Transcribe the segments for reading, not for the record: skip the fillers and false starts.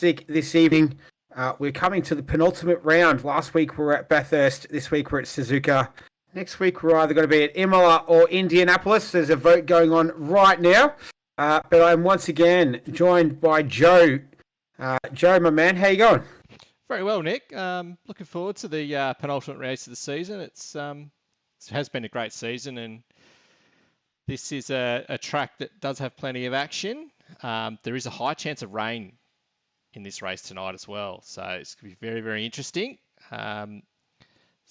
fantastic this evening. We're coming to the penultimate round. Last week we were at Bathurst. This week we're at Suzuka. Next week we're either going to be at Imola or Indianapolis. There's a vote going on right now. But I'm once again joined by Joe. Joe, my man, how you going? Very well, Nick. Looking forward to the penultimate race of the season. It has been a great season, and this is a track that does have plenty of action. There is a high chance of rain in this race tonight as well, so it's going to be very, very interesting. I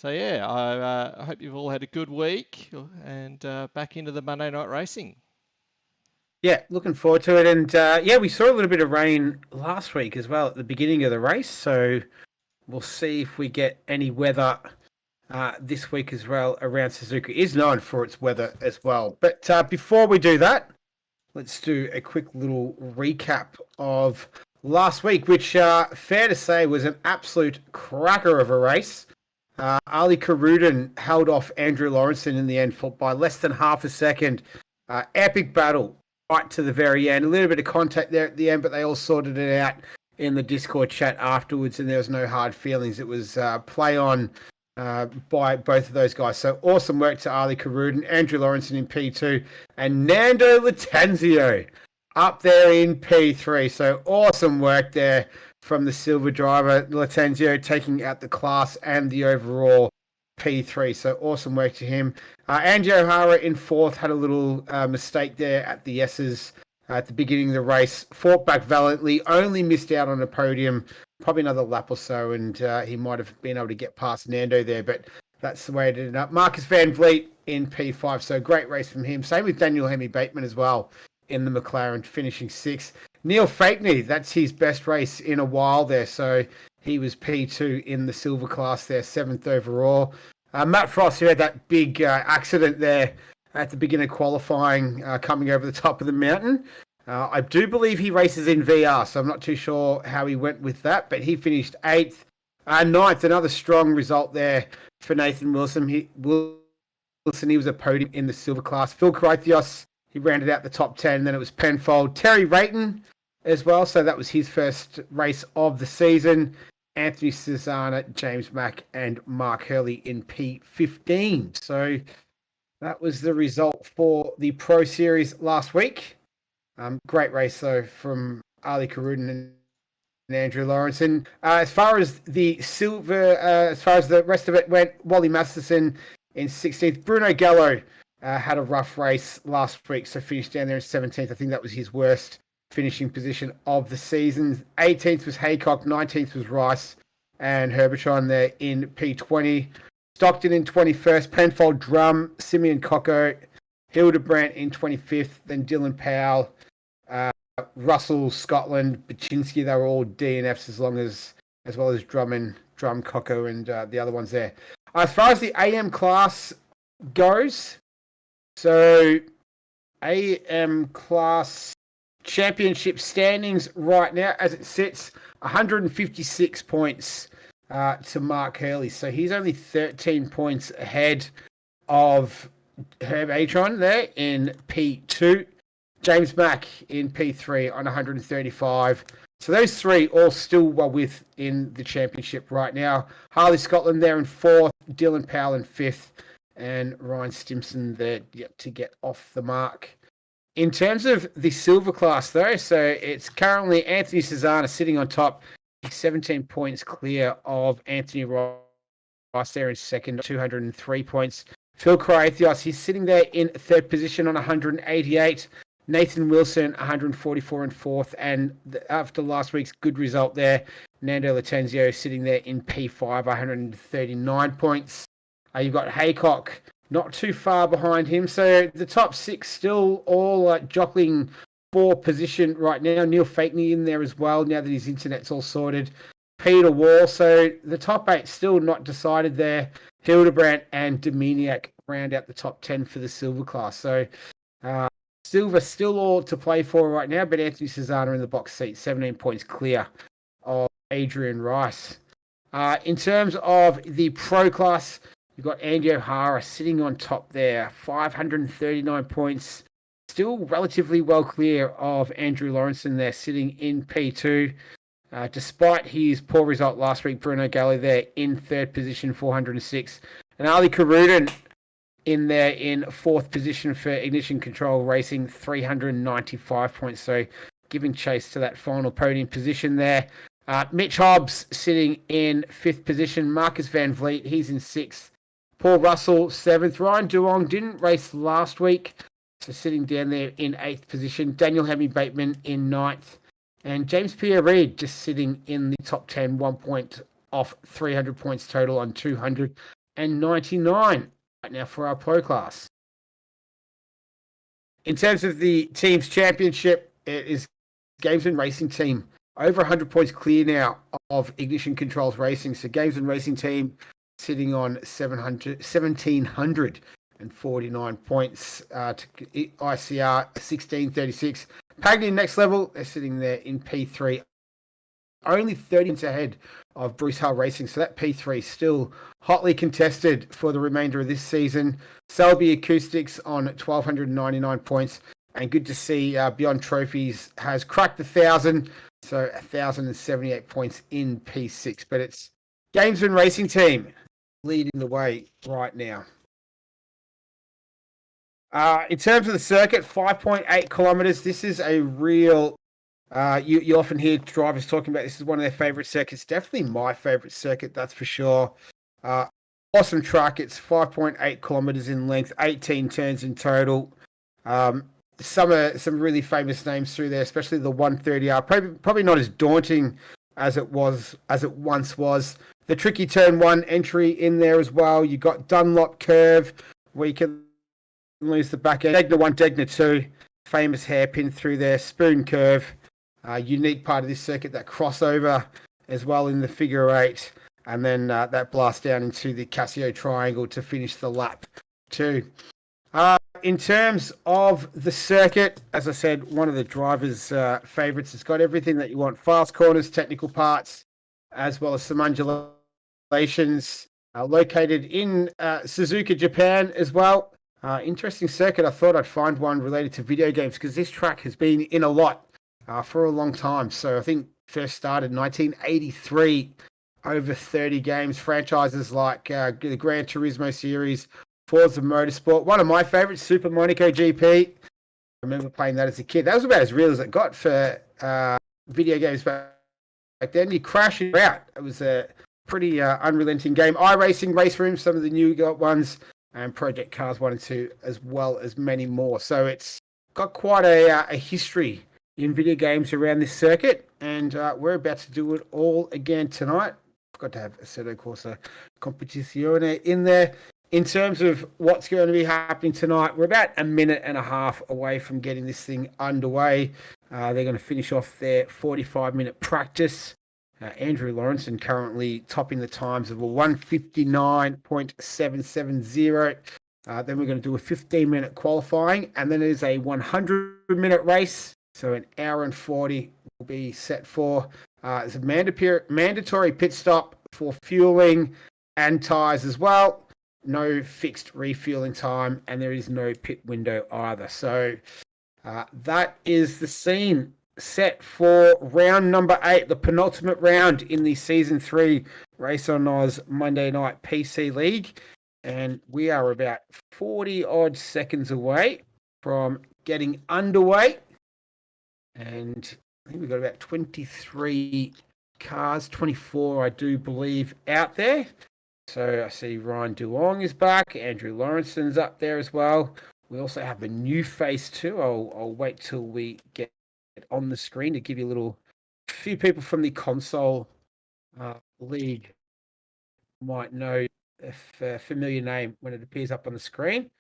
hope you've all had a good week and back into the Monday night racing. Yeah, looking forward to it. And we saw a little bit of rain last week as well at the beginning of the race, so we'll see if we get any weather this week as well around Suzuka. It is known for its weather as well. But before we do that, let's do a quick little recap of last week, which, fair to say, was an absolute cracker of a race. Ali Karudin held off Andrew Lawrenson in the end by less than half a second. Epic battle right to the very end. A little bit of contact there at the end, but they all sorted it out in the Discord chat afterwards, and there was no hard feelings. It was play on by both of those guys. So awesome work to Ali Karudin, Andrew Lawrenson in P2, and Nando Latenzio up there in P3. So awesome work there from the silver driver, Latenzio, taking out the class and the overall P3. So awesome work to him. Andy O'Hara in fourth had a little mistake there at the S's at the beginning of the race. Fought back valiantly, only missed out on a podium, probably another lap or so, and he might have been able to get past Nando there, but that's the way it ended up. Marcus Van Vliet in P5, so great race from him. Same with Daniel Hemi-Bateman as well in the McLaren, finishing sixth. Neil Fakeney, that's his best race in a while there, so he was P2 in the silver class there, seventh overall. Matt Frost, who had that big accident there at the beginning of qualifying, coming over the top of the mountain. I do believe he races in VR, so I'm not too sure how he went with that, but he finished eighth. Ninth, another strong result there for Nathan Wilson. He was a podium in the silver class. Phil Kraithios, he rounded out the top 10. Then it was Penfold. Terry Rayton as well, so that was his first race of the season. Anthony Cesana, James Mack, and Mark Hurley in P15. So that was the result for the Pro Series last week. Great race, though, from Ali Karudin and Andrew Lawrenson. As far as the silver, as far as the rest of it went, Wally Masterson in 16th. Bruno Gallo had a rough race last week, so finished down there in 17th. I think that was his worst finishing position of the season. 18th was Haycock, 19th was Rice, and Herbitron there in P20. Stockton in 21st, Penfold, Drum, Simeon Cocco, Hildebrandt in 25th, then Dylan Powell, Russell, Scotland, Baczynski. They were all DNFs as well as Drum, Cocco, and the other ones there. As far as the AM class goes, so AM class championship standings right now, as it sits, 156 points to Mark Hurley. So he's only 13 points ahead of Herb Atron there in P2. James Mack in P3 on 135. So those three all still well within the championship right now. Harley Scotland there in fourth, Dylan Powell in fifth, and Ryan Stimson there yet to get off the mark. In terms of the silver class, though, so it's currently Anthony Cesana sitting on top, 17 points clear of Anthony Rice there in second, 203 points. Phil Kraithios, he's sitting there in third position on 188. Nathan Wilson, 144 in fourth. And after last week's good result there, Nando Latenzio sitting there in P5, 139 points. You've got Haycock not too far behind him. So the top six still all jockeying for position right now. Neil Fakeney in there as well, now that his internet's all sorted. Peter Wall. So the top eight still not decided there. Hildebrandt and Dominiak round out the top 10 for the silver class. So silver still all to play for right now, but Anthony Cesana in the box seat, 17 points clear of Adrian Rice. In terms of the pro class, you've got Andy O'Hara sitting on top there, 539 points. Still relatively well clear of Andrew Lawrenson there, sitting in P2. Despite his poor result last week, Bruno Galli there in third position, 406. And Ali Karudin in there in fourth position for Ignition Control Racing, 395 points. So giving chase to that final podium position there. Mitch Hobbs sitting in fifth position. Marcus Van Vliet, he's in sixth. Paul Russell, seventh. Ryan Duong didn't race last week, so sitting down there in eighth position. Daniel Hemi Bateman in ninth. And James Pierre-Reid just sitting in the top 10, 1 point off 300 points total on 299 right now for our pro class. In terms of the team's championship, it is Games and Racing Team. Over 100 points clear now of Ignition Controls Racing. So Games and Racing Team sitting on 1,749 points to ICR 1636. Pagny Next Level, they're sitting there in P3. Only 30 points ahead of Bruce Hull Racing. So that P3 still hotly contested for the remainder of this season. Selby Acoustics on 1,299 points. And good to see Beyond Trophies has cracked 1,000. So 1,078 points in P6. But it's Games and Racing Team leading the way right now. In terms of the circuit, 5.8 kilometers. This is a real... you often hear drivers talking about this is one of their favorite circuits. Definitely my favorite circuit, that's for sure. Awesome track. It's 5.8 kilometers in length, 18 turns in total. Some really famous names through there, especially the 130R. Probably not as daunting as it once was. The tricky turn one entry in there as well. You got Dunlop curve where you can lose the back end. Degner 1, Degner 2, famous hairpin through there. Spoon curve, unique part of this circuit, that crossover as well in the figure 8, and then that blast down into the Casio triangle to finish the lap 2. In terms of the circuit, as I said, one of the drivers' favourites. It's got everything that you want: fast corners, technical parts, as well as some undulations. Located in Suzuka, Japan as well. Interesting circuit. I thought I'd find one related to video games because this track has been in a lot for a long time. So I think first started 1983, over 30 games, franchises like the Gran Turismo series, Forza Motorsport. One of my favorites, Super Monaco GP. I remember playing that as a kid. That was about as real as it got for video games back then. You crash it out. It was a pretty unrelenting game. iRacing, Race Room, some of the new ones, and Project Cars 1 and 2, as well as many more. So it's got quite a history in video games around this circuit, and we're about to do it all again tonight. Forgot to have Assetto Corsa Competizione in there. In terms of what's going to be happening tonight, we're about a minute and a half away from getting this thing underway. They're going to finish off their 45-minute practice. Andrew Lawrenson currently topping the times of a 1:59.770. Then we're going to do a 15-minute qualifying, and then there's a 100-minute race. So an hour and 40 will be set for. It's a mandatory pit stop for fueling and tyres as well. No fixed refueling time, and there is no pit window either. So that is the scene set for round number 8, the penultimate round in the Season 3 RaceOnOz Monday Night PC League. And we are about 40-odd seconds away from getting underway. And I think we've got about 23 cars, 24, I do believe, out there. So I see Ryan Duong is back. Andrew Lawrenson's up there as well. We also have a new face too. I'll wait till we get on the screen to give you a few people from the console league might know a familiar name when it appears up on the screen.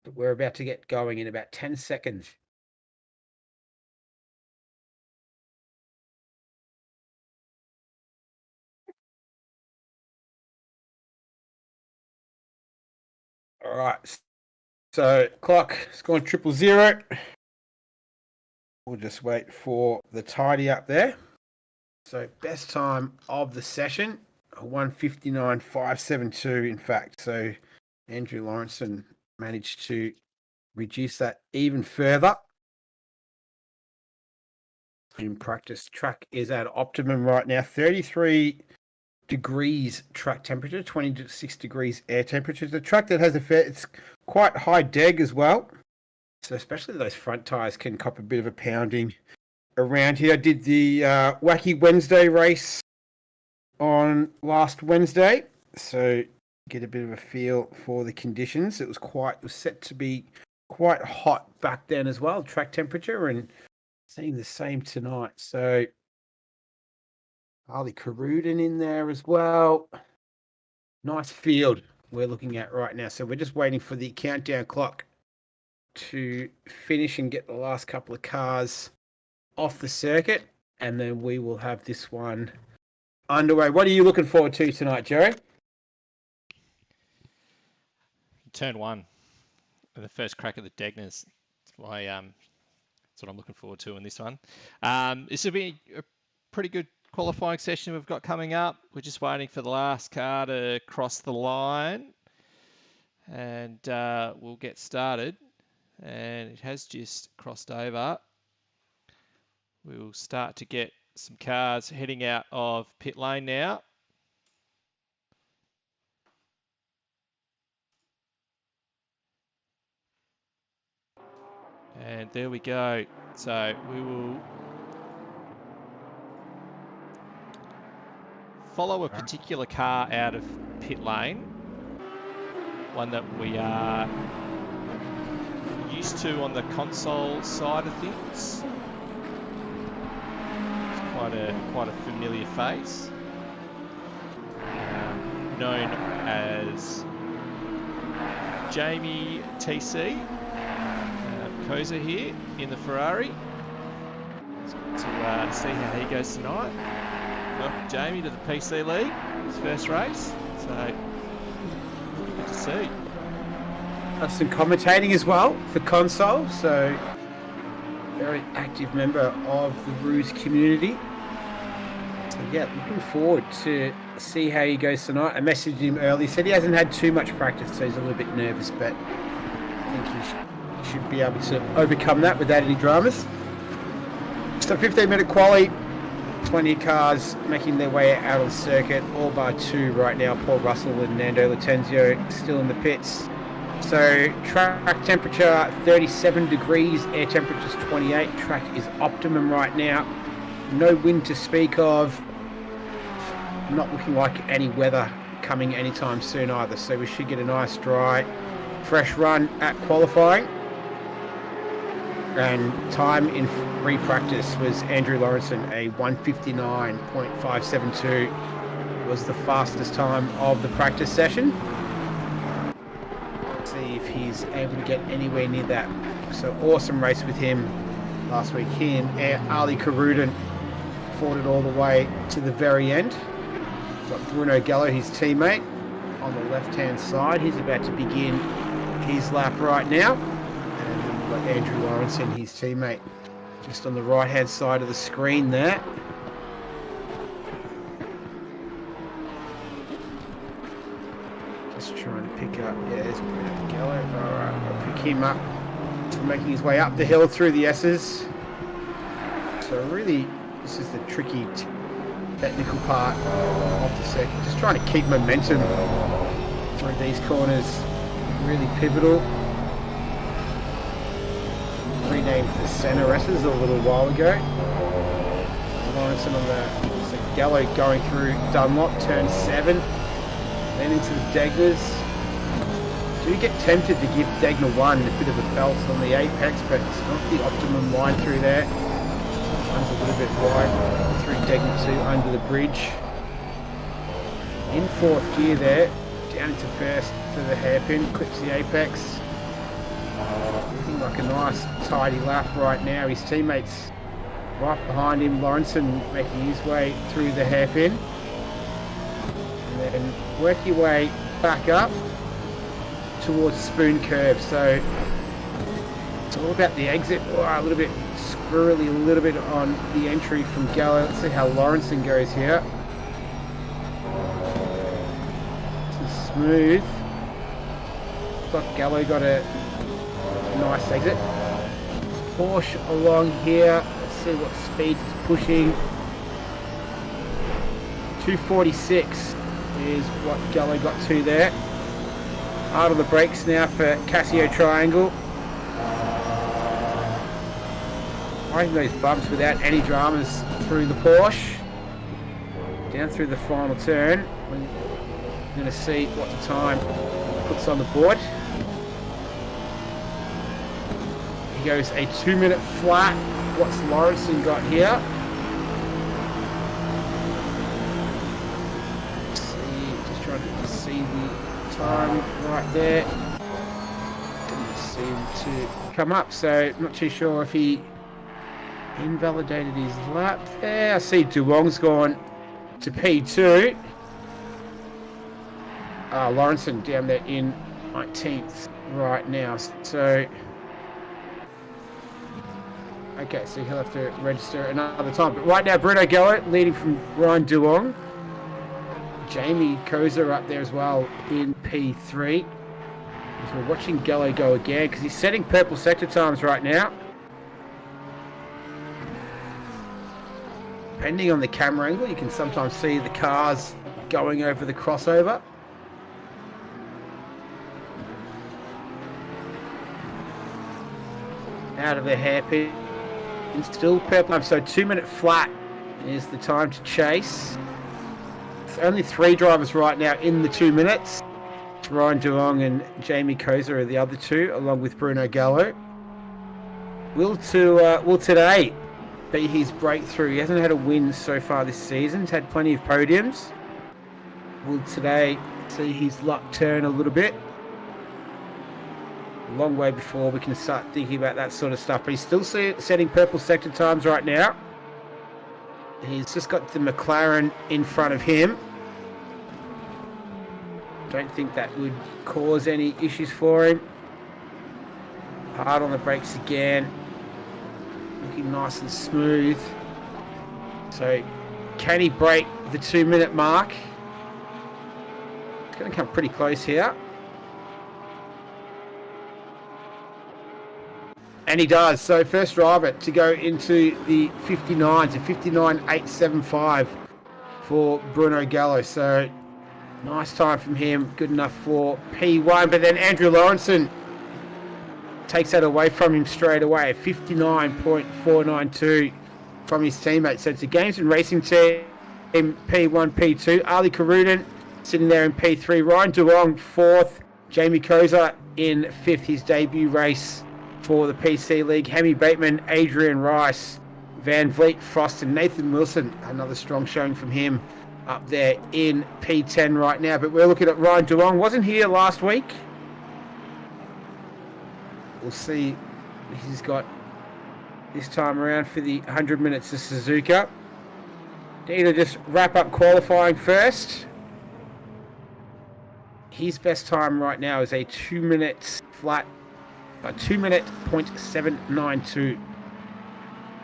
But we're about to get going in about 10 seconds. All right, so clock is going 000. We'll just wait for the tidy up there. So best time of the session, 1:59.572 in fact. So Andrew Lawrenson managed to reduce that even further. in practice. Track is at optimum right now. 33 degrees track temperature, 26 degrees air temperature. It's a track that has it's quite high deg as well. So especially those front tyres can cop a bit of a pounding around here. I did the Wacky Wednesday race on last Wednesday, so get a bit of a feel for the conditions. It was set to be quite hot back then as well, track temperature, and seeing the same tonight. So Ali Karudin in there as well. Nice field we're looking at right now. So we're just waiting for the countdown clock to finish and get the last couple of cars off the circuit, and then we will have this one underway. What are you looking forward to tonight, Jerry? Turn 1, the first crack at the Degners. That's what I'm looking forward to in this one. This will be a pretty good qualifying session we've got coming up. We're just waiting for the last car to cross the line, and we'll get started. And it has just crossed over. We will start to get some cars heading out of pit lane now. And there we go. So we will follow a particular car out of pit lane. One that we are used to on the console side of things. It's quite a familiar face. Known as Jamie TC. Corsa here in the Ferrari. To see how he goes tonight. Welcome Jamie to the PC League, his first race. So good to see. Some commentating as well for console, so very active member of the Rooz community. So yeah, looking forward to see how he goes tonight. I messaged him early, said he hasn't had too much practice, so he's a little bit nervous, but I think he should be able to overcome that without any dramas. So 15-minute quali, 20 cars making their way out on the circuit, all bar 2 right now. Paul Russell and Nando Latenzio still in the pits. So track temperature 37 degrees, air temperature's 28. Track is optimum right now. No wind to speak of. Not looking like any weather coming anytime soon either. So we should get a nice dry, fresh run at qualifying. And time in free practice was Andrew Lawrenson, a 1:59.572 was the fastest time of the practice session. See if he's able to get anywhere near that. So awesome race with him last week. He and Ali Karudin fought it all the way to the very end. Got Bruno Gallo, his teammate, on the left-hand side. He's about to begin his lap right now. And then we've got Andrew Lawrenson, his teammate, just on the right-hand side of the screen there. Just trying to pick up, yeah, there's Bruno Gallo. Alright, I'll pick him up. He's making his way up the hill through the S's. So really, this is the tricky technical part of the circuit. Just trying to keep momentum through these corners. Really pivotal. Renamed the center S's a little while ago. Lawrenson on the Gallo going through Dunlop, turn 7. Then into the Degners. Do get tempted to give Degner 1 a bit of a belt on the apex, but it's not the optimum line through there. One's a little bit wide through Degner 2 under the bridge. In 4th gear there, down into 1st for the hairpin, clips the apex. Looking like a nice tidy lap right now. His teammates right behind him. Lawrenson making his way through the hairpin. And then work your way back up towards Spoon Curve. So it's all about the exit. Oh, a little bit squirrely, a little bit on the entry from Gallo. Let's see how Lawrenson goes here. This is smooth. Gallo got a nice exit. Porsche along here. Let's see what speed he's pushing. 246 is what Gallo got to there. Hard on the brakes now for Casio Triangle. Riding those bumps without any dramas through the Porsche. Down through the final turn. We're going to see what the time puts on the board. He goes a 2-minute flat. What's Lawrenson got here? Let's see, just trying to see the time right there. Didn't seem to come up, so not too sure if he invalidated his lap there. I see Duong's gone to P2. Lawrenson down there in 19th right now. So, okay, so he'll have to register another time. But right now, Bruno Gallo leading from Ryan Duong. Jamie Koza up there as well in P3. As we're watching Gallo go again, because he's setting purple sector times right now. Depending on the camera angle, you can sometimes see the cars going over the crossover. Out of the hairpin. Still purple. So 2-minute flat is the time to chase. It's only 3 drivers right now in the 2 minutes. Ryan Duong and Jamie Koza are the other 2, along with Bruno Gallo. Will today be his breakthrough? He hasn't had a win so far this season. He's had plenty of podiums. Will today see his luck turn a little bit? A long way before we can start thinking about that sort of stuff. But he's still setting purple sector times right now. He's just got the McLaren in front of him. Don't think that would cause any issues for him. Hard on the brakes again. Looking nice and smooth. So, can he break the 2-minute mark? It's going to come pretty close here. And he does. So, first driver to go into the 59s, a 59.875 for Bruno Gallo. So, nice time from him. Good enough for P1. But then Andrew Lawrenson takes that away from him straight away. 59.492 from his teammate. So it's a Games and Racing team in P1, P2. Ali Karuden sitting there in P3. Ryan Duong 4th. Jamie Koza in 5th, his debut race for the PC League. Hemi Bateman, Adrian Rice, Van Vliet, Frost and Nathan Wilson. Another strong showing from him up there in P10 right now. But we're looking at Ryan Duong. Wasn't here last week. We'll see what he's got this time around for the 100 minutes of Suzuka. Need to just wrap up qualifying first. His best time right now is a 2 minutes flat, a 2-minute .792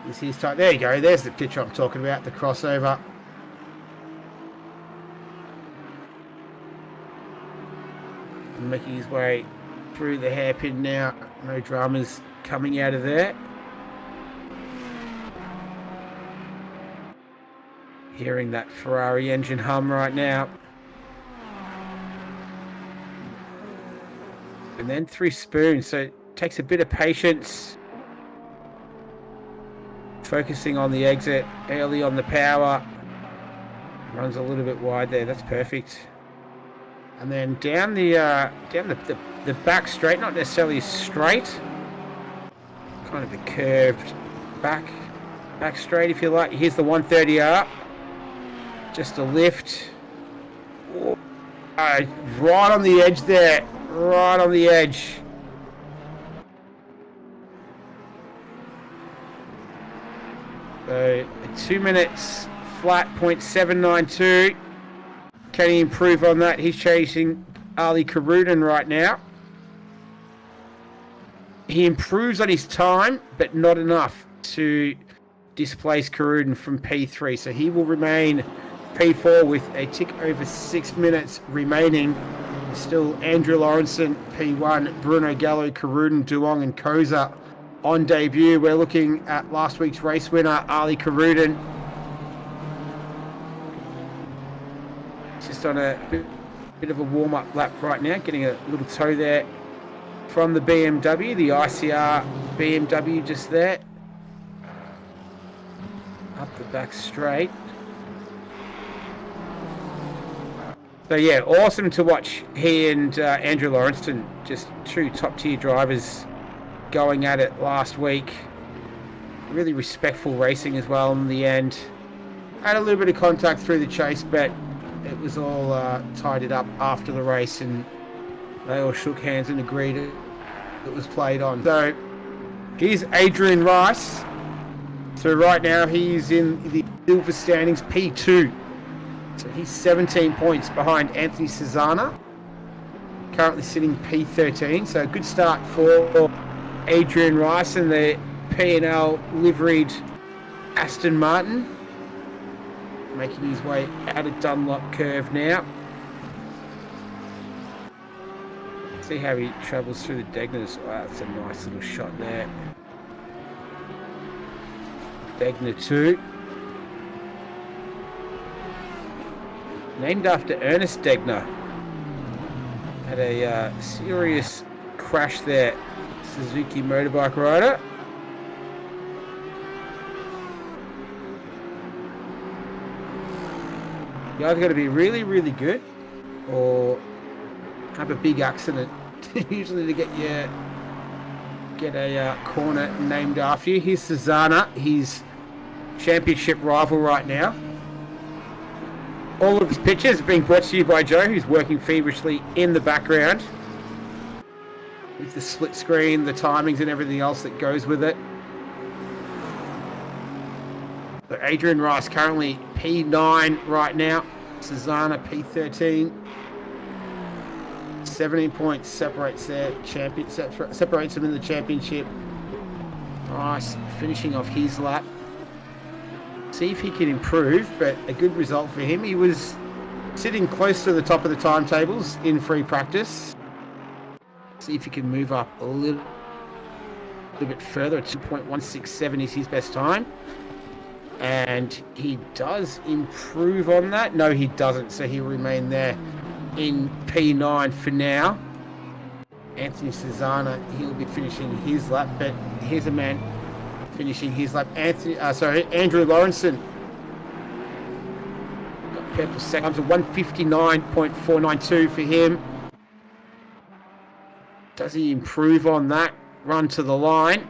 is his time. There you go. There's the picture I'm talking about, the crossover. Making his way through the hairpin now. No dramas coming out of there. Hearing that Ferrari engine hum right now. And then through Spoon, so it takes a bit of patience. Focusing on the exit, early on the power. Runs a little bit wide there, that's perfect. And then down the back straight, not necessarily straight, kind of a curved back straight if you like. Here's the 130R, just a lift. Right on the edge there, right on the edge. So 2 minutes flat .792. Can he improve on that? He's chasing Ali Karuden right now. He improves on his time, but not enough to displace Karuden from P3. So he will remain P4 with a tick over 6 minutes remaining. Still Andrew Lawrenson, P1, Bruno Gallo, Karuden, Duong and Koza on debut. We're looking at last week's race winner, Ali Karudin. Just on a bit of a warm-up lap right now, getting a little tow there from the BMW, the ICR BMW just there. Up the back straight. So yeah, awesome to watch he and Andrew Lawrenson, just two top-tier drivers going at it last week. Really respectful racing as well in the end. Had a little bit of contact through the chase, but it was all tidied up after the race, and they all shook hands and agreed it was played on. So here's Adrian Rice. So right now he's in the silver standings, P2. So he's 17 points behind Anthony Cesana, currently sitting P13. So a good start for Adrian Rice and the P&L liveried Aston Martin, making his way out of Dunlop curve now. See how he travels through the Degners. Wow, that's a nice little shot there. Degner 2. Named after Ernest Degner. Had a serious crash there. Suzuki motorbike rider. You either got to be really, really good or have a big accident usually to get a corner named after you. Here's Cesana, his championship rival right now. All of his pictures are being brought to you by Joe, who's working feverishly in the background with the split screen, the timings and everything else that goes with it. So Adrian Rice currently P9 right now. Cesana P13. 17 points separates their champion, separates them in the championship. Rice finishing off his lap. See if he can improve, but a good result for him. He was sitting close to the top of the timetables in free practice. See if he can move up a little bit further. 2.167 is his best time. And he does improve on that. No, he doesn't. So he'll remain there in P9 for now. Anthony Cesana, he'll be finishing his lap. But here's a man finishing his lap. Andrew Lawrenson. Got purple seconds, a 159.492 for him. Does he improve on that run to the line?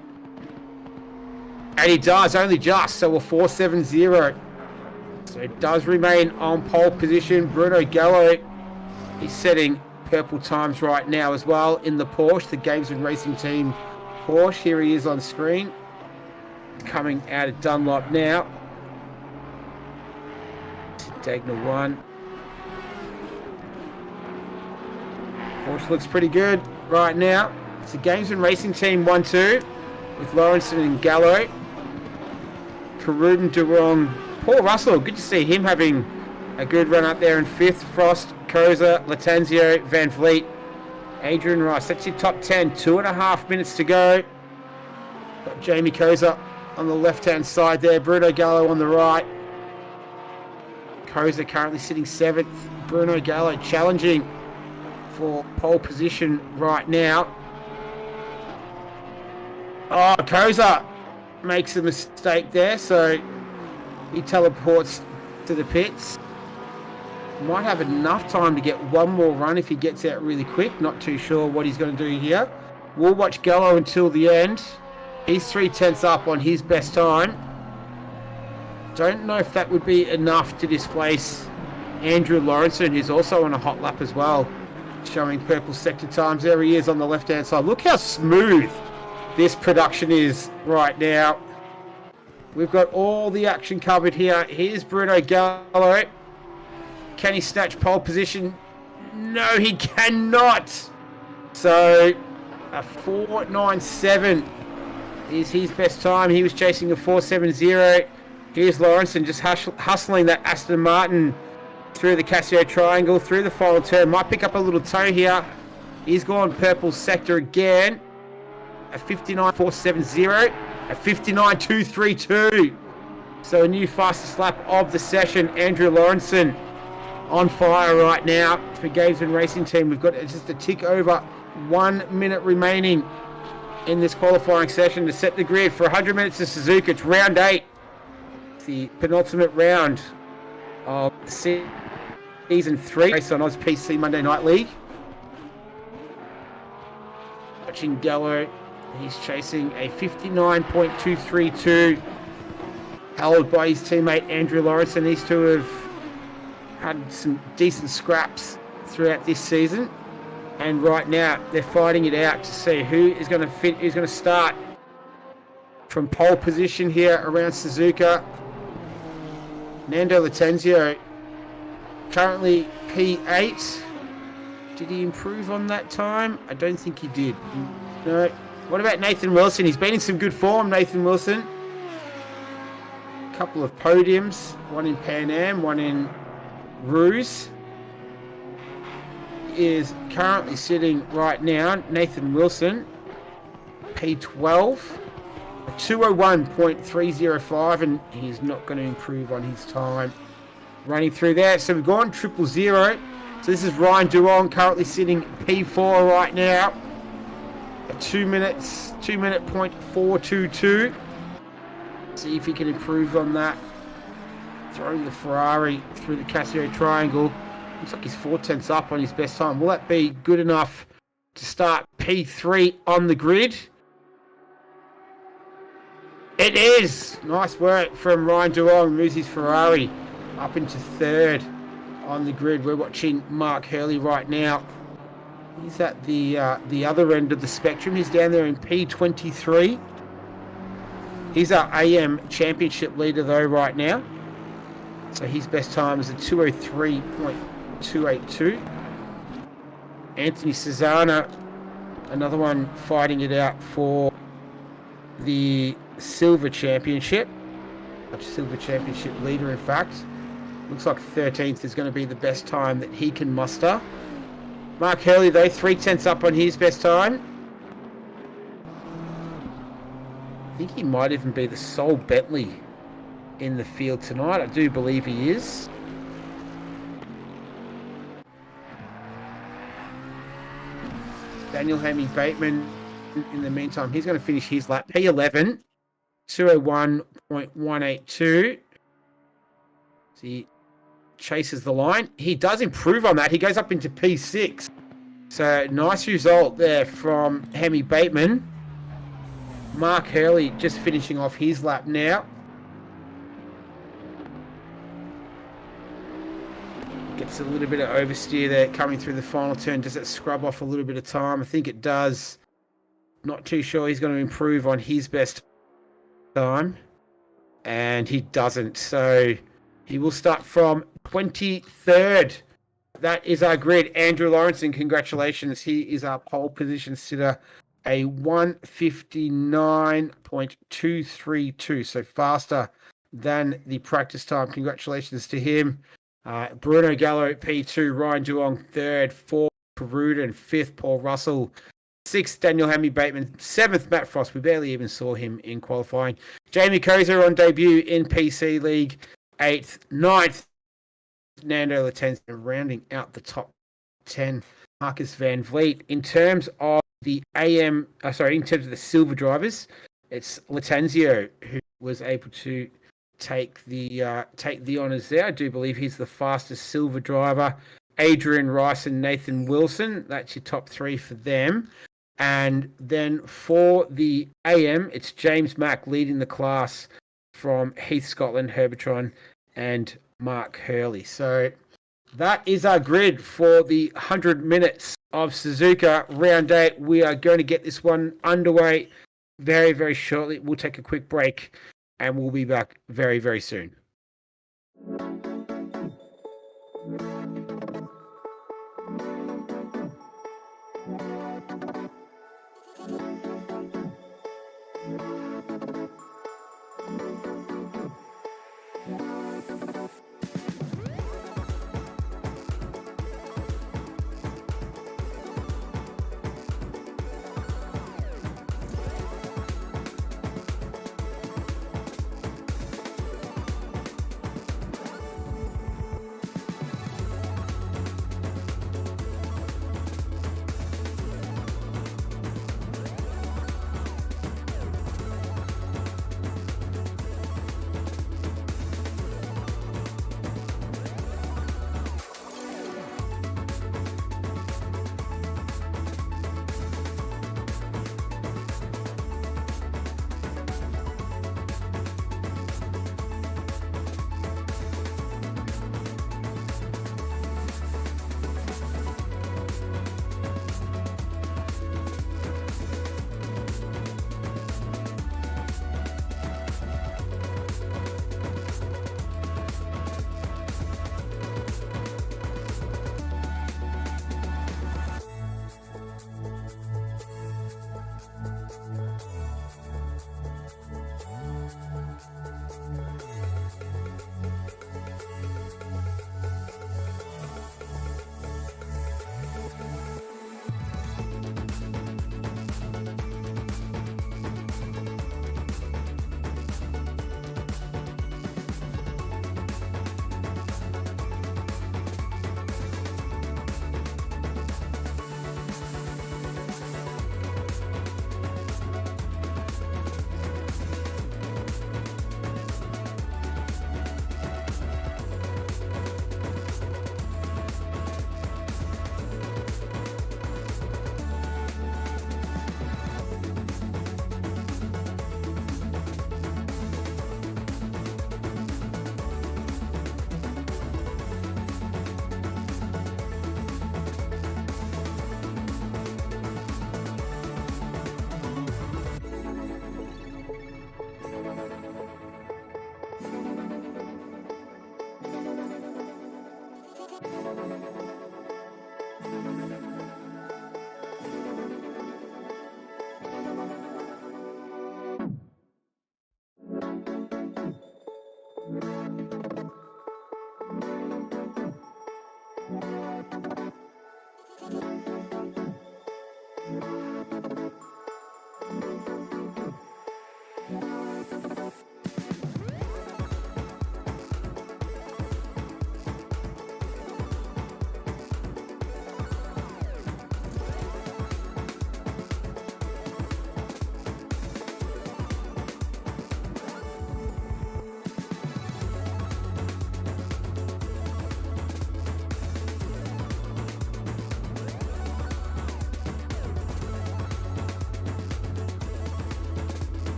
And he does, only just, so a 4.70. So it does remain on pole position. Bruno Gallo, he's setting purple times right now as well in the Porsche, the Games and Racing Team Porsche. Here he is on screen. Coming out of Dunlop now. Dagner 1. Porsche looks pretty good right now. It's the Games and Racing Team 1-2 with Lawrenson and Gallo. Karudin, Durong, Paul Russell. Good to see him having a good run up there in 5th. Frost, Koza, Latanzio, Van Vliet, Adrian Rice. That's your top 10. 2.5 minutes to go. Got Jamie Koza on the left-hand side there. Bruno Gallo on the right. Koza currently sitting 7th. Bruno Gallo challenging for pole position right now. Oh, Koza makes a mistake there, so he teleports to the pits. Might have enough time to get one more run if he gets out really quick. Not too sure what he's going to do here. We'll watch Gallo until the end. He's 3/10 up on his best time. Don't know if that would be enough to displace Andrew Lawrenson, who's also on a hot lap as well, showing purple sector times. There he is on the left-hand side. Look how smooth this production is right now. We've got all the action covered here. Here's Bruno Gallo. Can he snatch pole position? No, he cannot. So a 4.97 is his best time. He was chasing a 4.70. Here's Lawrenson just hustling that Aston Martin through the Casio triangle, through the final turn. Might pick up a little toe here. He's gone purple sector again. a 59.470, a 59.232. So a new fastest lap of the session. Andrew Lawrenson on fire right now for Gamesman Racing Team. We've got just a tick over 1 minute remaining in this qualifying session to set the grid for 100 minutes of Suzuka. It's round 8. It's the penultimate round of season 3 RaceOnOz PC Monday Night League. Watching Gallo, he's chasing a 59.232, held by his teammate Andrew Lawrenson. These two have had some decent scraps throughout this season, and right now they're fighting it out to see who is going to start from pole position here around Suzuka. Nando Latenzio currently P8. Did he improve on that time? I don't think he did. No. What about Nathan Wilson? He's been in some good form, Nathan Wilson. A couple of podiums, one in Pan Am, one in Rooz. Is currently sitting right now, Nathan Wilson, P12, a 201.305, and he's not going to improve on his time running through there. So we've gone 000. So this is Ryan Duong currently sitting P4 right now, a 2 minute point 422. See if he can improve on that. Throwing the Ferrari through the Casio triangle. Looks like he's 4/10 up on his best time. Will that be good enough to start P3 on the grid? It is! Nice work from Ryan Duong. Moves his Ferrari up into 3rd on the grid. We're watching Mark Hurley right now. He's at the other end of the spectrum. He's down there in P23. He's our AM championship leader though right now. So his best time is a 203.282. Anthony Cesana, another one fighting it out for the Silver Championship. Silver Championship leader, in fact. Looks like 13th is going to be the best time that he can muster. Mark Hurley, though, 3/10 up on his best time. I think he might even be the sole Bentley in the field tonight. I do believe he is. Daniel Hammy Bateman, in the meantime, he's going to finish his lap. P11, 201.182. So he chases the line. He does improve on that. He goes up into P6. So nice result there from Hammy Bateman. Mark Hurley just finishing off his lap now. Gets a little bit of oversteer there coming through the final turn. Does it scrub off a little bit of time? I think it does. Not too sure he's going to improve on his best time. And he doesn't. So he will start from 23rd. That is our grid. Andrew Lawrenson, congratulations. He is our pole position sitter. A 1:59.232. So faster than the practice time. Congratulations to him. Bruno Gallo, P2. Ryan Duong, 3rd. 4th, Peruden. 5th, Paul Russell. 6th, Daniel Hammy Bateman. 7th, Matt Frost. We barely even saw him in qualifying. Jamie Kozer on debut in PC League. 8th. 9th, Nando Latenzio, rounding out the top 10. Marcus Van Vliet. In terms of the in terms of the silver drivers, it's Latenzio who was able to take the honours there. I do believe he's the fastest silver driver. Adrian Rice and Nathan Wilson. That's your top 3 for them. And then for the AM, it's James Mack leading the class from Heath Scotland, Herbertron, and Mark Hurley. So that is our grid for the 100 minutes of Suzuka round 8. We are going to get this one underway very, very shortly. We'll take a quick break and we'll be back very, very soon.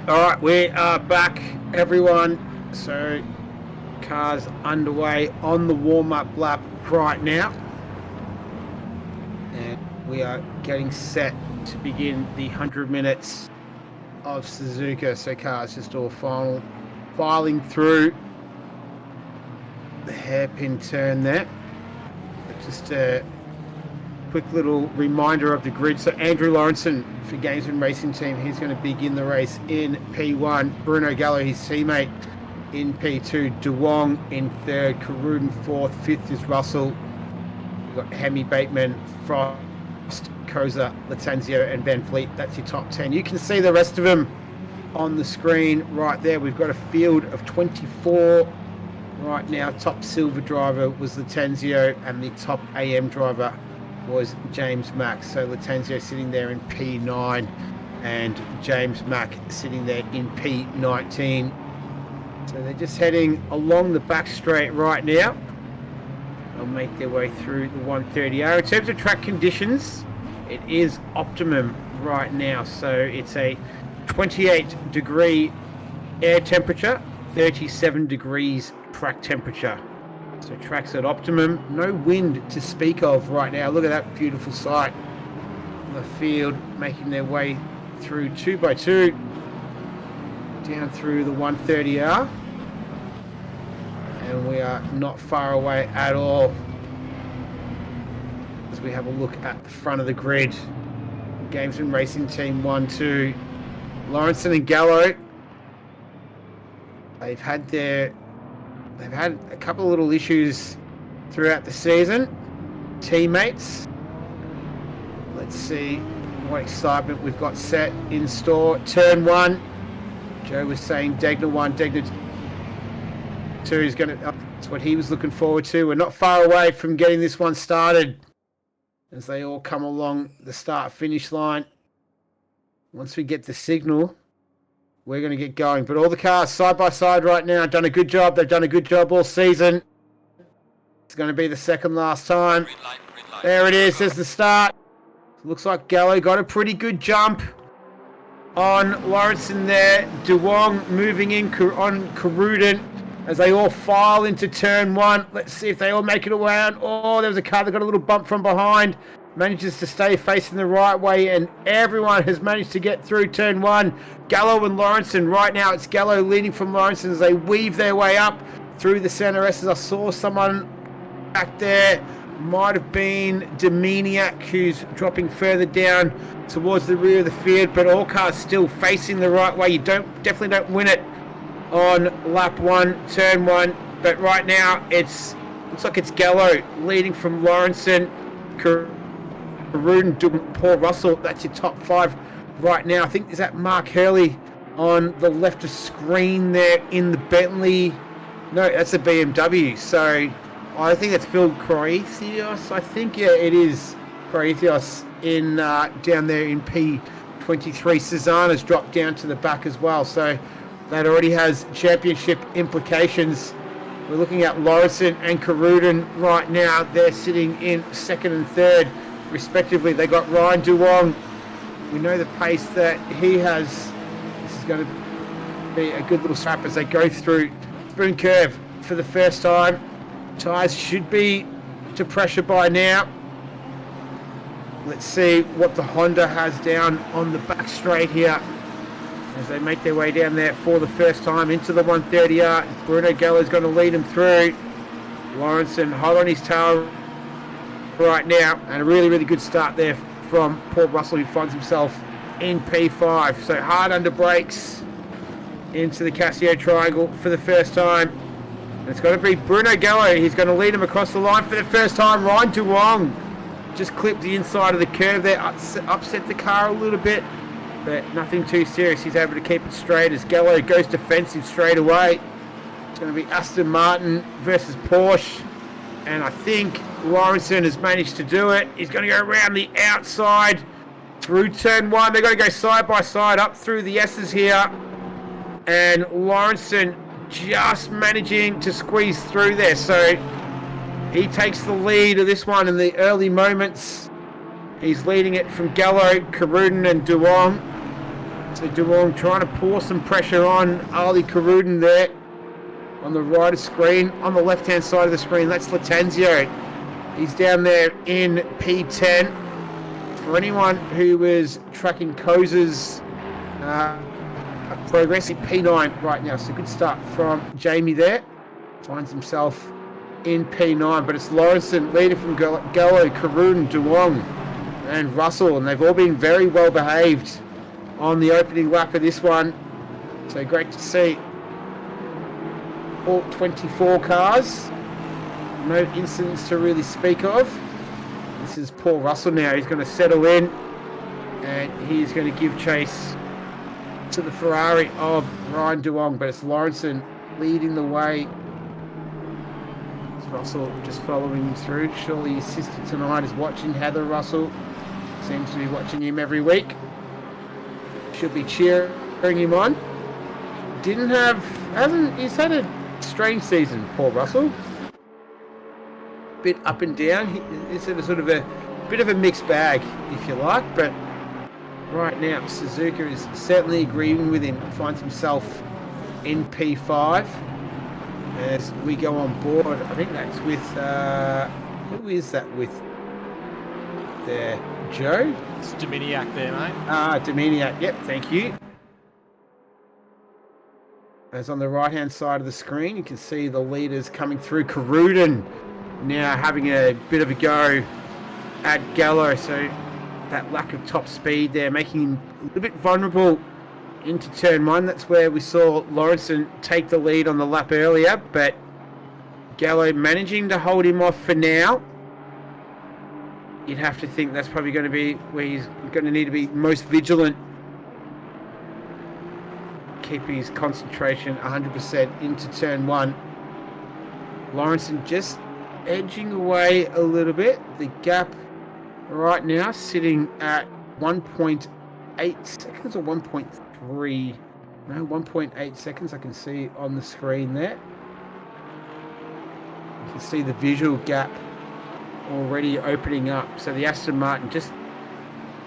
All right, we are back, everyone. So, cars underway on the warm-up lap right now. And we are getting set to begin the 100 minutes of SUZUKA. So, cars just all filing through the hairpin turn there. Just a quick little reminder of the grid. So Andrew Lawrenson for Gamesman Racing Team, he's going to begin the race in P1. Bruno Gallo, his teammate, in P2. De Wong in third. Caruden fourth. Fifth is Russell. We've got Hemi Bateman, Frost, Corsa, Lattanzio, and Van Fleet. That's your top 10. You can see the rest of them on the screen right there. We've got a field of 24 right now. Top silver driver was Lattanzio, and the top AM driver was James Mack. So Lattanzio sitting there in P9 and James Mack sitting there in P19. So they're just heading along the back straight right now. They'll make their way through the 130R. In terms of track conditions, it is optimum right now. So it's a 28 degree air temperature, 37 degrees track temperature. So track's at optimum. No wind to speak of right now. Look at that beautiful sight. The field making their way through 2x2 down through the 130R. And we are not far away at all as we have a look at the front of the grid. Gamesman Racing Team 1-2. Lawrenson and Gallo. They've had a couple of little issues throughout the season. Teammates. Let's see what excitement we've got set in store. Turn 1. Joe was saying Degner 1, Degner 2 is going to... That's what he was looking forward to. We're not far away from getting this one started as they all come along the start-finish line. Once we get the signal, we're going to get going. But all the cars side by side right now have done a good job. They've done a good job all season. It's going to be the second last time. Green light. There it is. There's the start. Looks like Gallo got a pretty good jump on Lawrenson there. De Wong moving in on Caruden as they all file into turn 1. Let's see if they all make it around. Oh, there was a car that got a little bump from behind. Manages to stay facing the right way, and everyone has managed to get through turn 1. Gallo and Lawrenson. Right now it's Gallo leading from Lawrenson as they weave their way up through the centre. As I saw someone back there, might have been Dominiak, who's dropping further down towards the rear of the field, but all cars still facing the right way. You definitely don't win it on lap 1, turn 1, but right now looks like it's Gallo leading from Lawrenson. Caruden, Paul Russell, that's your top 5 right now. I think, is that Mark Hurley on the left of screen there in the Bentley? No, that's a BMW. So I think that's Phil Croathios. I think, yeah, it is Croathios in down there in P23. Susanna's dropped down to the back as well. So that already has championship implications. We're looking at Lawrenson and Caruden right now. They're sitting in second and third, respectively. They got Ryan De Wong. We know the pace that he has. This is going to be a good little scrap as they go through Spoon Curve for the first time. Tyres should be to pressure by now. Let's see what the Honda has down on the back straight here as they make their way down there for the first time into the 130R. Bruno Gallo is going to lead them through. Lawrenson hot on his tail right now, and a really, really good start there from Paul Russell, who finds himself in P5. So hard under brakes into the Casio triangle for the first time. And it's going to be Bruno Gallo. He's going to lead him across the line for the first time. Ryan De Wong just clipped the inside of the curve there, upset the car a little bit, but nothing too serious. He's able to keep it straight as Gallo goes defensive straight away. It's going to be Aston Martin versus Porsche, and I think Lawrenson has managed to do it. He's going to go around the outside through turn 1. They're going to go side by side up through the S's here, and Lawrenson just managing to squeeze through there. So he takes the lead of this one in the early moments. He's leading it from Gallo, Caruden and De Wong. So Duong trying to pour some pressure on Ali Karuden there on the right of screen. On the left-hand side of the screen, that's Latanzio. He's down there in P10. For anyone who was tracking Koza's progress in P9 right now. So good start from Jamie there. Finds himself in P9, but it's Lawrenson leading from Gallo, Karun, Duong and Russell, and they've all been very well behaved on the opening lap of this one. So great to see all 24 cars. No incidents to really speak of. This is Paul Russell now. He's going to settle in and he's going to give chase to the Ferrari of Ryan Duong, but it's Lawrenson leading the way. It's Russell just following him through. Surely his sister tonight is watching. Heather Russell seems to be watching him every week. Should be cheering him on. He's had a strange season, Paul Russell. Bit up and down. It's a sort of a bit of a mixed bag, if you like, but right now Suzuka is certainly agreeing with him. Finds himself in P5 as we go on board. I think that's with who is that with there? Joe? It's Dominiak there, mate. Dominiak, yep, thank you. As on the right hand side of the screen you can see the leaders coming through. Karuden now having a bit of a go at Gallo, so that lack of top speed there making him a little bit vulnerable into turn one. That's where we saw Lawrenson take the lead on the lap earlier, but Gallo managing to hold him off for now. You'd have to think that's probably going to be where he's going to need to be most vigilant. Keep his concentration 100% into turn one. Lawrenson just edging away a little bit. The gap right now sitting at 1.8 seconds or 1.3. No, 1.8 seconds I can see on the screen there. You can see the visual gap already opening up. So the Aston Martin just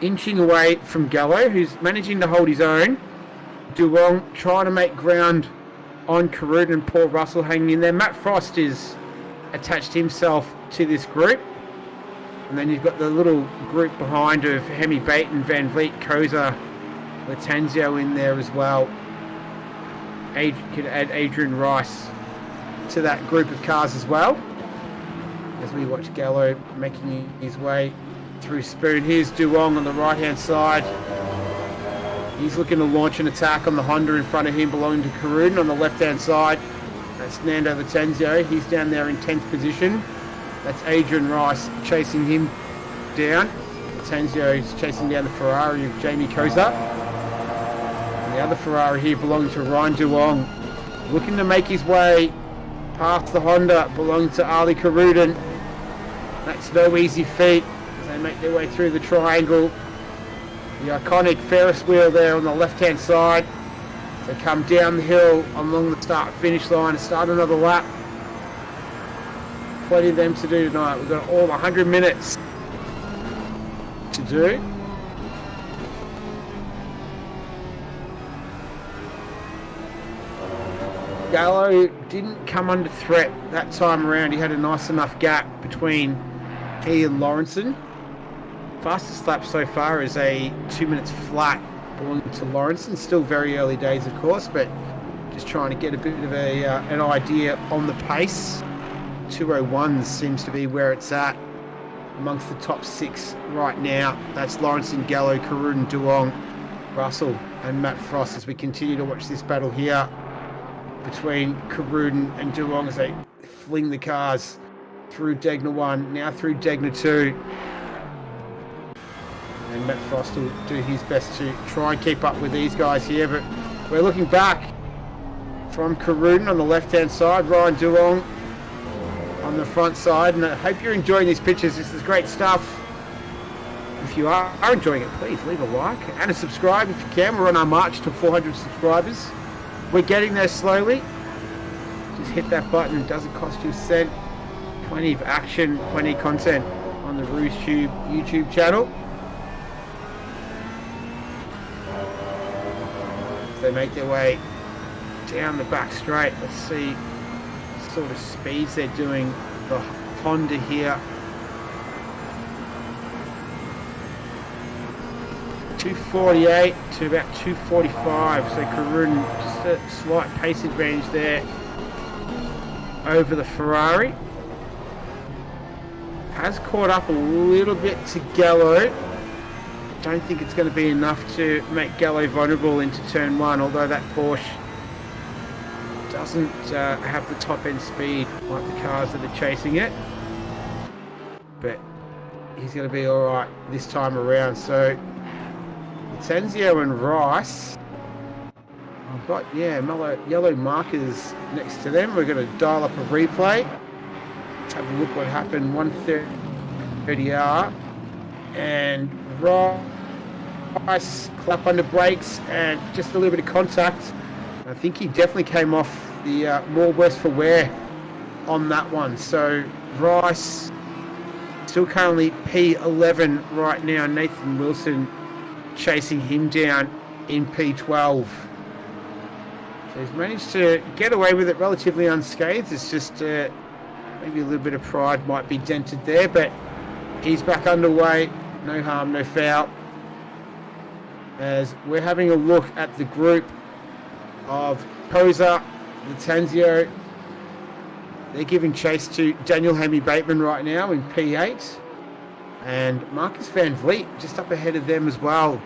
inching away from Gallo, who's managing to hold his own. Duong trying to make ground on Karuden and Paul Russell hanging in there. Matt Frost is attached himself to this group. And then you've got the little group behind of Hemi Baton, Van Vliet, Koza, Latanzio in there as well. You could add Adrian Rice to that group of cars as well. As we watch Gallo making his way through Spoon. Here's Duong on the right hand side. He's looking to launch an attack on the Honda in front of him belonging to Karuden. On the left hand side, that's Nando Latanzio. He's down there in 10th position. That's Adrian Rice chasing him down. Latanzio is chasing down the Ferrari of Jamie Koza. And the other Ferrari here belonging to Ryan Duong, looking to make his way past the Honda belonging to Ali Karuden. That's no easy feat as they make their way through the triangle. The iconic Ferris wheel there on the left-hand side. They come down the hill along the start-finish line and start another lap. Plenty of them to do tonight. We've got all 100 minutes to do. Gallo didn't come under threat that time around. He had a nice enough gap between he and Lawrenson. Fastest lap so far is a 2 minutes flat belonging to Lawrenson. Still very early days, of course, but just trying to get a bit of an idea on the pace. 2:01 seems to be where it's at amongst the top six right now. That's Lawrenson, Gallo, Karuden, Duong, Russell and Matt Frost as we continue to watch this battle here between Karuden and Duong as they fling the cars through Degner 1, now through Degner 2. And Matt Frost will do his best to try and keep up with these guys here, but we're looking back from Karuden on the left-hand side, Ryan Duong on the front side, and I hope you're enjoying these pictures. This is great stuff. If you are enjoying it, please leave a like and a subscribe if you can. We're on our march to 400 subscribers. We're getting there slowly. Just hit that button, it doesn't cost you a cent. Plenty of action, plenty of content on the Rooz YouTube channel. They make their way down the back straight. Let's see what sort of speeds they're doing. The Honda here. 248 to about 245. So Karun just a slight pace advantage there over the Ferrari. Has caught up a little bit to Gallo. Don't think it's going to be enough to make Gallo vulnerable into turn one, although that Porsche doesn't have the top end speed like the cars that are chasing it. But he's going to be alright this time around. So Tenzio and Rice, I've got yellow markers next to them. We're going to dial up a replay. Let's have a look what happened. 130R and Rice clap under brakes and just a little bit of contact. I think he definitely came off the more worse for wear on that one. So Rice still currently P11 right now. Nathan Wilson chasing him down in P12. So he's managed to get away with it relatively unscathed. It's just maybe a little bit of pride might be dented there, but he's back underway. No harm, no foul. As we're having a look at the group of Corsa, Latanzio. They're giving chase to Daniel Hemi Bateman right now in P8. And Marcus Van Vliet just up ahead of them as well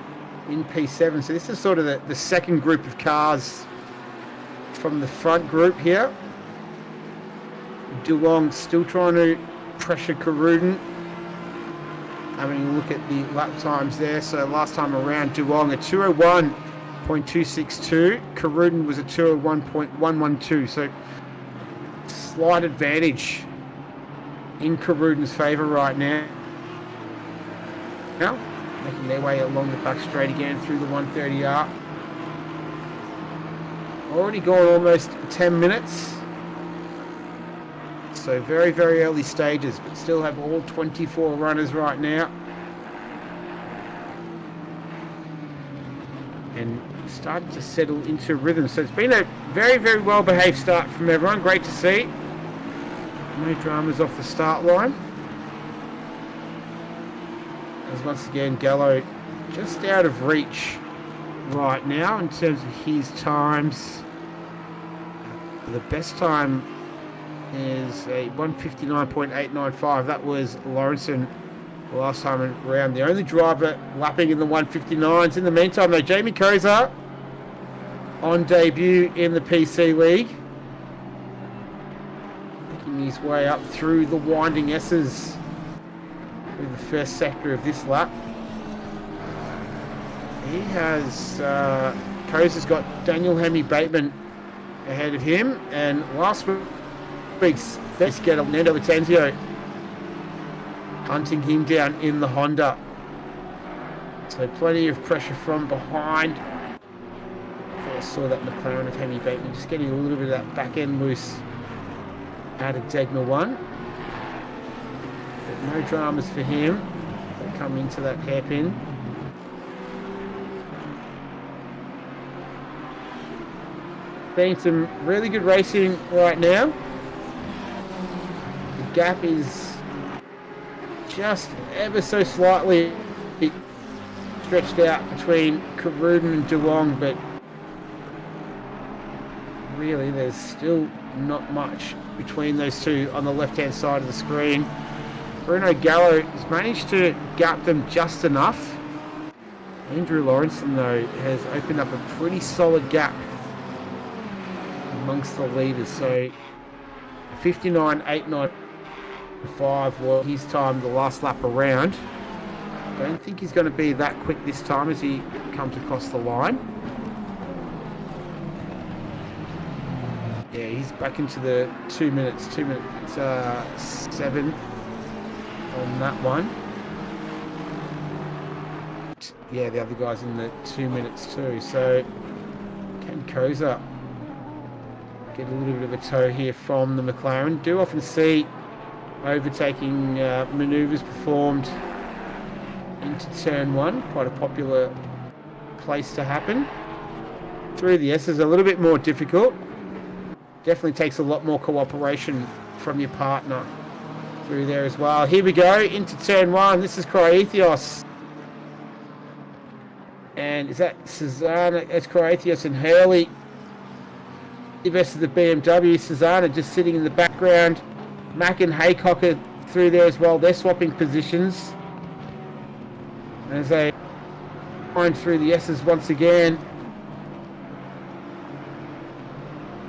in P7. So this is sort of the second group of cars from the front group here. DeLong still trying to pressure Karuden. Having a look at the lap times there. So last time around, DeLong a 201.262. Karuden was a 201.112. So slight advantage in Karuden's favour right now. Now making their way along the back straight again through the 130R. Already gone almost 10 minutes. So very, very early stages, but still have all 24 runners right now. And starting to settle into rhythm. So it's been a very, very well behaved start from everyone. Great to see. No dramas off the start line. As once again, Gallo just out of reach right now in terms of his times. The best time is a 159.895. That was Lawrenson the last time around. The only driver lapping in the 159s. In the meantime, though, Jamie Corsa on debut in the PC League. Making his way up through the winding S's through the first sector of this lap. He has... Corsa's got Daniel Hemi Bateman ahead of him. And last week's first get Nando Latenzio hunting him down in the Honda. So plenty of pressure from behind. First saw that McLaren of Hemi Bateman just getting a little bit of that back end loose out of Degma 1. But no dramas for him. They come into that hairpin. Been some really good racing right now. The gap is just ever so slightly stretched out between Karuden and DeLong, but really there's still not much between those two on the left hand side of the screen. Bruno Gallo has managed to gap them just enough. Andrew Lawrenson though has opened up a pretty solid gap amongst the leaders. So 59.895 was his time the last lap around. Don't think he's going to be that quick this time as he comes across the line. Yeah, he's back into the 2 minutes 7 on that one. Yeah, the other guy's in the 2 minutes too. So can Corsa get a little bit of a tow here from the McLaren? Do often see overtaking manoeuvres performed into turn one. Quite a popular place to happen. through the S is a little bit more difficult. Definitely takes a lot more cooperation from your partner through there as well. Here we go into turn 1. This is Croathios. And is that Susanna? It's Croathios and Hurley versus the BMW. Susanna just sitting in the background. Mack and Haycock are through there as well. They're swapping positions as they find through the S's once again.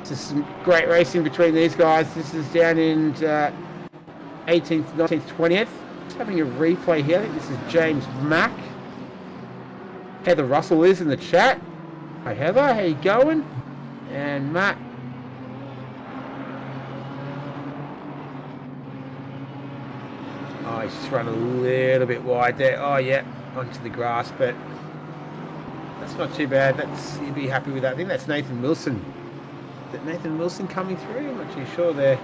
Just some great racing between these guys. This is down in 18th, 19th, 20th. Just having a replay here. I think this is James Mack. Heather Russell is in the chat. Hi Heather, how you going? And Matt. Oh, he's just run a little bit wide there. Oh yeah, onto the grass, but that's not too bad. You'd be happy with that. I think that's Nathan Wilson. Is that Nathan Wilson coming through? I'm not too sure there.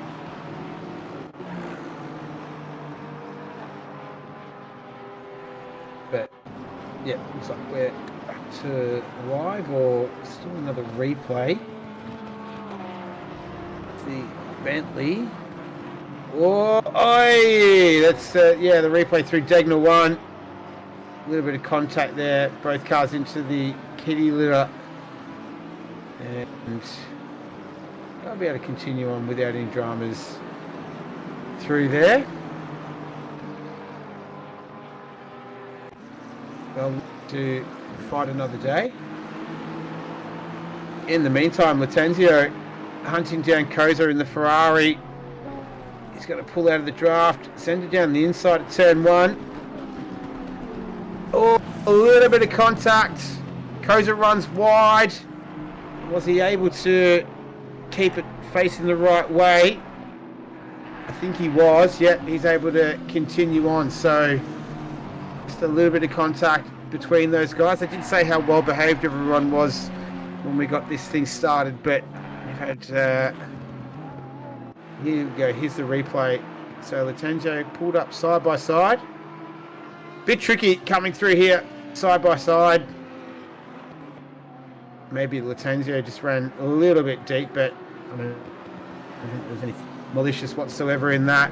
But yeah, looks like we're back to live or still another replay. The Bentley. Oh, that's yeah, the replay through Dagnall 1. A little bit of contact there. Both cars into the kitty litter, and I'll be able to continue on without any dramas through there. They'll to fight another day. In the meantime, Latenzio hunting down Koza in the Ferrari. He's going to pull out of the draft, send it down the inside at turn 1. Oh, a little bit of contact. Koza runs wide. Was he able to keep it facing the right way? I think he was. Yeah, he's able to continue on. So just a little bit of contact between those guys. I didn't say how well behaved everyone was when we got this thing started, but we've had here we go. Here's the replay. So Latenzio pulled up side by side. Bit tricky coming through here side by side. Maybe Latenzio just ran a little bit deep, but I don't think there's any malicious whatsoever in that.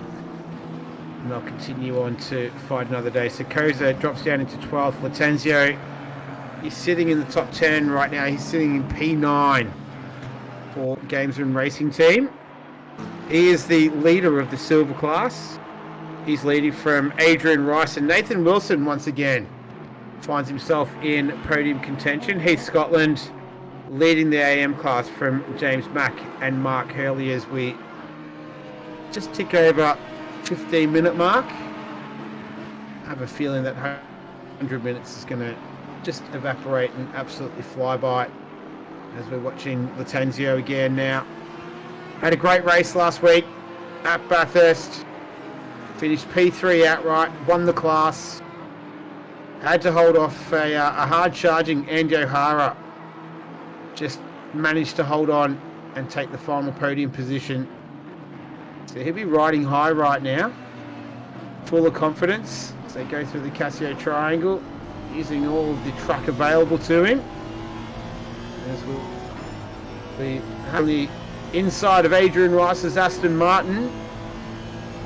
And they'll continue on to fight another day. So Koza drops down into 12th. Latenzio, he's sitting in the top 10 right now. He's sitting in P9 for Gamesman Racing Team. He is the leader of the silver class. He's leading from Adrian Rice, and Nathan Wilson once again finds himself in podium contention. Heath Scotland leading the AM class from James Mack and Mark Hurley as we just tick over 15-minute mark. I have a feeling that 100 minutes is going to just evaporate and absolutely fly by as we're watching Latenzio again now. Had a great race last week at Bathurst. Finished P3 outright, won the class. Had to hold off a hard-charging Andy O'Hara. Just managed to hold on and take the final podium position. So he'll be riding high right now, full of confidence. So they go through the Casio Triangle, using all of the track available to him. As we have the inside of Adrian Rice's Aston Martin,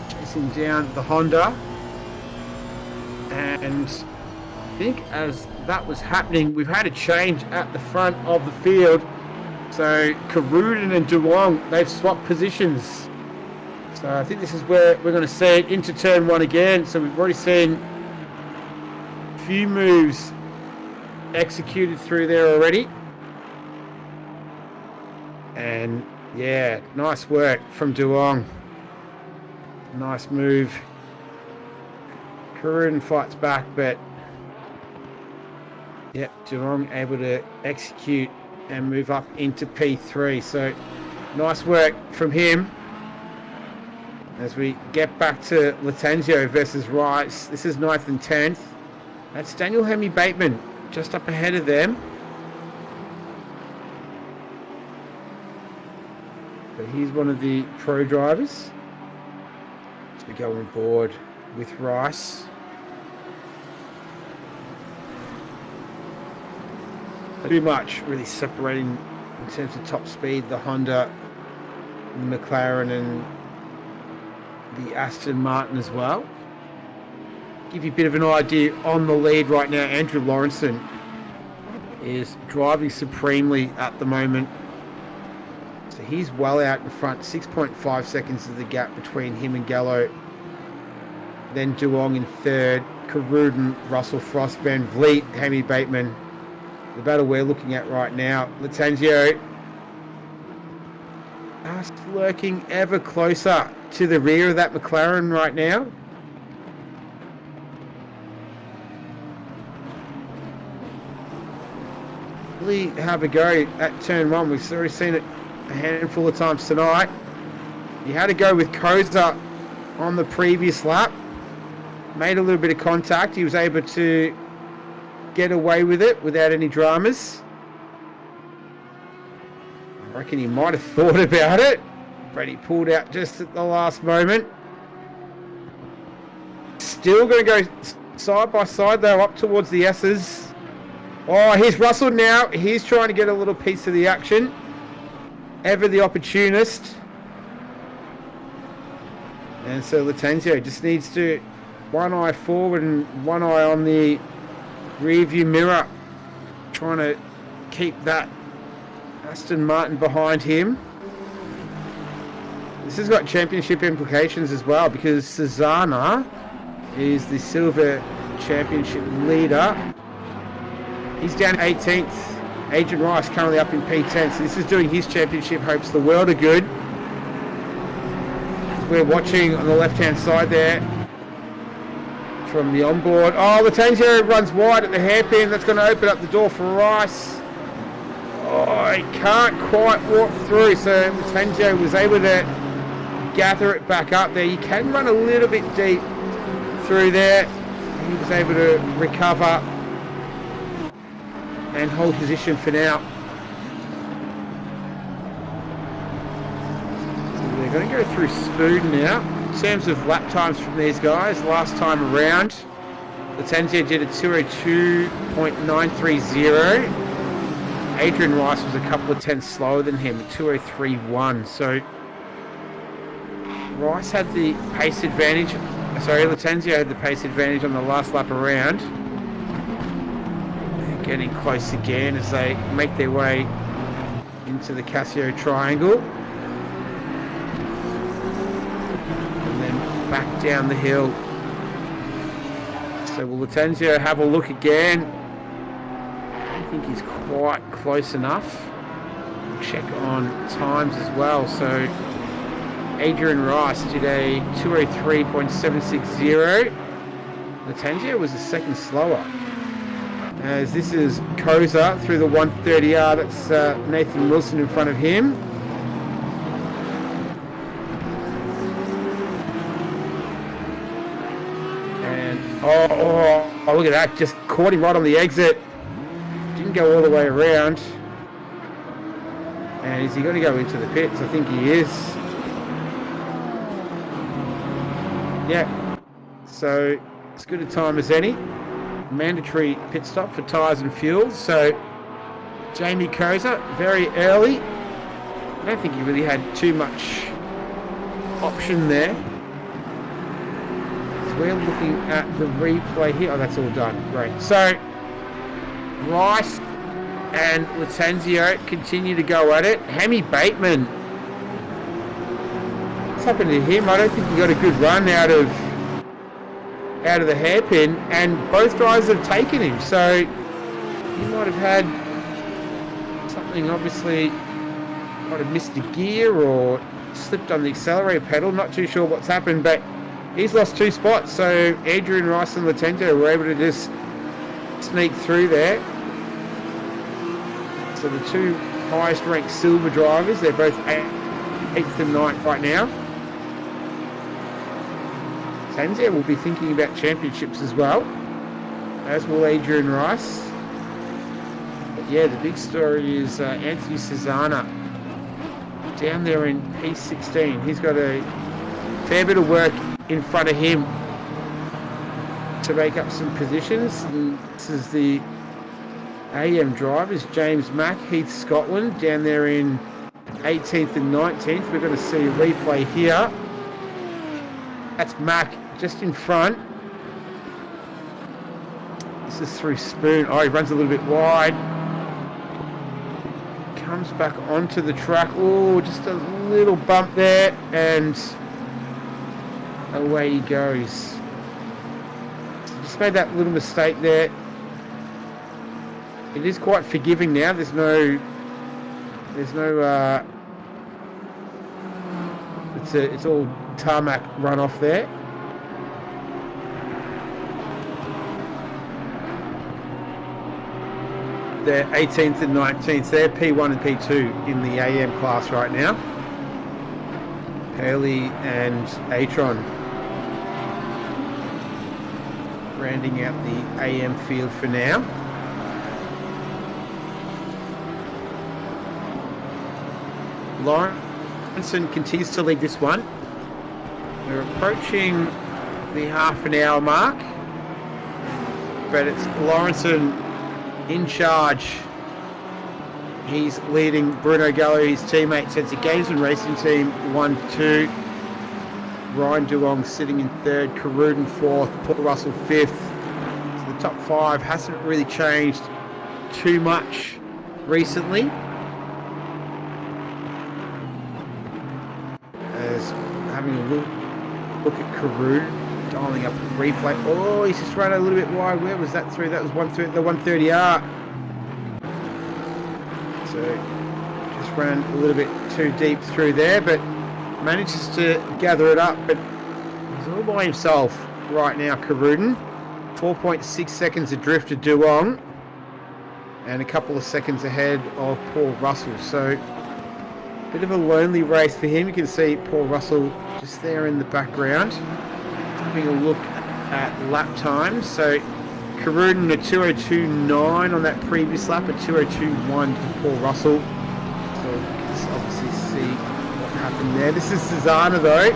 chasing down the Honda. And I think as that was happening, we've had a change at the front of the field. So Karudin and Duong, they've swapped positions. So I think this is where we're going to see it into turn 1 again. So we've already seen a few moves executed through there already. And yeah, nice work from Duong. Nice move. Karudin fights back, but yep, Duong able to execute and move up into P3. So nice work from him. As we get back to Latenzio versus Rice. This is 9th and 10th. That's Daniel Hemi Bateman just up ahead of them. But he's one of the pro drivers. As we go on board with Rice. too much really separating in terms of top speed, the Honda, the McLaren and the Aston Martin as well. Give you a bit of an idea on the lead right now. Andrew Lawrenson is driving supremely at the moment. So he's well out in front. 6.5 seconds is the gap between him and Gallo. Then Duong in third. Caruden, Russell Frost, Van Vliet, Hammy Bateman. The battle we're looking at right now. Lattanzio just lurking ever closer to the rear of that McLaren right now. Really have a go at turn one. We've already seen it a handful of times tonight. You had to go with Corsa on the previous lap. Made a little bit of contact. He was able to get away with it without any dramas. I reckon he might have thought about it, but he pulled out just at the last moment. Still going to go side by side though, up towards the S's. Oh, here's Russell now. He's trying to get a little piece of the action. Ever the opportunist. And so Lattanzio just needs to one eye forward and one eye on the rear view mirror, trying to keep that Aston Martin behind him. This has got championship implications as well, because Suzuka is the silver championship leader. He's down 18th. Adrian Rice currently up in P10, so this is doing his championship hopes the world of good. We're watching on the left-hand side there from the onboard. Oh, Lattanzio runs wide at the hairpin. That's going to open up the door for Rice. Oh, he can't quite walk through, so Lattanzio was able to gather it back up there. You can run a little bit deep through there. He was able to recover and hold position for now. They're going to go through Spoon now. In terms of lap times from these guys, last time around, Lattanzio did a 2:02.930. Adrian Rice was a couple of tenths slower than him, 2:03.1. So Rice had the pace advantage. Sorry, Lattanzio had the pace advantage on the last lap around. They're getting close again as they make their way into the Casio Triangle. Back down the hill. So will Lattanzio have a look again? I don't think he's quite close enough. We'll check on times as well. So Adrian Rice did a 2:03.760. Lattanzio was a second slower. As this is Corsa through the 130R. That's Nathan Wilson in front of him. Oh, look at that. Just caught him right on the exit. Didn't go all the way around. And is he going to go into the pits? I think he is. Yeah. So, as good a time as any. Mandatory pit stop for tyres and fuels. So, Jamie Corsa, very early. I don't think he really had too much option there. We're looking at the replay here. Oh, that's all done. Great. So, Rice and Lattanzio continue to go at it. Hammy Bateman. What's happened to him? I don't think he got a good run out of the hairpin, and both drivers have taken him. So, he might have had something, obviously, might have missed a gear or slipped on the accelerator pedal. Not too sure what's happened, but he's lost 2 spots, so Adrian Rice and Lattanzio were able to just sneak through there. So the 2 highest ranked silver drivers, they're both 8th and 9th right now. Lattanzio will be thinking about championships as well, as will Adrian Rice. But yeah, the big story is Anthony Suzuka down there in P16. He's got a fair bit of work in front of him to make up some positions. And this is the AM drivers, James Mack, Heath, Scotland, down there in 18th and 19th. We're going to see a replay here. That's Mack just in front. This is through Spoon. Oh, he runs a little bit wide. Comes back onto the track. Oh, just a little bump there, and away he goes. Just made that little mistake there. It is quite forgiving now. There's no it's all tarmac runoff there. They're 18th and 19th. They're P1 and P2 in the AM class right now. Haley and Atron rounding out the AM field for now. Lawrenson continues to lead this one. We're approaching the half an hour mark, but it's Lawrenson in charge. He's leading Bruno Gallo, his teammate, Sensi Gamesman Racing Team 1-2. Ryan Duong sitting in third, Caruden fourth, Paul Russell fifth. So the top five hasn't really changed too much recently. As having a look at Caruden, dialing up the replay. Oh, he's just run a little bit wide. Where was that through? That was the 130R. So just ran a little bit too deep through there, but manages to gather it up. But he's all by himself right now, Caruden. 4.6 seconds adrift to Duong, and a couple of seconds ahead of Paul Russell. So bit of a lonely race for him. You can see Paul Russell just there in the background. Having a look at lap times. So Caruden a 2:02.9 on that previous lap, a 2:02.1 to Paul Russell. So you can obviously see what happened there. This is Susanna though.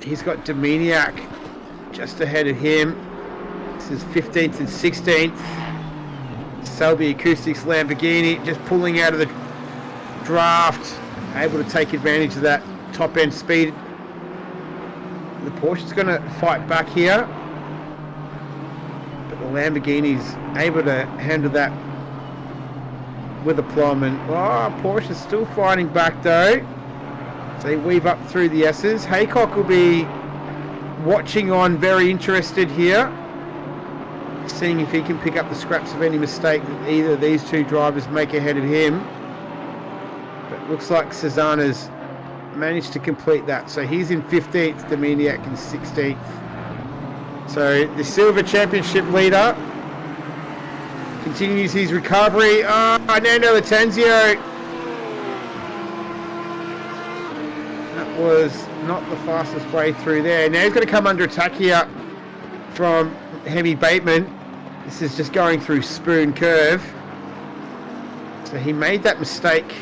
He's got Dominiak just ahead of him. This is 15th and 16th. Selby Acoustics Lamborghini just pulling out of the draft, able to take advantage of that top end speed. The Porsche's going to fight back here, but the Lamborghini's able to handle that with aplomb. And Porsche's still fighting back though. So they weave up through the S's. Haycock will be watching on, very interested here, seeing if he can pick up the scraps of any mistake that either of these two drivers make ahead of him. But looks like Susanna's managed to complete that. So he's in 15th, Dominiak in 16th. So the Silver Championship leader continues his recovery. Nando Latenzio. That was not the fastest way through there. Now he's going to come under attack here from Hemi Bateman. This is just going through Spoon Curve. So he made that mistake.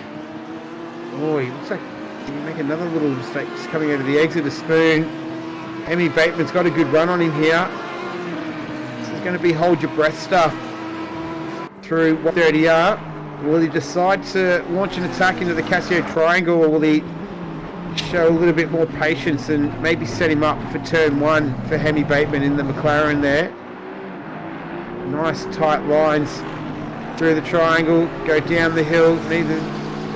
Oh, he looks like he make another little mistake just coming out of the exit of Spoon. Hemi Bateman's got a good run on him here. This is going to be hold your breath stuff through 130R. Will he decide to launch an attack into the Casio Triangle, or will he show a little bit more patience and maybe set him up for turn one for Hemi Bateman in the McLaren there? Nice tight lines through the triangle, go down the hill. Neither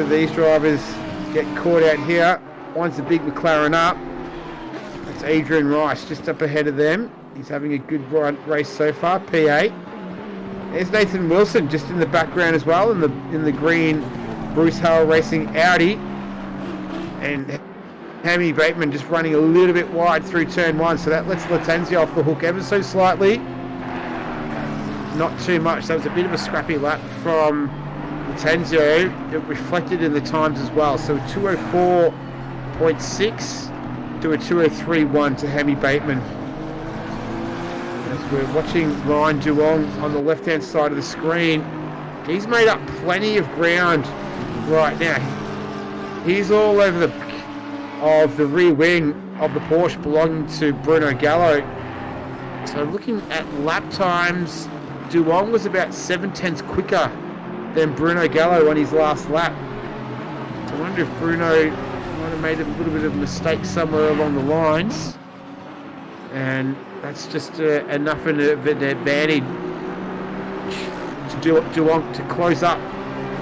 of these drivers get caught out here. One's the big McLaren up. That's Adrian Rice just up ahead of them. He's having a good race so far, P8. There's Nathan Wilson just in the background as well, in the green Bruce Hale Racing Audi. And Hemi Bateman just running a little bit wide through turn one, so that lets Latenzio off the hook ever so slightly. Not too much. That was a bit of a scrappy lap from Latenzio. It reflected in the times as well. So a 2:04.6 to a 2:03.1 to Hemi Bateman. As we're watching Ryan Duong on the left-hand side of the screen, he's made up plenty of ground right now. He's all over the back of the rear wing of the Porsche belonging to Bruno Gallo. So looking at lap times, Duong was about 7/10 quicker than Bruno Gallo on his last lap. I wonder if Bruno might have made a little bit of a mistake somewhere along the lines. And that's just enough of an advantage to Duong to close up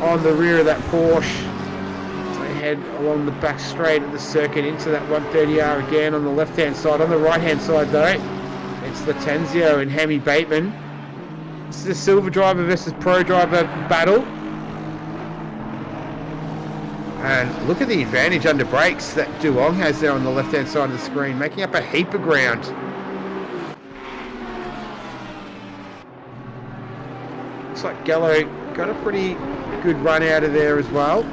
on the rear of that Porsche. They head along the back straight of the circuit into that 130R again on the left-hand side. On the right-hand side, though, it's Latenzio and Hammy Bateman. This is a silver driver versus pro driver battle. And look at the advantage under brakes that Duong has there on the left-hand side of the screen, making up a heap of ground. Looks like Gallo got a pretty good run out of there as well.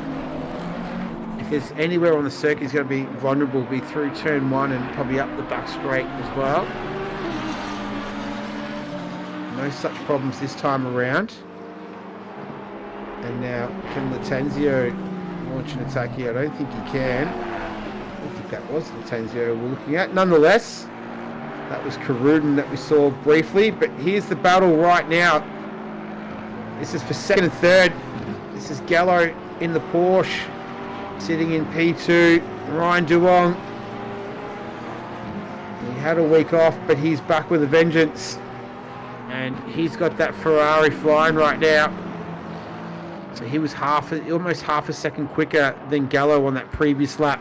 If there's anywhere on the circuit he's going to be vulnerable, will be through turn 1 and probably up the back straight as well. No such problems this time around. And now can Latenzio launch an attack here? I don't think he can. I don't think that was Latenzio we're looking at. Nonetheless, that was Karuden that we saw briefly. But here's the battle right now. This is for second and third. This is Gallo in the Porsche, sitting in P2. Ryan Duong. He had a week off, but he's back with a vengeance. And he's got that Ferrari flying right now. So he was almost half a second quicker than Gallo on that previous lap.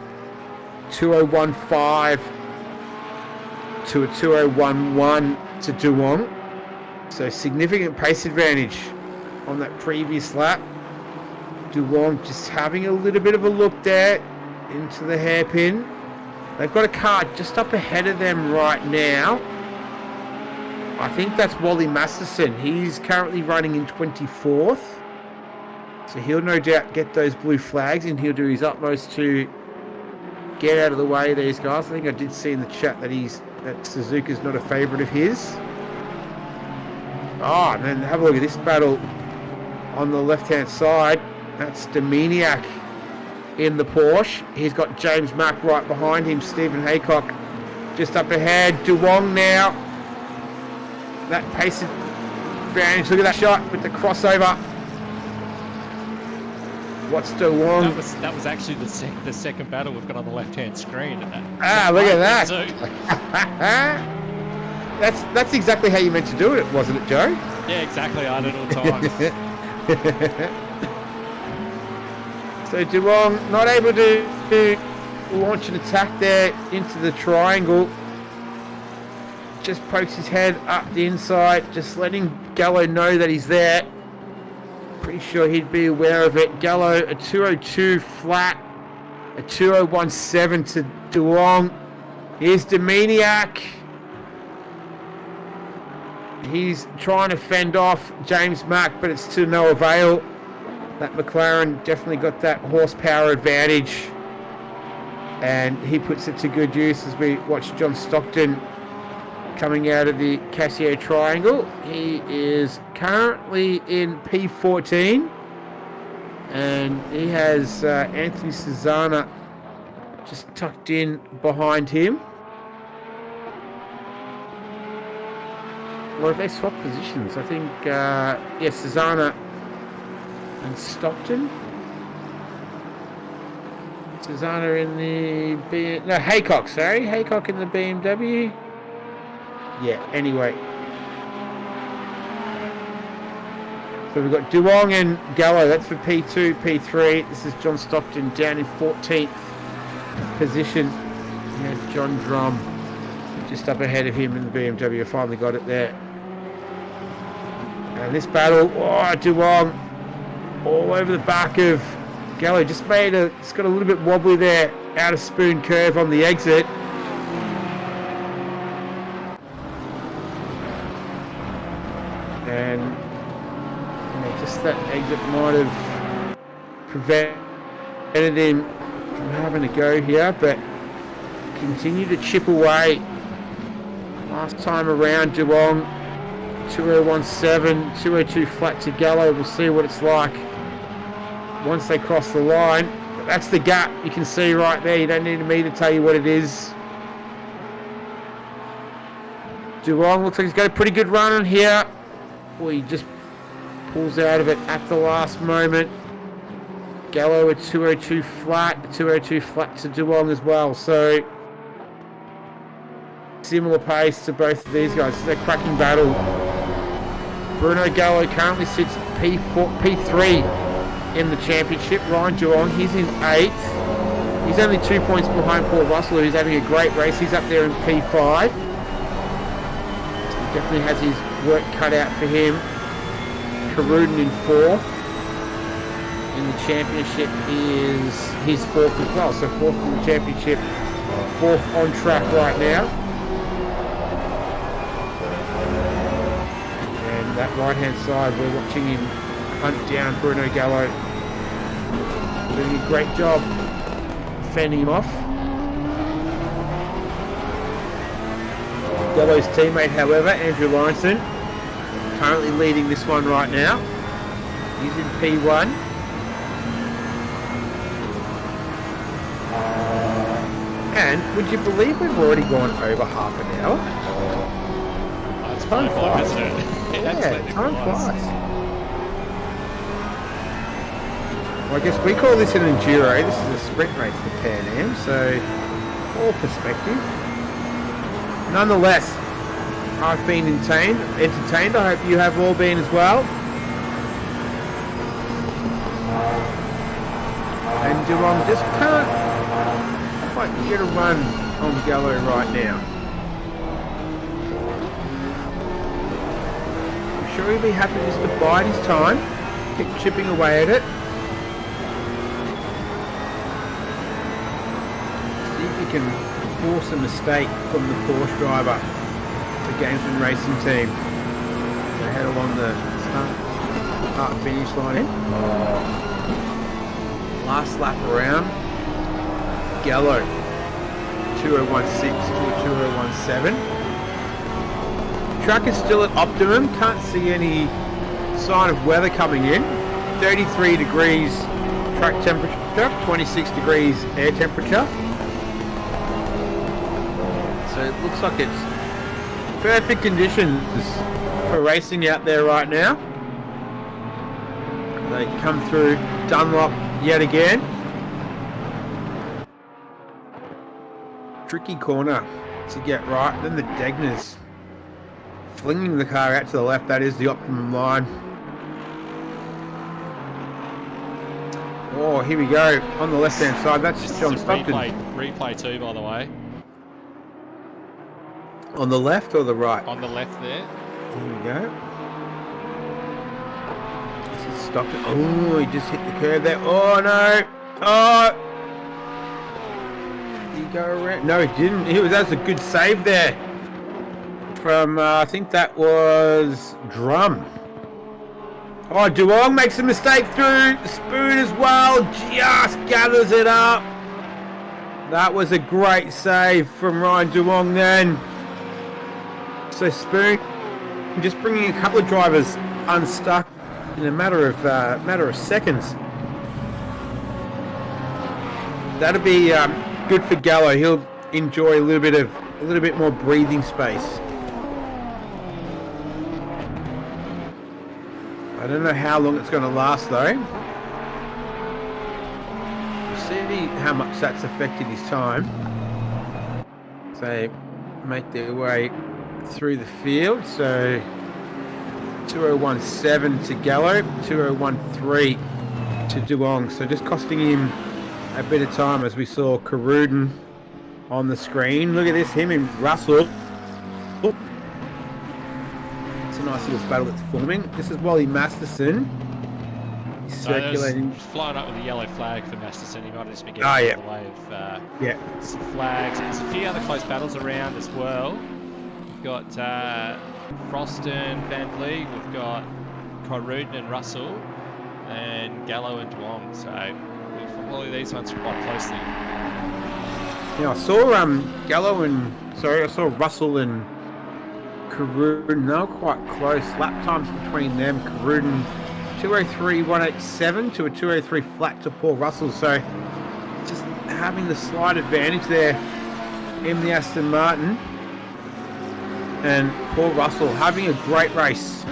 2015 to a 2011 to Duong. So significant pace advantage on that previous lap. Duong just having a little bit of a look there into the hairpin. They've got a car just up ahead of them right now. I think that's Wally Masterson. He's currently running in 24th. So he'll no doubt get those blue flags and he'll do his utmost to get out of the way of these guys. I think I did see in the chat that Suzuka's not a favourite of his. Oh, and then have a look at this battle on the left-hand side. That's Dominiak in the Porsche. He's got James Mack right behind him. Stephen Haycock just up ahead. Duong now. That pace advantage. Look at that shot with the crossover. What's Duong? That was actually the second battle we've got on the left-hand screen. Look at that. That's exactly how you meant to do it, wasn't it, Joe? Yeah, exactly. I did all times. So Duong not able to launch an attack there into the triangle. Just pokes his head up the inside, just letting Gallo know that he's there. Pretty sure he'd be aware of it. Gallo, a 202 flat, a 2017 to Duong. Here's Dominiak. He's trying to fend off James Mack, but it's to no avail. That McLaren definitely got that horsepower advantage. And he puts it to good use as we watch John Stockton coming out of the Casio Triangle. He is currently in P14. And he has Anthony Cesana just tucked in behind him. Well, they swapped positions. I think, Cesana and Stockton. Cesana in the Haycock, sorry. Haycock in the BMW. Yeah, anyway. So we've got Duong and Gallo. That's for P2, P3. This is John Stockton down in 14th position. Yeah, John Drum just up ahead of him in the BMW. Finally got it there. And this battle, Duong all over the back of Gallo. Just it's got a little bit wobbly there, out of spoon curve on the exit. And just that exit might have prevented him from having a go here, but continue to chip away. Last time around, Duong 2017, 202 flat to Gallo. We'll see what it's like once they cross the line. But that's the gap you can see right there. You don't need me to tell you what it is. Duong looks like he's got a pretty good run on here. he just pulls out of it at the last moment. Gallo at 202 flat to Duong as well. So similar pace to both of these guys. It's a cracking battle. Bruno Gallo currently sits P3 in the championship. Ryan Duong, he's in 8th. He's only 2 points behind Paul Russell, who's having a great race. He's up there in P5. He definitely has his work cut out for him. Caruden in 4th. In the championship is his 4th as well. So 4th in the championship, 4th on track right now. And that right-hand side, we're watching him hunt down Bruno Gallo. Doing a great job fending him off. Gallo's teammate, however, Andrew Lawrenson, currently leading this one right now. He's in P1. And would you believe we've already gone over half an hour? Oh, it's time flies, isn't it? Yeah, time flies. Well, I guess we call this an enduro. This is a sprint race for Pan Am, so all perspective. Nonetheless, I've been entertained. I hope you have all been as well. And Duong just can't quite get a run on Gallo right now. I'm sure he'll be happy just to bide his time, keep chipping away at it. See if he can force a mistake from the Porsche driver, the Gamesman Racing team. They head along the start finish line. Last lap around, Gallo 2016 to a 2017. Track is still at optimum, can't see any sign of weather coming in. 33 degrees track temperature, 26 degrees air temperature. So it looks like it's perfect conditions for racing out there right now. They come through Dunlop yet again. Tricky corner to get right. Then the Degners flinging the car out to the left. That is the optimum line. Oh, here we go. On the left-hand side, that's John Stockton. Replay too, by the way. On the left or the right? On the left there. Here we go. This is Stockton. Oh, he just hit the curb there. Oh, no. Oh. Did he go around? No, he didn't. That was a good save there. From, I think that was Drum. Oh, Duong makes a mistake through. Spoon as well. Just gathers it up. That was a great save from Ryan Duong then. So Spoon just bringing a couple of drivers unstuck in a matter of seconds. That'll be good for Gallo. He'll enjoy a little bit more breathing space. I don't know how long it's going to last though. We'll see how much that's affected his time. So they make their way through the field. So 2017 to Gallo, 2013 to Duong. So just costing him a bit of time, as we saw Caruden on the screen. Look at this, him and Russell. It's a nice little battle that's forming. This is Wally Masterson. He's circulating. Flying up with a yellow flag for Masterson. He might have just been getting in the way of some flags. There's a few other close battles around as well. We've got Froston, Van Vliet. We've got Caruden and Russell, and Gallo and Duong. So we'll follow these ones quite closely. Yeah, I saw Russell and Caruden. They were quite close. Lap times between them. Caruden 203.187 to a 203 flat to Paul Russell. So just having the slight advantage there in the Aston Martin. And Paul Russell having a great race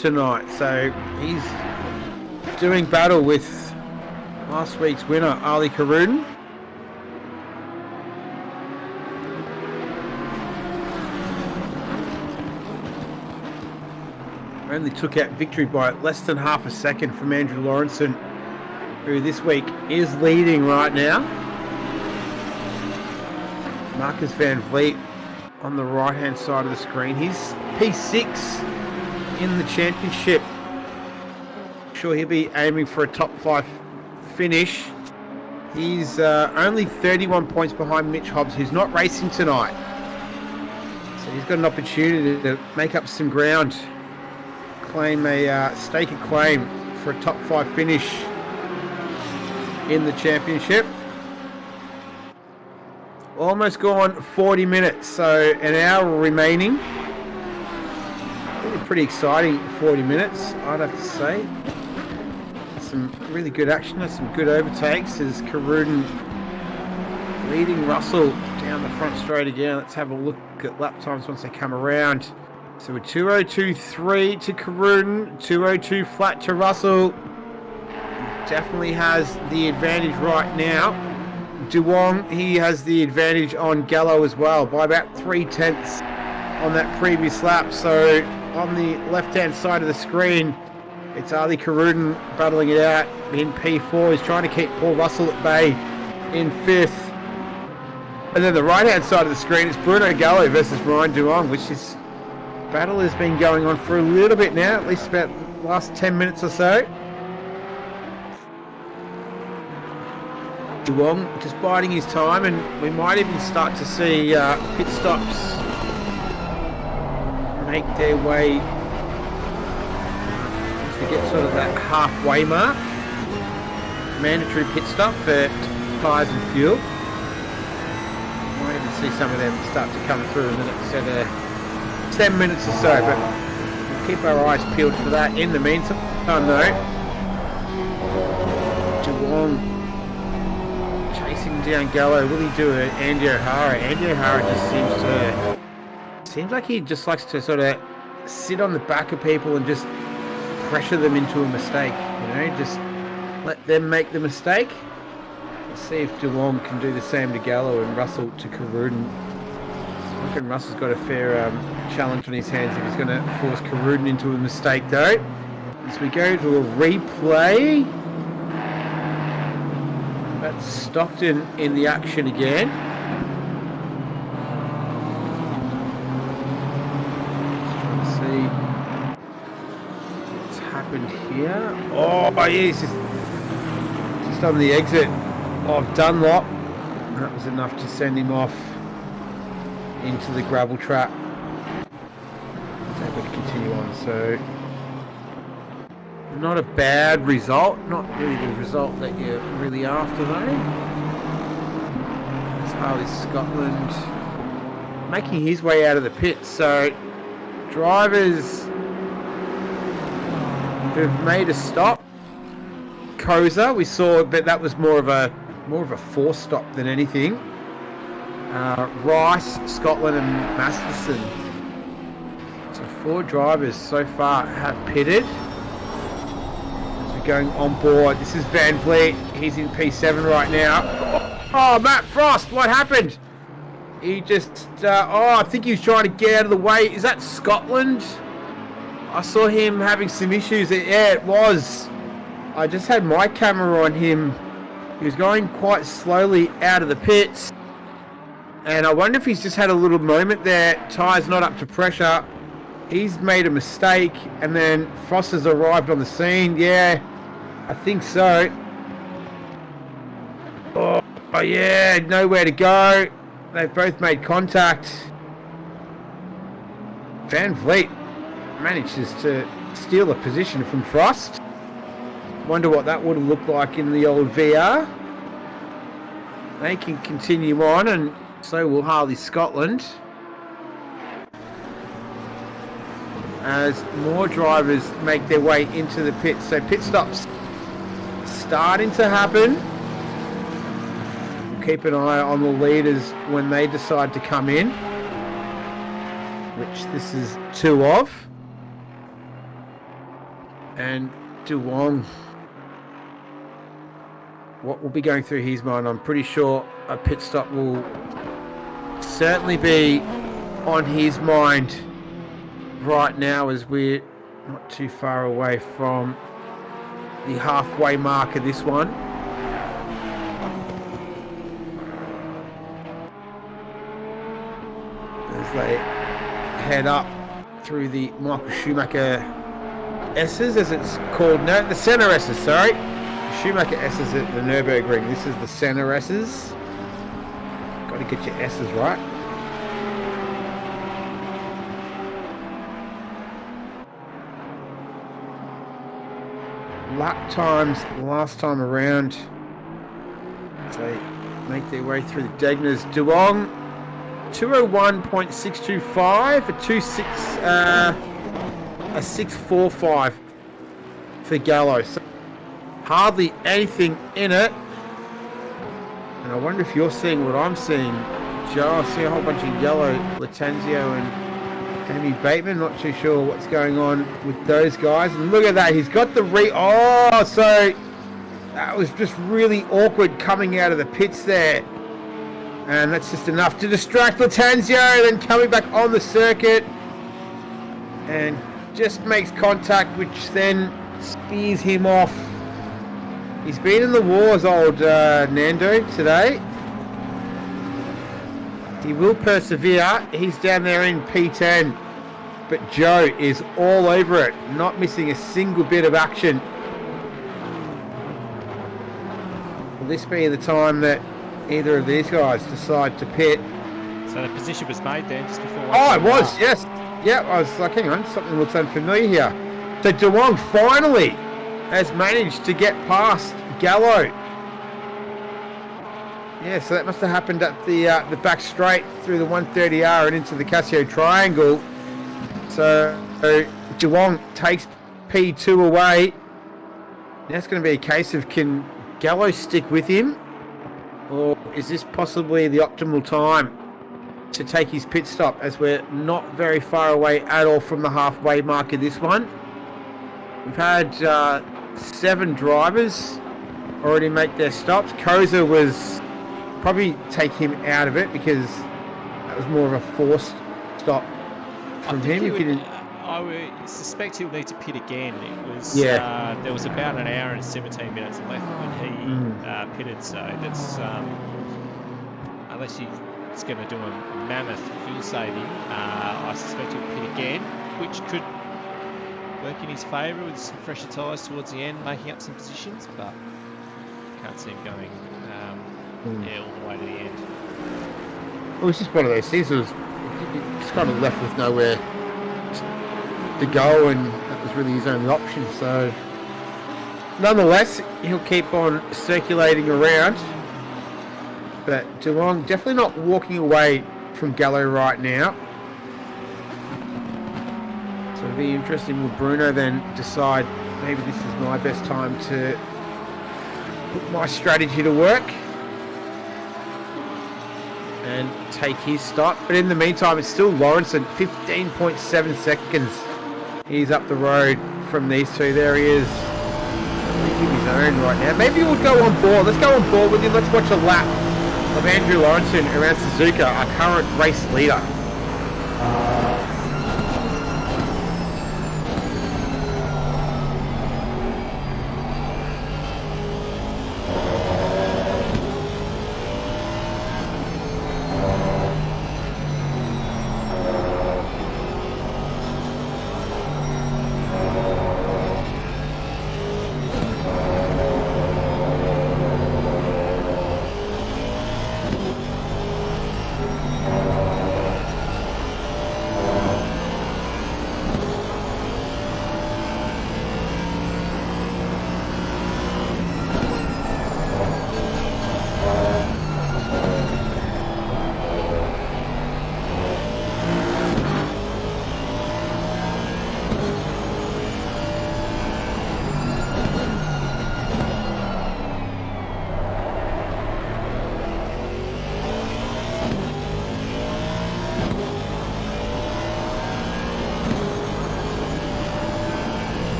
tonight. So he's doing battle with last week's winner, Ali Karun. Only took out victory by less than half a second from Andrew Lawrenson, who this week is leading right now. Marcus Van Vliet on the right-hand side of the screen. He's P6 in the championship. Sure, he'll be aiming for a top 5 finish. He's only 31 points behind Mitch Hobbs, who's not racing tonight. So he's got an opportunity to make up some ground, claim a stake a claim for a top 5 finish in the championship. Almost gone 40 minutes, so an hour remaining. Pretty exciting 40 minutes, I'd have to say. Some really good action, some good overtakes as Karun leading Russell down the front straight again. Let's have a look at lap times once they come around. So we're 2:02.3 to Karun, 2:02 flat to Russell. Definitely has the advantage right now. Duong, he has the advantage on Gallo as well by about 3/10 on that previous lap. So on the left-hand side of the screen, it's Ali Karun battling it out in P4. He's trying to keep Paul Russell at bay in 5th. And then the right-hand side of the screen, it's Bruno Gallo versus Ryan Duong, which is battle has been going on for a little bit now, at least about the last 10 minutes or so. Duong just biding his time, and we might even start to see pit stops make their way as we get sort of that halfway mark. Mandatory pit stop for tyres and fuel. Might even see some of them start to come through in the next 10 minutes or so, but we'll keep our eyes peeled for that. In the meantime though, Duong chasing down Gallo. Will he do it? Andy O'Hara. Andy O'Hara just seems like he just likes to sort of sit on the back of people and just pressure them into a mistake. You know, just let them make the mistake. Let's see if Duong can do the same to Gallo and Russell to Karun. I reckon Russell's got a fair challenge on his hands if he's going to force Karun into a mistake though. As we go to a replay, that's Stockton in the action again. Just trying to see what's happened here. Oh, yes, just on the exit of Dunlop. That was enough to send him off into the gravel trap. He's able to continue on, so not a bad result, not really the result that you're really after though. As Harley Scotland making his way out of the pit, so drivers who've made a stop. Corsa, we saw, but that was more of a forced stop than anything. Rice, Scotland and Masterson. So 4 drivers so far have pitted. As we're going on board, this is Van Vliet. He's in P7 right now. Oh, Matt Frost, what happened? He just, I think he was trying to get out of the way. Is that Scotland? I saw him having some issues. Yeah, it was. I just had my camera on him. He was going quite slowly out of the pits. And I wonder if he's just had a little moment there. Tyre's not up to pressure. He's made a mistake. And then Frost has arrived on the scene. Yeah, I think so. Oh yeah, nowhere to go. They've both made contact. Van Vliet manages to steal a position from Frost. Wonder what that would have looked like in the old VR. They can continue on, and so will Harley Scotland. As more drivers make their way into the pit. So pit stops starting to happen. We'll keep an eye on the leaders when they decide to come in, which this is 2 of. And DeWong, what will be going through his mind? I'm pretty sure a pit stop will certainly be on his mind right now, as we're not too far away from the halfway mark of this one. As they head up through the Michael Schumacher S's, as it's called now, the Center S's, sorry. Schumacher S's at the Nürburgring. This is the Center S's. Got to get your S's right. Lap times last time around, they make their way through the Degners. DeWong, 201.625, a 645 for Gallo. So hardly anything in it. And I wonder if you're seeing what I'm seeing, Joe. I see a whole bunch of yellow, Latanzio and Amy Bateman. Not too sure what's going on with those guys. And look at that, he's got the oh, so that was just really awkward coming out of the pits there. And that's just enough to distract Latanzio, then coming back on the circuit and just makes contact, which then spears him off. He's been in the wars, old Nando, today. He will persevere. He's down there in P10. But Joe is all over it, not missing a single bit of action. Will this be the time that either of these guys decide to pit? So the position was made then just before. Oh, it was, yes. Yeah, I was like, hang on, something looks unfamiliar here. So DeWong finally has managed to get past Gallo. Yeah, so that must have happened at the back straight through the 130R and into the Casio Triangle. So DeWong takes P2 away. Now it's going to be a case of, can Gallo stick with him? Or is this possibly the optimal time to take his pit stop, as we're not very far away at all from the halfway mark of this one? We've had 7 drivers already make their stops. Corsa was probably take him out of it because that was more of a forced stop from him. I would suspect he'll need to pit again. It was there was about an hour and 17 minutes left when he pitted, so that's unless he's going to do a mammoth fuel saving, I suspect he'll pit again, which could work in his favour with some fresher tyres towards the end, making up some positions, but can't see him going all the way to the end. Well, it's just one of those things. It's kind of left with nowhere to go, and that was really his only option. So nonetheless, he'll keep on circulating around, but DeWong definitely not walking away from Gallo right now. So it'll be interesting. Will Bruno then decide, maybe this is my best time to put my strategy to work and take his stop? But in the meantime, it's still Lawrenson, 15.7 seconds. He's up the road from these two. There he is, making his own right now. Maybe we'll go on board. Let's go on board with him. Let's watch a lap of Andrew Lawrenson around Suzuka, our current race leader.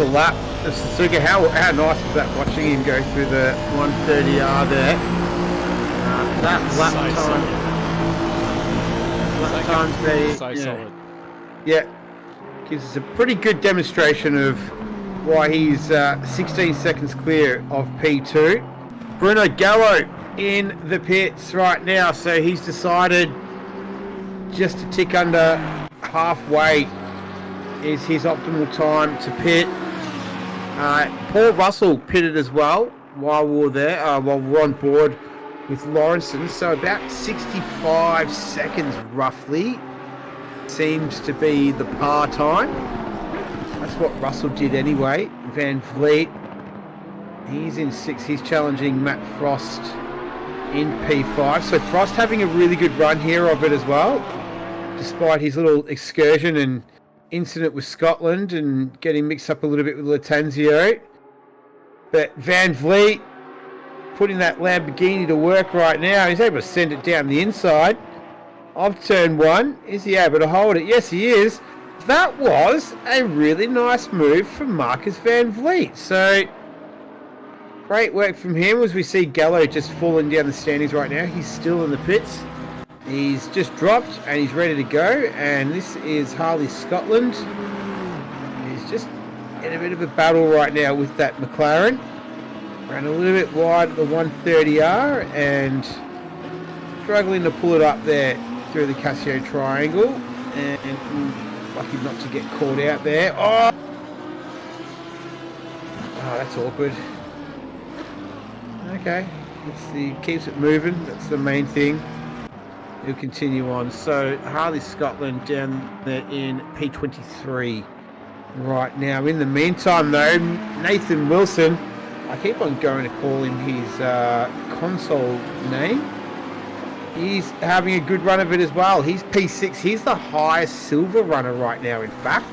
a lap of SUZUKA. How nice was that watching him go through the 130R there? That lap time. Solid. Yeah, gives us a pretty good demonstration of why he's 16 seconds clear of P2. Bruno Gallo in the pits right now, so he's decided just to tick under halfway is his optimal time to pit. Paul Russell pitted as well while we were there, while we're on board with Lawrenson, so about 65 seconds roughly seems to be the par time. That's what Russell did anyway. Van Vliet, he's in 6th. He's challenging Matt Frost in P5. So Frost having a really good run here of it as well, despite his little excursion and incident with Scotland and getting mixed up a little bit with Latanzio. But Van Vliet putting that Lamborghini to work right now. He's able to send it down the inside of turn 1. Is he able to hold it? Yes, he is. That was a really nice move from Marcus Van Vliet. So, great work from him as we see Gallo just falling down the standings right now. He's still in the pits. He's just dropped and he's ready to go. And this is Harley Scotland. He's just in a bit of a battle right now with that McLaren. Ran a little bit wide at the 130R and struggling to pull it up there through the Casio triangle. And lucky not to get caught out there. Oh, that's awkward. Okay, keeps it moving. That's the main thing. He'll continue on. So Harley Scotland down there in P23 right now. In the meantime, though, Nathan Wilson, I keep on going to call him his console name. He's having a good run of it as well. He's P6. He's the highest silver runner right now, in fact.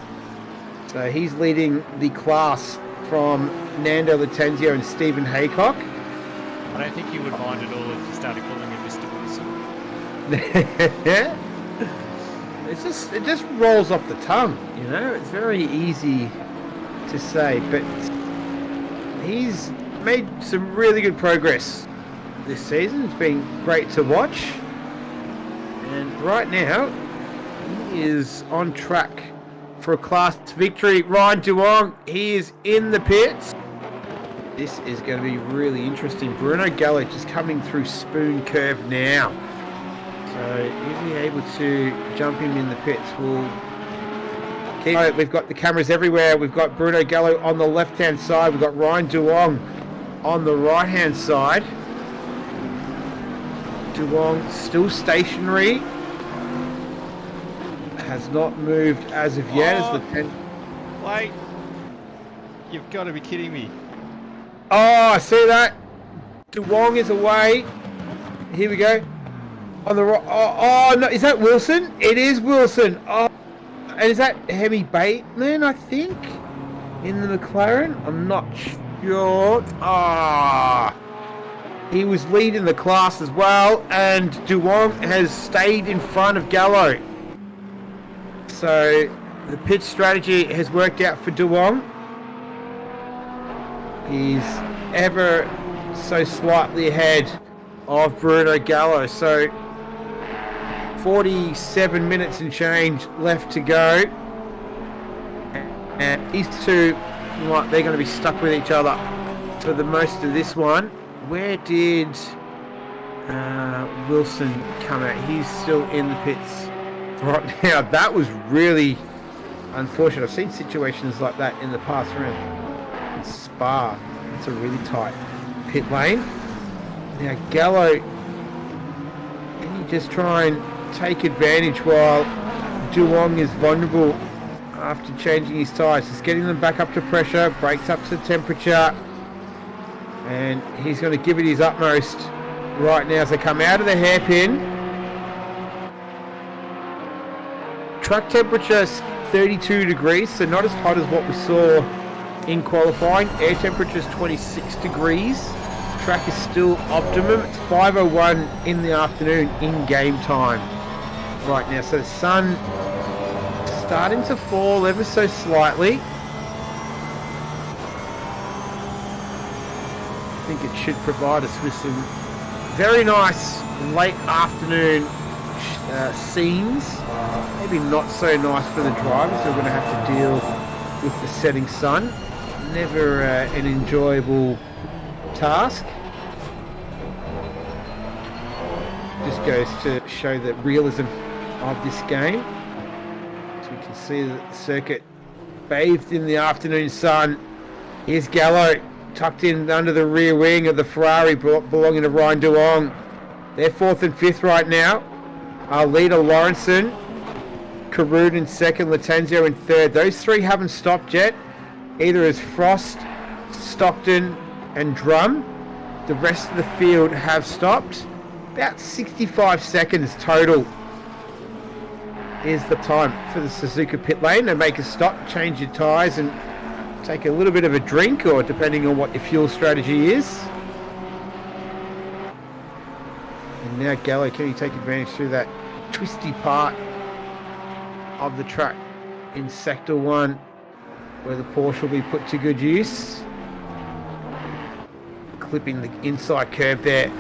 So he's leading the class from Nando Latanzio and Stephen Haycock. I don't think you would mind at all if you started calling him Mr. Wilson. It just rolls off the tongue, you know. It's very easy to say, but he's made some really good progress this season. It's been great to watch, and right now he is on track for a class victory. Ryan Duong, he is in the pits. This is going to be really interesting. Bruno Gallo just coming through Spoon Curve now, so is he able to jump him in the pits? We've got the cameras everywhere. We've got Bruno Gallo on the left hand side, we've got Ryan Duong on the right hand side. Duong still stationary, has not moved as of yet. Wait, you've got to be kidding me. Oh, I see that. Duong is away. Here we go. On the right. Oh no, is that Wilson? It is Wilson. Oh, and is that Hemi Bateman, I think, in the McLaren? I'm not sure. He was leading the class as well, and Duong has stayed in front of Gallo. So the pit strategy has worked out for Duong. He's ever so slightly ahead of Bruno Gallo. So 47 minutes and change left to go. And these two, they're going to be stuck with each other for the most of this one. Where did Wilson come out? He's still in the pits right now. That was really unfortunate. I've seen situations like that in the past round. In Spa, it's a really tight pit lane. Now Gallo, can you just try and take advantage while Duong is vulnerable after changing his tyres? He's getting them back up to pressure, brakes up to temperature. And he's going to give it his utmost right now as they come out of the hairpin. Track temperature is 32 degrees, so not as hot as what we saw in qualifying. Air temperature is 26 degrees. Track is still optimum. It's 5:01 in the afternoon in game time right now. So the sun starting to fall ever so slightly. think it should provide us with some very nice late afternoon scenes. Maybe not so nice for the drivers who are going to have to deal with the setting sun. Never an enjoyable task. Just goes to show the realism of this game. So we can see that the circuit bathed in the afternoon sun. Here's Gallo tucked in under the rear wing of the Ferrari belonging to Ryan Duong. They're 4th and 5th right now. Our leader Lawrenson, Carud in 2nd, Latenzio in 3rd. Those three haven't stopped yet. Either as Frost, Stockton and Drum. The rest of the field have stopped. About 65 seconds total is the time for the Suzuka pit lane. They make a stop, change your tyres and take a little bit of a drink, or depending on what your fuel strategy is. And now Gallo, can he take advantage through that twisty part of the track in Sector 1 where the Porsche will be put to good use. Clipping the inside curve there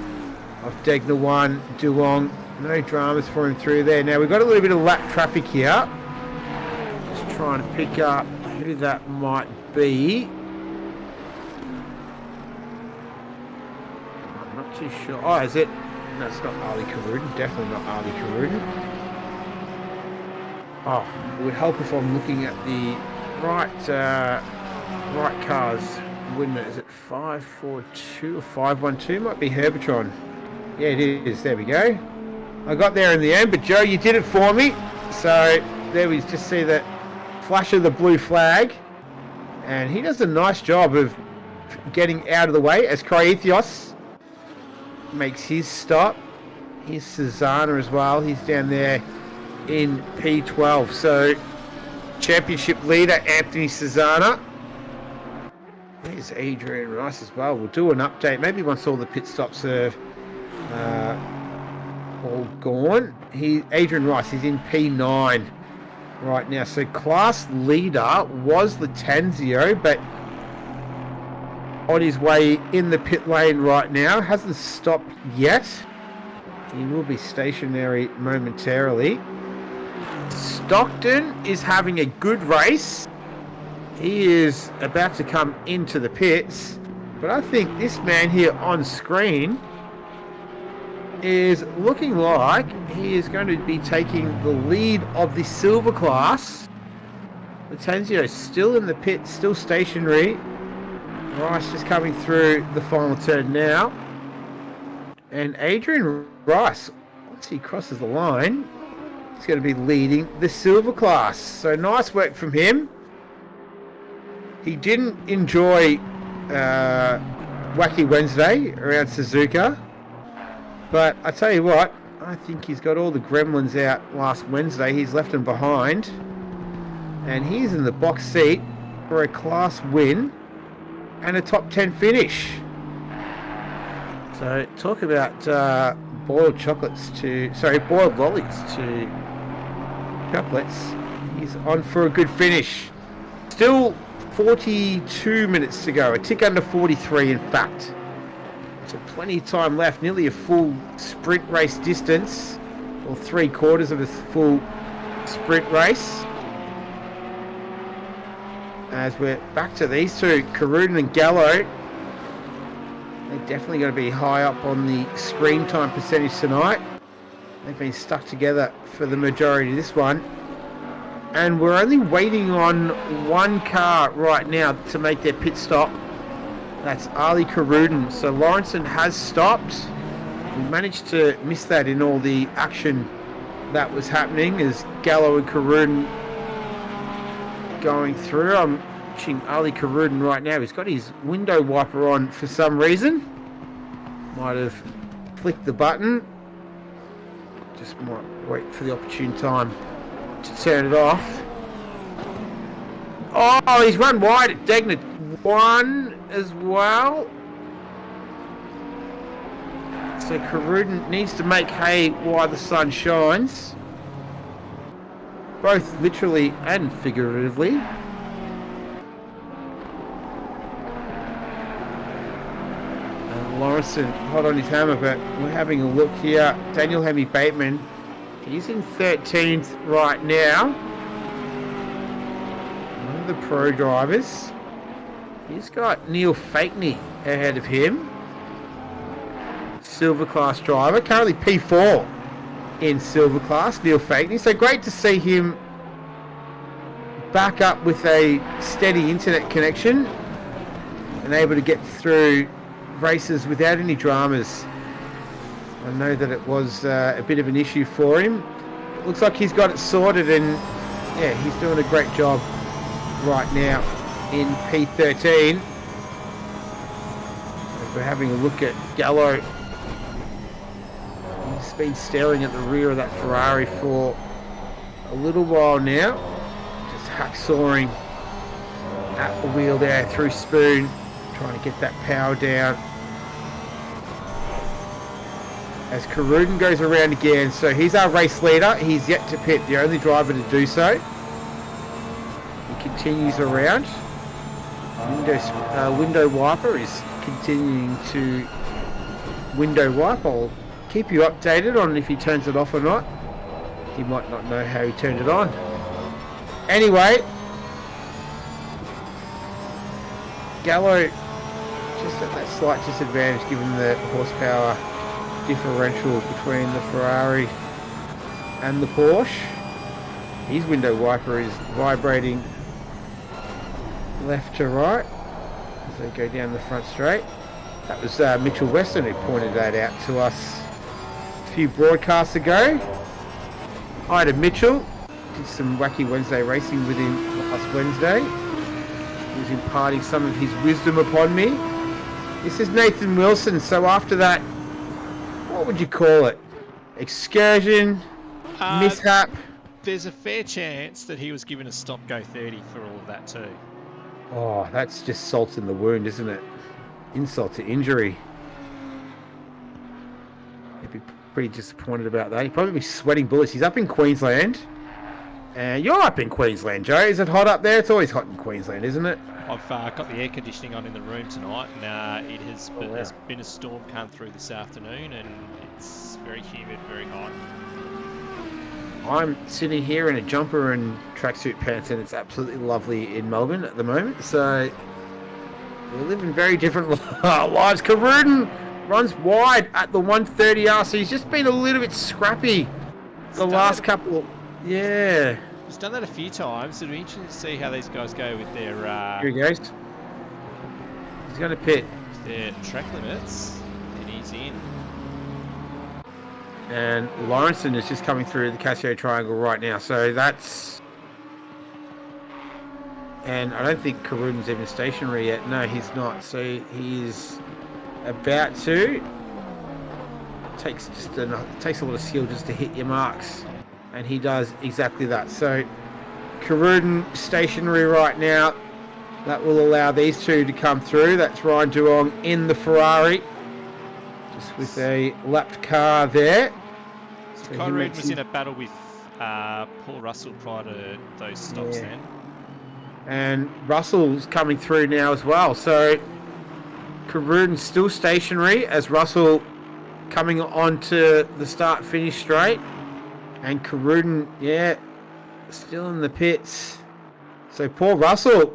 of Degner 1, Duong. No dramas for him through there. Now we've got a little bit of lap traffic here. Just trying to pick up who that might be. I'm not too sure. Oh, is it? No, it's not Ali Karuden. Definitely not Ali Karuden. Oh, it would help if I'm looking at the right cars. Wouldn't it? Is it 542 or 512? Might be Herbatron. Yeah, it is. There we go. I got there in the end, but Joe, you did it for me. So there we just see that flash of the blue flag. And he does a nice job of getting out of the way as Craitheos makes his stop. Here's Susanna as well. He's down there in P12. So championship leader Anthony Susanna. There's Adrian Rice as well. We'll do an update maybe once all the pit stops are all gone. Adrian Rice is in P9 right now. So class leader was Latenzio, but on his way in the pit lane right now. Hasn't stopped yet. He will be stationary momentarily. Stockton is having a good race. He is about to come into the pits, but I think this man here on screen is looking like he is going to be taking the lead of the silver class. Latenzio is still in the pit, still stationary. Rice just coming through the final turn now. And Adrian Rice, once he crosses the line, he's going to be leading the silver class. So nice work from him. He didn't enjoy Wacky Wednesday around Suzuka. But I tell you what, I think he's got all the gremlins out last Wednesday. He's left them behind. And he's in the box seat for a class win and a top 10 finish. So talk about boiled lollies to chocolates. He's on for a good finish. Still 42 minutes to go, a tick under 43 in fact. So plenty of time left, nearly a full sprint race distance, or 3/4 of a full sprint race. As we're back to these two, Karuden and Gallo. They're definitely going to be high up on the screen time percentage tonight. They've been stuck together for the majority of this one. And we're only waiting on one car right now to make their pit stop. That's Ali Karuden. So Lawrenson has stopped. We managed to miss that in all the action that was happening as Gallo and Karuden going through. I'm watching Ali Karuden right now. He's got his window wiper on for some reason. Might have flicked the button. Just might wait for the opportune time to turn it off. Oh, he's run wide at Degner 1 as well. So Karuden needs to make hay while the sun shines. Both literally and figuratively. Lawrenson hot on his hammer, but we're having a look here. Daniel Hemi Bateman, he's in 13th right now. One of the pro drivers. He's got Neil Fakeney ahead of him. Silver class driver, currently P4 in silver class, Neil Fakeney. So great to see him back up with a steady internet connection and able to get through races without any dramas. I know that it was a bit of an issue for him. It looks like he's got it sorted, and yeah, he's doing a great job right now in P13. We're having a look at Gallo. He's been staring at the rear of that Ferrari for a little while now, just hacksawing at the wheel there through Spoon, trying to get that power down. As Caruden goes around again, so he's our race leader. He's yet to pit, the only driver to do so. He continues around. Window wiper is continuing to window wipe. I'll keep you updated on if he turns it off or not. He might not know how he turned it on. Anyway, Gallo just at that slight disadvantage given the horsepower differential between the Ferrari and the Porsche. His window wiper is vibrating left to right as they go down the front straight. That was Mitchell Weston who pointed that out to us a few broadcasts ago. Hi to Mitchell. Did some wacky Wednesday racing with him last Wednesday. He was imparting some of his wisdom upon me. This is Nathan Wilson. So after that, what would you call it? Excursion? Mishap? There's a fair chance that he was given a stop-go 30 for all of that too. Oh, that's just salt in the wound, isn't it? Insult to injury. He'd be pretty disappointed about that. He'd probably be sweating bullets. He's up in Queensland. And you're up in Queensland, Joe. Is it hot up there? It's always hot in Queensland, isn't it? I've got the air conditioning on in the room tonight, and it has there's been a storm come through this afternoon, and it's very humid, very hot. I'm sitting here in a jumper and tracksuit pants, and it's absolutely lovely in Melbourne at the moment. So we're living very different lives. Caruden runs wide at the 130R, so he's just been a little bit scrappy the last couple of... Yeah. He's done that a few times. It'll be interesting to see how these guys go with their... Here he goes. He's going to pit. Their track limits, and he's in. And Lawrenson is just coming through the Casio Triangle right now. So that's... And I don't think Caruden's even stationary yet. No, he's not. So he's about to. It takes a lot of skill just to hit your marks. And he does exactly that. So Caruden stationary right now. That will allow these two to come through. That's Ryan Duong in the Ferrari. Just with a lapped car there. So Caruden was in a battle with Paul Russell prior to those stops then. And Russell's coming through now as well. So Caruden's still stationary as Russell coming onto the start-finish straight. And Caruden, still in the pits. So poor Russell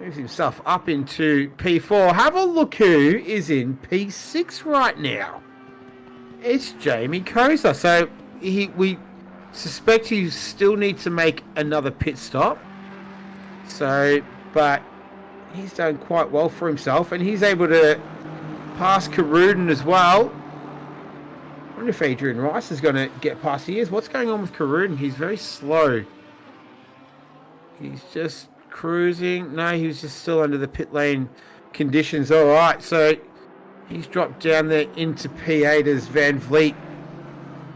moves himself up into P4. Have a look who is in P6 right now. It's Jamie Koza. So we suspect he still needs to make another pit stop. So, but he's done quite well for himself, and he's able to pass Caruden as well. I wonder if Adrian Rice is going to get past he is. What's going on with Caruden? He's very slow. He's just cruising. No, he was just still under the pit lane conditions. All right, so he's dropped down there into P8 as Van Vliet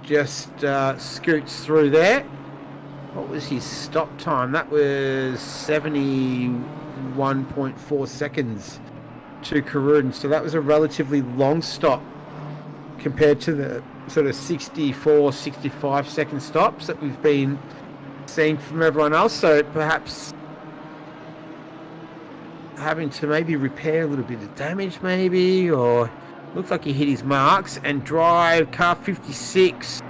just scoots through there. What was his stop time? That was 71.4 seconds to Caruden. So that was a relatively long stop compared to the sort of 64, 65 second stops that we've been seeing from everyone else. So perhaps having to maybe repair a little bit of damage maybe, or Looks like he hit his marks. And drive, car 56.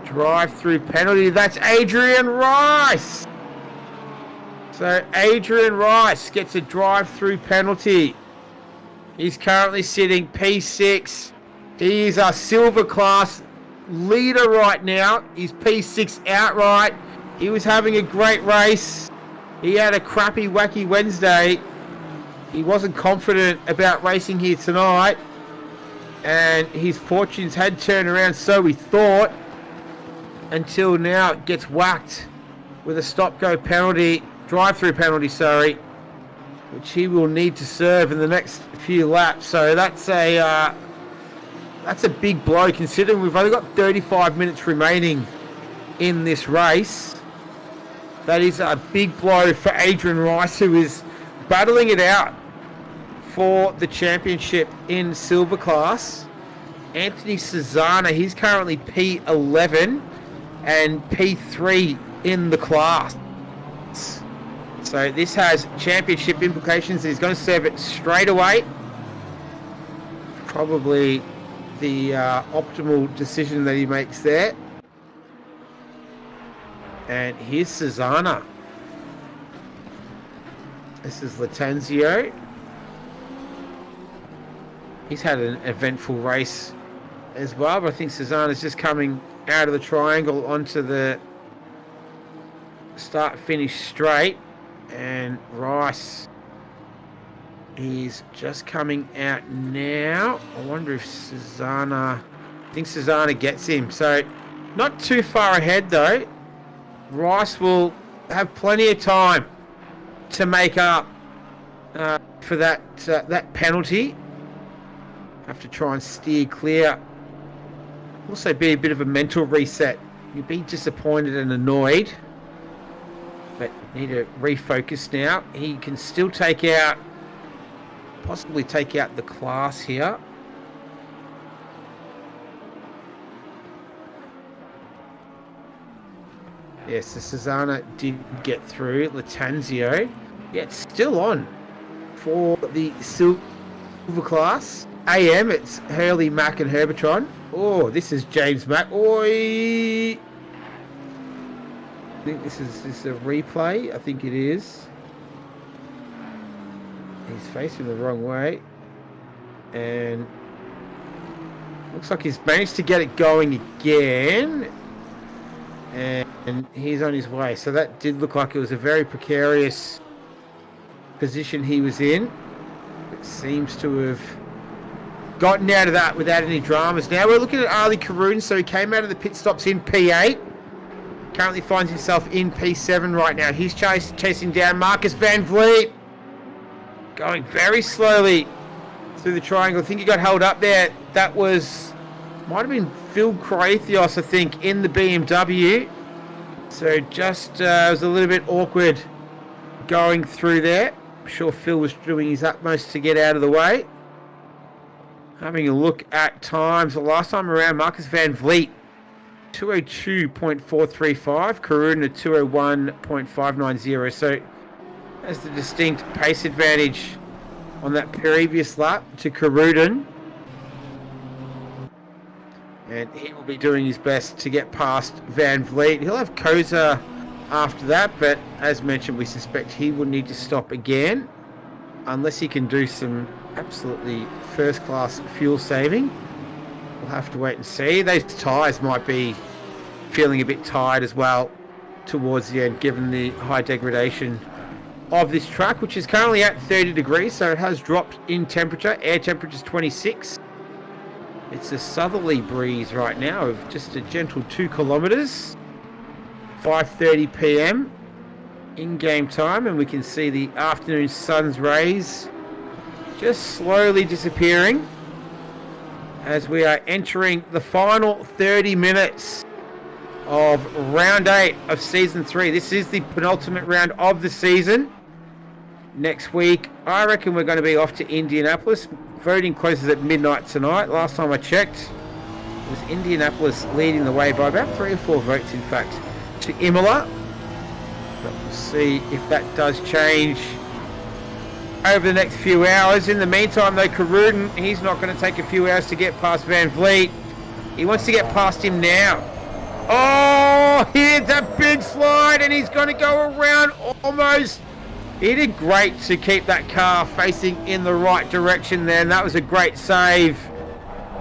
Drive through penalty. That's Adrian Rice. So Adrian Rice gets a drive through penalty. He's currently sitting P6. He is our silver class leader right now. He's P6 outright. He was having a great race. He had a crappy, wacky Wednesday. He wasn't confident about racing here tonight. And his fortunes had turned around, so we thought. Until now, it gets whacked with a stop-go penalty, drive-through penalty, sorry, which he will need to serve in the next few laps. So that's a big blow, considering we've only got 35 minutes remaining in this race. That is a big blow for Adrian Rice, who is battling it out for the championship in silver class. Anthony Susanna, he's currently P11 and P3 in the class. So this has championship implications. He's going to serve it straight away. Probably the optimal decision that he makes there. And here's Susanna. This is Latanzio. He's had an eventful race as well, but I think Susanna's just coming out of the triangle onto the start-finish straight. And Rice is just coming out now. I wonder if Susanna... I think Susanna gets him. So, not too far ahead though. Rice will have plenty of time to make up for that penalty. Have to try and steer clear. Also be a bit of a mental reset. You'd be disappointed and annoyed, but need to refocus now. He can still possibly take out the class here. Yes, so Susanna did get through. Latanzio, yeah, it's still on for the silver class. AM, it's Hurley, Mack and Herbertron. Oh, this is James Mack. Oi! I think this is a replay. I think it is. He's facing the wrong way. And looks like he's managed to get it going again. And he's on his way. So that did look like it was a very precarious position he was in. It seems to have gotten out of that without any dramas. Now we're looking at Ali Karoon. So he came out of the pit stops in P8. Currently finds himself in P7 right now. He's chasing down Marcus Van Vliet. Going very slowly through the triangle. I think he got held up there. That might have been Phil Kraithios, I think, in the BMW. So just was a little bit awkward going through there. I'm sure Phil was doing his utmost to get out of the way. Having a look at times. The last time around, Marcus Van Vliet, 202.435. Karuna, 201.590. So has the distinct pace advantage on that previous lap to Karuden. And he will be doing his best to get past Van Vliet. He'll have Koza after that, but as mentioned, we suspect he will need to stop again unless he can do some absolutely first-class fuel saving. We'll have to wait and see. Those tyres might be feeling a bit tired as well towards the end, given the high degradation of this track, which is currently at 30 degrees, so it has dropped in temperature. Air temperature is 26. It's a southerly breeze right now of just a gentle 2 kilometres. 5:30 p.m. in-game time, and we can see the afternoon sun's rays just slowly disappearing as we are entering the final 30 minutes of round 8 of season 3. This is the penultimate round of the season. Next week, I reckon we're going to be off to Indianapolis. Voting closes at midnight tonight. Last time I checked, it was Indianapolis leading the way by about 3 or 4 votes, in fact, to Imola. But we'll see if that does change over the next few hours. In the meantime, though, Caruden, he's not going to take a few hours to get past Van Vliet. He wants to get past him now. Oh, here's a big slide, and he's going to go around almost. He did great to keep that car facing in the right direction there, and that was a great save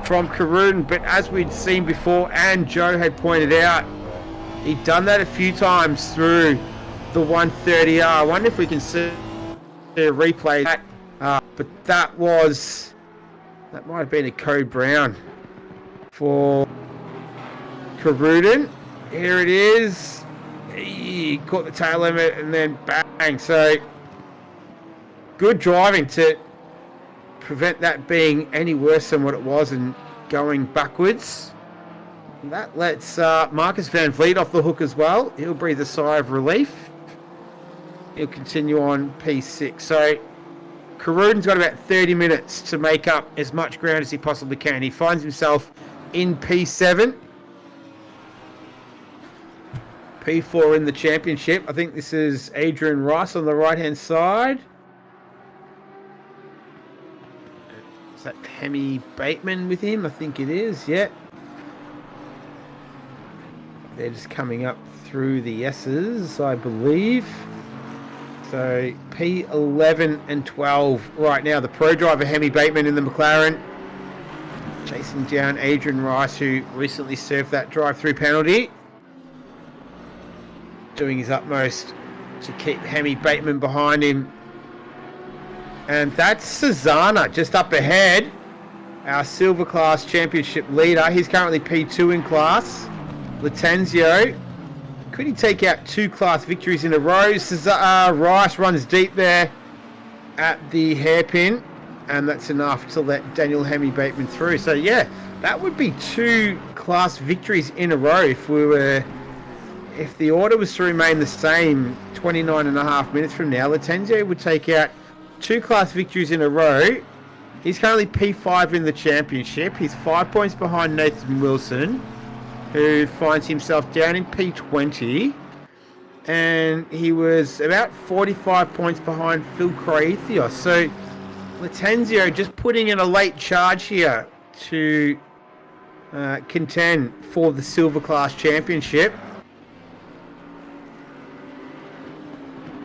from Caruden. But as we'd seen before, and Joe had pointed out, he'd done that a few times through the 130R. I wonder if we can see a replay of that. But that might have been a code brown for Caruden. Here it is. He caught the tail limit and then bang. So good driving to prevent that being any worse than what it was and going backwards. And that lets Marcus Van Vliet off the hook as well. He'll breathe a sigh of relief. He'll continue on P6. So Caruden's got about 30 minutes to make up as much ground as he possibly can. He finds himself in P7. P4 in the championship. I think this is Adrian Rice on the right-hand side. Is that Hemi Bateman with him? I think it is, yeah. They're just coming up through the S's, I believe. So P11 and 12 right now. The pro driver Hemi Bateman in the McLaren, chasing down Adrian Rice, who recently served that drive-through penalty. Doing his utmost to keep Hemi Bateman behind him. And that's Susanna just up ahead. Our silver class championship leader. He's currently P2 in class. Latenzio. Could he take out 2 class victories in a row? Rice runs deep there at the hairpin. And that's enough to let Daniel Hemi Bateman through. So yeah, that would be 2 class victories in a row if the order was to remain the same 29.5 minutes from now. Latenzio would take out 2 class victories in a row. He's currently P5 in the championship. He's 5 points behind Nathan Wilson, who finds himself down in P20. And he was about 45 points behind Phil Croathios. So Latenzio just putting in a late charge here to contend for the silver class championship.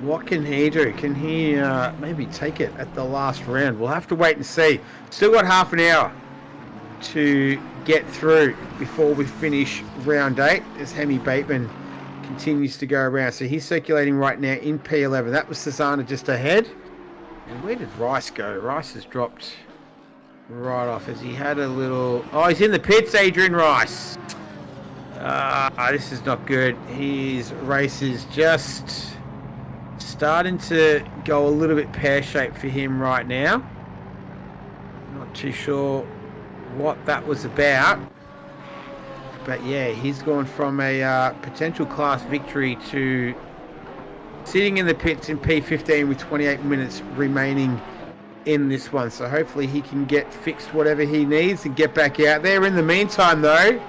What can he do? Can he maybe take it at the last round? We'll have to wait and see. Still got half an hour to get through before we finish round 8 as Hemi Bateman continues to go around. So he's circulating right now in P11. That was Susanna just ahead. And where did Rice go? Rice has dropped right off as he had a little... Oh, he's in the pits, Adrian Rice. This is not good. His race is just starting to go a little bit pear-shaped for him right now. Not too sure what that was about. But yeah, he's gone from a potential class victory to sitting in the pits in P15 with 28 minutes remaining in this one. So hopefully he can get fixed whatever he needs and get back out there. In the meantime though,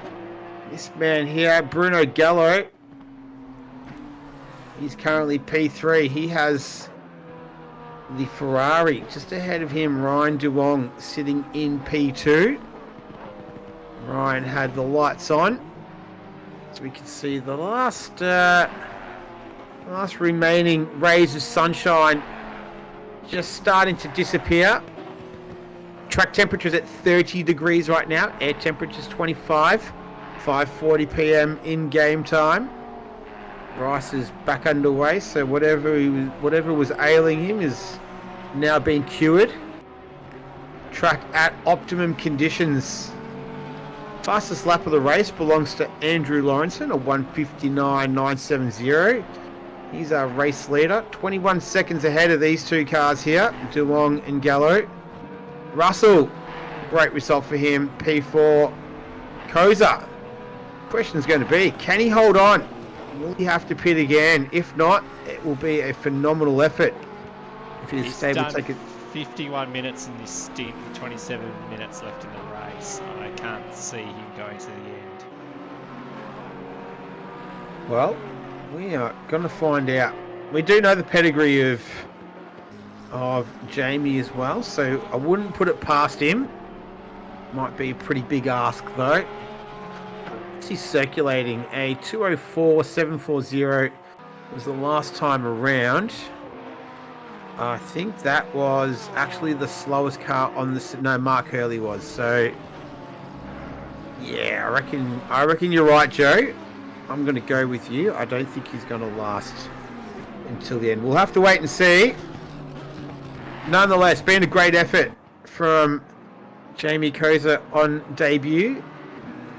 this man here, Bruno Gallo, he's currently P3. He has the Ferrari just ahead of him. Ryan Duong sitting in P2. Ryan had the lights on, so we can see the last remaining rays of sunshine just starting to disappear. Track temperature's at 30 degrees right now. Air temperature's 25. 5:40 p.m. in game time. Rice is back underway, so whatever was ailing him is now being cured. Track at optimum conditions. Fastest lap of the race belongs to Andrew Lawrenson, a 1:59.970. He's our race leader, 21 seconds ahead of these 2 cars here, Duong and Gallo. Russell, great result for him, P4. Koza, question's going to be, can he hold on? Will he have to pit again? If not, it will be a phenomenal effort if he's able to take it. 51 minutes in this stint, 27 minutes left in the race. I can't see him going to the end. Well, we are going to find out. We do know the pedigree of of Jamie as well, so I wouldn't put it past him. Might be a pretty big ask though. He's circulating a 204.740 was the last time around. I think that was actually the slowest car on the... No, Mark Hurley was. So, yeah, I reckon you're right, Joe. I'm going to go with you. I don't think he's going to last until the end. We'll have to wait and see. Nonetheless, been a great effort from Jamie Corsa on debut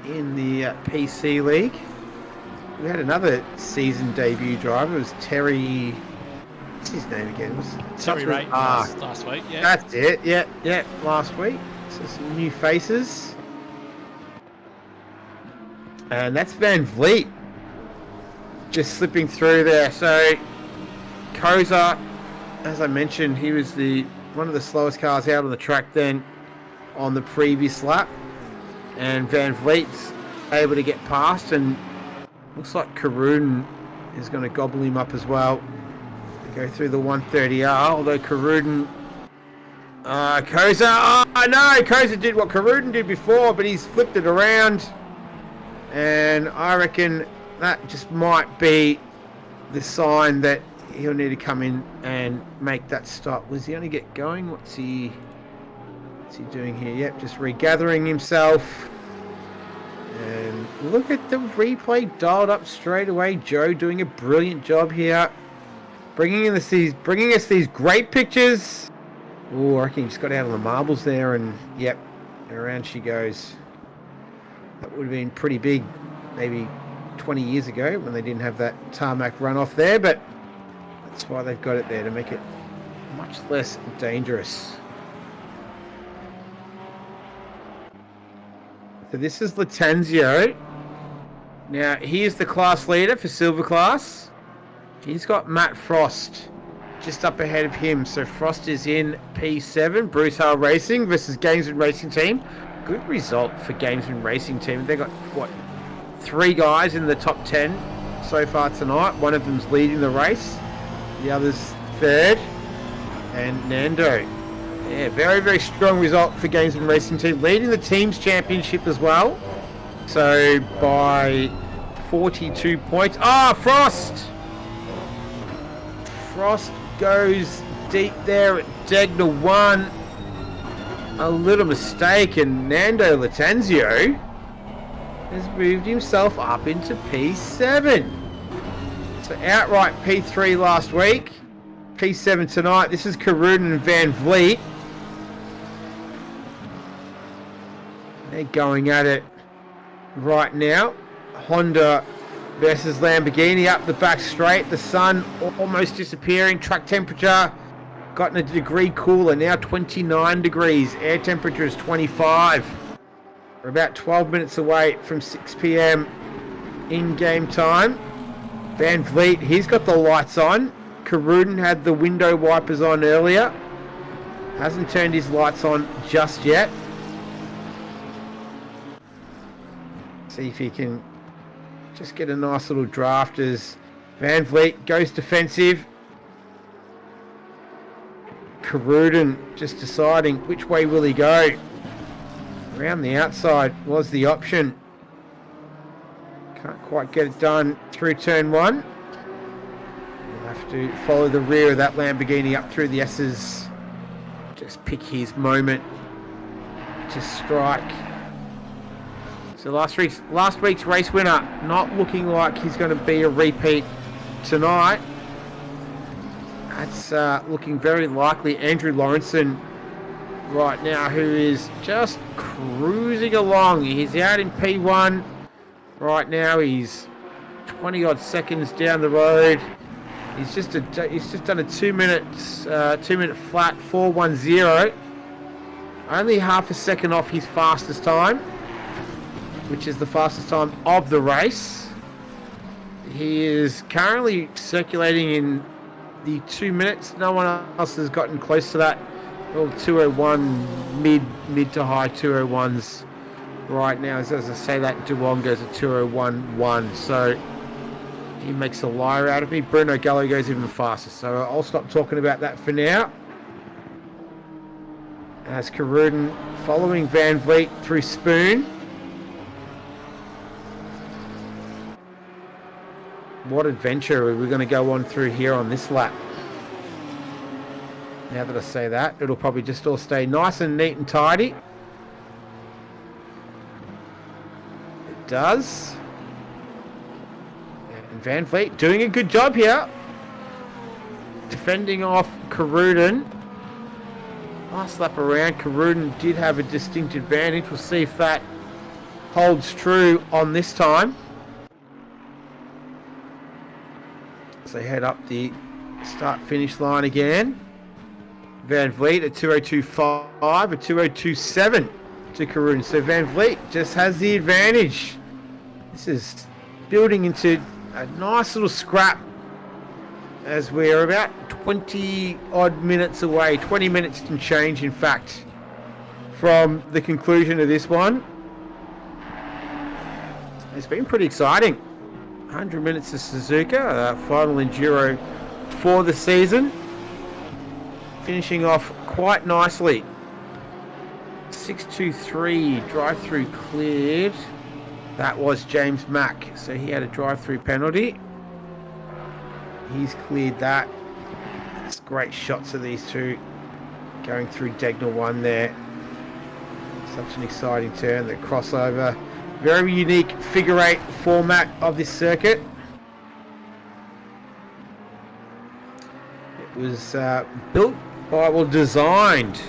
in the PC League. We had another season debut driver. It was Terry... What's his name again? It was Terry Ray last week, yeah. That's it, yeah, last week. So some new faces. And that's Van Vliet just slipping through there. So Corsa, as I mentioned, he was one of the slowest cars out on the track then on the previous lap. And Van Vliet's able to get past, and looks like Karun is going to gobble him up as well. Go through the 130R, although Corsa, Corsa did what Corudon did before, but he's flipped it around, and I reckon that just might be the sign that he'll need to come in and make that stop. Was he only get going? What's he doing here? Yep, just regathering himself. And look at the replay dialed up straight away. Joe doing a brilliant job here. Bringing us these great pictures. Oh, I reckon he just got out of the marbles there, and yep, around she goes. That would have been pretty big, maybe 20 years ago when they didn't have that tarmac runoff there, but that's why they've got it there, to make it much less dangerous. So this is Latanzio. Now, he is the class leader for Silver Class. He's got Matt Frost just up ahead of him. So Frost is in P7, Bruce Hale Racing versus Gamesman Racing Team. Good result for Gamesman Racing Team. They got, 3 guys in the top 10 so far tonight. One of them's leading the race. The other's third. And Nando. Yeah, very, very strong result for Gamesman Racing Team. Leading the team's championship as well. So by 42 points. Frost! Frost goes deep there at Degner 1. A little mistake, and Nando Latanzio has moved himself up into P7. So outright P3 last week, P7 tonight. This is Corudon and Van Vliet. They're going at it right now. Honda versus Lamborghini up the back straight. The sun almost disappearing. Track temperature gotten a degree cooler. Now 29 degrees. Air temperature is 25. We're about 12 minutes away from 6 p.m. in-game time. Van Vliet, he's got the lights on. Corudon had the window wipers on earlier. Hasn't turned his lights on just yet. See if he can just get a nice little draft as Van Vliet goes defensive. Corudon just deciding which way will he go. Around the outside was the option. Can't quite get it done through turn 1. He'll have to follow the rear of that Lamborghini up through the S's. Just pick his moment to strike. So last week's race winner, not looking like he's going to be a repeat tonight. That's looking very likely. Andrew Lawrenson right now, who is just cruising along. He's out in P1 right now. He's 20 odd seconds down the road. He's just done a 2 minute flat 4:10. Only half a second off his fastest time, which is the fastest time of the race. He is currently circulating in the 2 minutes. No one else has gotten close to that. Well, 201 mid to high 201s right now. As I say, that Duong goes at 201.1. So he makes a liar out of me. Bruno Gallo goes even faster. So I'll stop talking about that for now. as Carrudin following Van Vliet through Spoon. What adventure are we going to go on through here on this lap? Now that I say that, it'll probably just all stay nice and neat and tidy. It does. And Van Vliet doing a good job here. Defending off Carrudin. Last lap around, Carrudin did have a distinct advantage. We'll see if that holds true on this time. As they head up the start-finish line again. Van Vliet at 2:02.5, a 2:02.7 to Carrudin. So Van Vliet just has the advantage. This is building into a nice little scrap as we're about 20 odd minutes away, 20 minutes and change in fact, from the conclusion of this one. It's been pretty exciting. 100 minutes of Suzuka, final enduro for the season. Finishing off quite nicely. 6:23 drive-through cleared. That was James Mack, so he had a drive-through penalty. He's cleared that. It's great shots of these two going through Degnal 1 there. Such an exciting turn, the crossover. Very unique figure 8 format of this circuit. It was built by, well, designed,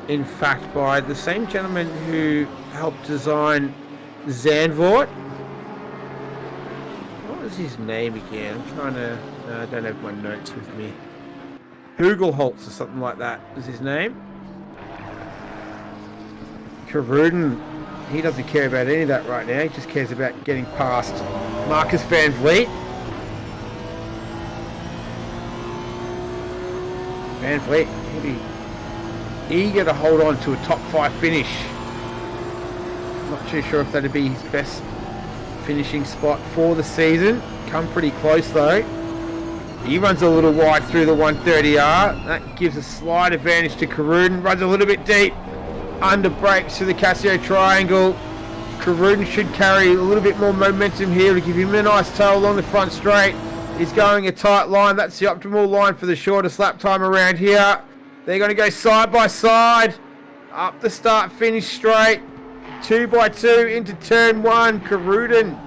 in fact, by the same gentleman who helped design Zandvoort. What was his name again? I'm trying to... I don't have my notes with me. Hugelholtz or something like that was his name. Carrudin, he doesn't care about any of that right now. He just cares about getting past Marcus Van Vliet. Van Vliet, he'll be eager to hold on to a top 5 finish. Not too sure if that'd be his best finishing spot for the season. Come pretty close though. He runs a little wide through the 130R. That gives a slight advantage to Carrudin. Runs a little bit deep. Under brakes to the Casio triangle. Carrudin should carry a little bit more momentum here to give him a nice tail along the front straight. He's going a tight line. That's the optimal line for the shortest lap time around here. They're going to go side by side. Up the start finish straight. 2x2 into turn 1. Carrudin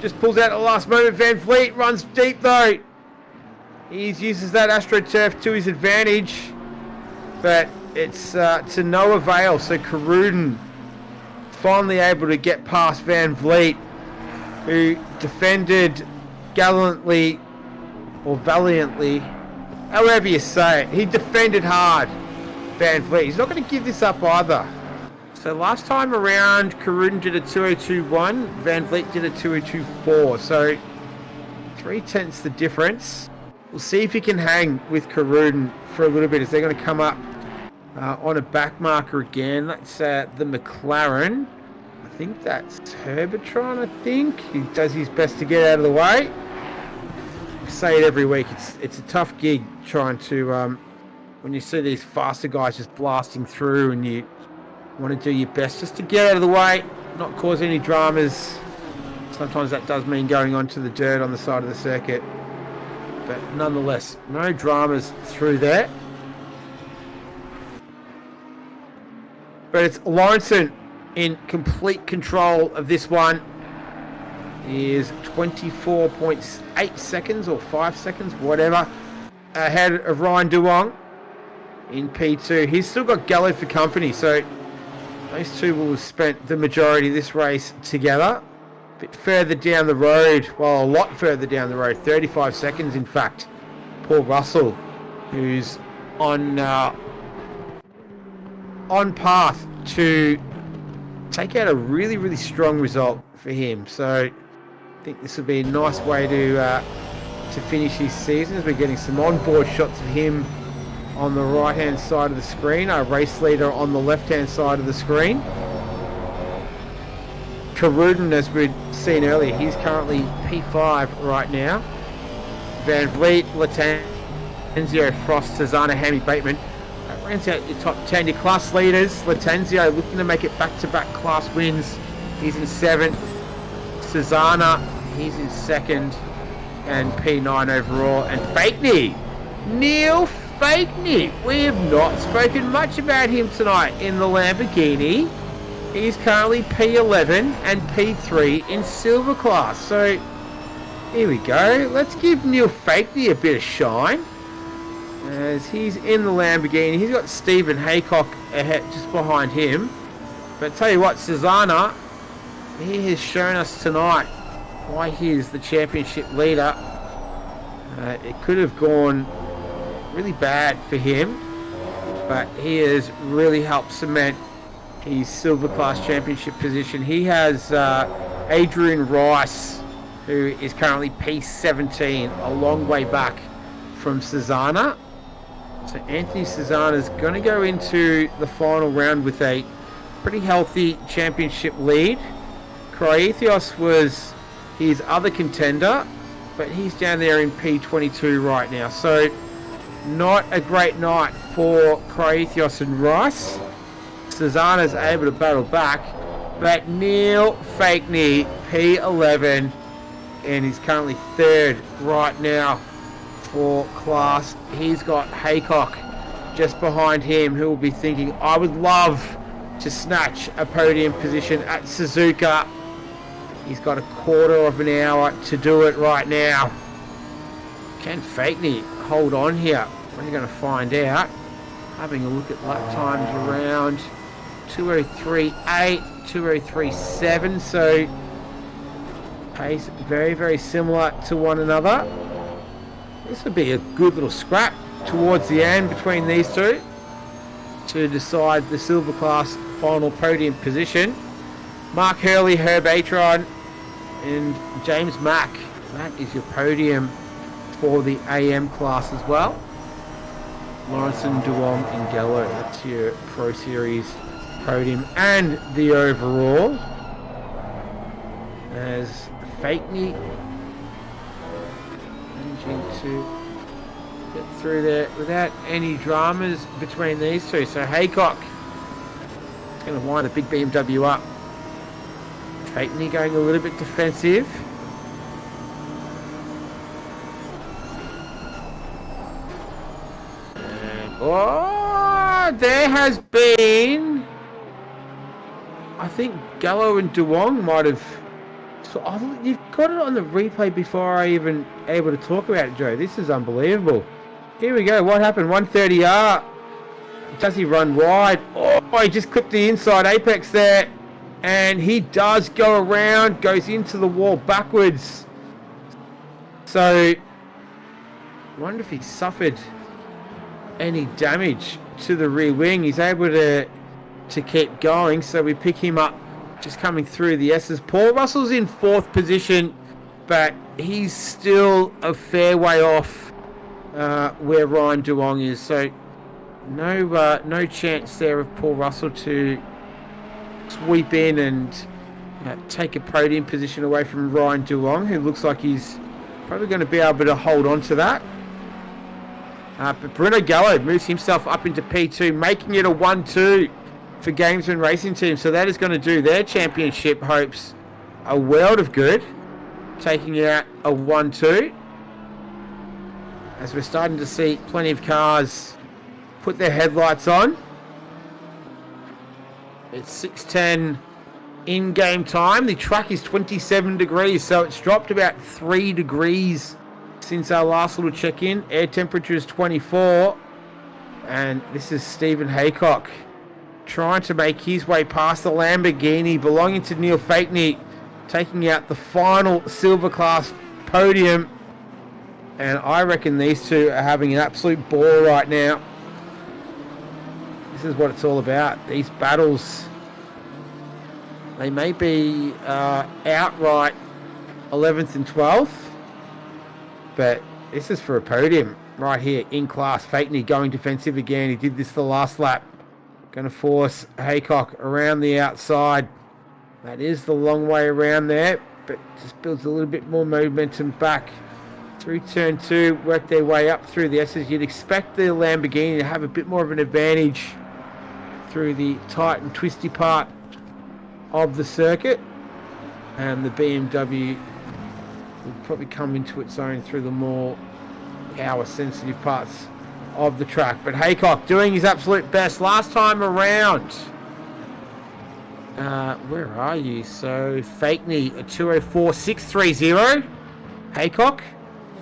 just pulls out at the last moment. Van Vliet runs deep though. He uses that AstroTurf to his advantage. But it's to no avail. So Carrudin finally able to get past Van Vliet, who defended gallantly or valiantly, however you say it. He defended hard, Van Vliet. He's not going to give this up either. So last time around, Carrudin did a 2:02.1, Van Vliet did a 2:02.4. So 0.3 the difference. We'll see if he can hang with Carrudin for a little bit as they're going to come up on a back marker again. That's the McLaren. I think that's Herbertron, I think. He does his best to get out of the way. I say it every week. It's a tough gig trying to, when you see these faster guys just blasting through and you want to do your best just to get out of the way, not cause any dramas. Sometimes that does mean going onto the dirt on the side of the circuit. But nonetheless, no dramas through there. But it's Lawrenson in complete control of this one. He is 24.8 seconds or 5 seconds, whatever, ahead of Ryan Duong in P2. He's still got Gallo for company, so those two will have spent the majority of this race together. A bit further down the road, well, a lot further down the road, 35 seconds in fact. Paul Russell, who's on path to take out a really, really strong result for him. So I think this will be a nice way to finish his season as we're getting some onboard shots of him on the right-hand side of the screen, our race leader on the left-hand side of the screen. Carrudin, as we'd seen earlier, he's currently P5 right now. Van Vliet, Latanzio, Frost, Susanna, Hammy, Bateman rounds out your top 10. Your class leaders, Latenzio looking to make it back-to-back class wins. He's in 7th. Susanna, he's in 2nd. And P9 overall. And Fakeney, Neil Fakeney. We have not spoken much about him tonight in the Lamborghini. He's currently P11 and P3 in silver class. So here we go. Let's give Neil Fakeney a bit of shine as he's in the Lamborghini. He's got Stephen Haycock ahead, just behind him. But tell you what, Susanna, he has shown us tonight why he is the championship leader. It could have gone really bad for him, but he has really helped cement his silver class championship position. He has Adrian Rice, who is currently P17, a long way back from Susanna. So Anthony Susanna's going to go into the final round with a pretty healthy championship lead. Cryotheos was his other contender, but he's down there in P22 right now. So not a great night for Cryotheos and Rice. Susanna's able to battle back, but Neil Fakeney, P11, and he's currently 3rd right now for class. He's got Haycock just behind him, who will be thinking, I would love to snatch a podium position at SUZUKA. He's got a quarter of an hour to do it right now. Can Fakeney hold on here? We're going to find out. Having a look at lap times around 2:03.8, 2:03.7. So pace very, very similar to one another. This would be a good little scrap towards the end between these two to decide the silver class final podium position. Mark Hurley, Herb Atron, and James Mack. That is your podium for the AM class as well. Lawrenson, Duong, and Gallo. That's your Pro Series podium and the overall. As Fakeney managing to get through there without any dramas between these two. So Haycock is going to wind a big BMW up. Fakeney going a little bit defensive. And, oh, there has been, I think Gallo and Duong might have. So you've got it on the replay before I even able to talk about it, Joe. This is unbelievable. Here we go. What happened? 130R. Does he run wide? Oh, he just clipped the inside apex there. And he does go around, goes into the wall backwards. So, I wonder if he suffered any damage to the rear wing. He's able to keep going, so we pick him up just coming through the S's. Paul Russell's in 4th position, but he's still a fair way off where Ryan Duong is. So, no chance there of Paul Russell to sweep in and take a podium position away from Ryan Duong, who looks like he's probably going to be able to hold on to that. But Bruno Gallo moves himself up into P2, making it a 1-2 for Gamesman Racing Team. So that is going to do their championship hopes a world of good, taking out a 1-2. As we're starting to see plenty of cars put their headlights on. It's 6:10 in-game time. The track is 27 degrees, so it's dropped about 3 degrees since our last little check-in. Air temperature is 24. And this is Stephen Haycock trying to make his way past the Lamborghini belonging to Neil Fakeney, taking out the final silver class podium. And I reckon these two are having an absolute ball right now. This is what it's all about. These battles, they may be outright 11th and 12th, but this is for a podium right here in class. Fakeney going defensive again. He did this the last lap. Going to force Haycock around the outside. That is the long way around there, but just builds a little bit more momentum back through turn 2, work their way up through the S's. You'd expect the Lamborghini to have a bit more of an advantage through the tight and twisty part of the circuit, and the BMW will probably come into its own through the more power sensitive parts of the track. But Haycock doing his absolute best last time around. Where are you? So Fakeney a 204.630, Haycock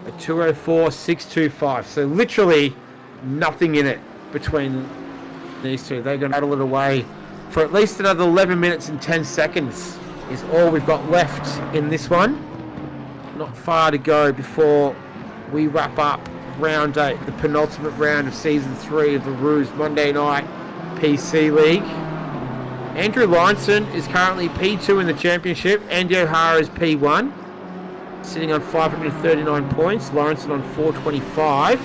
a 204.625. So literally nothing in it between these two. They're going to battle it away for at least another 11 minutes and 10 seconds is all we've got left in this one. Not far to go before we wrap up round 8, the penultimate round of season 3 of the Rooz Monday Night PC League. Andrew Lawrenson is currently P2 in the championship. Andy O'Hara is P1, sitting on 539 points. Lawrenson on 425.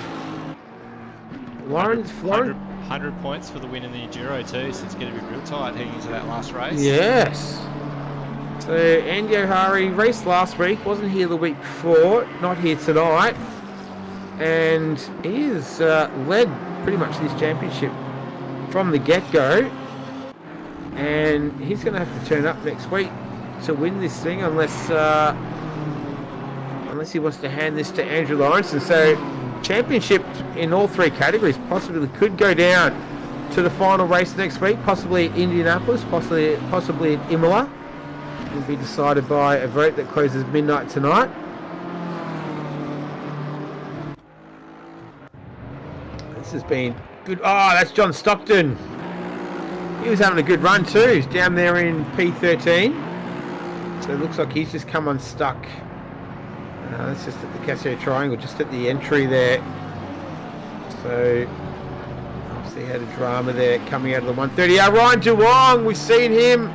100 points for the win in the Enduro too, so it's going to be real tight heading into that last race. Yes. So Andy O'Hara raced last week, wasn't here the week before, not here tonight, and he has led pretty much this championship from the get-go, and he's going to have to turn up next week to win this thing unless he wants to hand this to Andrew Lawrenson. So championship in all 3 categories possibly could go down to the final race next week, possibly Indianapolis, possibly at Imola. Will be decided by a vote that closes midnight tonight. This has been good. Oh, that's John Stockton. He was having a good run too. He's down there in P13. So it looks like he's just come unstuck. That's just at the Casio Triangle, just at the entry there. So obviously had a drama there coming out of the 130. Ryan Duong, we've seen him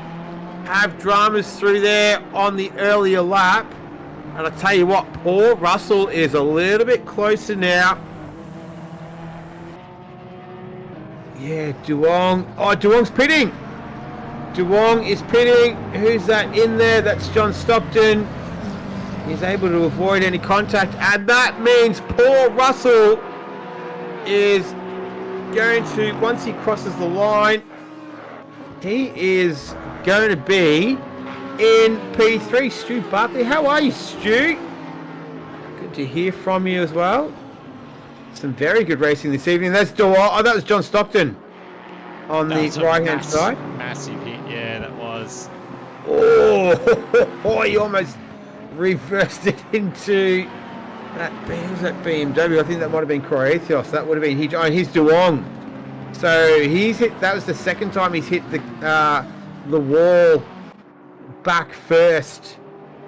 have dramas through there on the earlier lap. And I tell you what, Paul Russell is a little bit closer now. Yeah, Duong. Oh, Duong's pitting. Duong is pitting. Who's that in there? That's John Stockton. He's able to avoid any contact. And that means Paul Russell is going to, once he crosses the line, he is going to be in P3. Stu Barkley, how are you, Stu? Good to hear from you as well. Some very good racing this evening. That's that was John Stockton on the right-hand side. Massive hit, yeah, that was. Oh, he almost reversed it into that BMW. I think that might have been Croatios. That would have been his Duong. So he's hit. That was the second time he's hit the wall back first.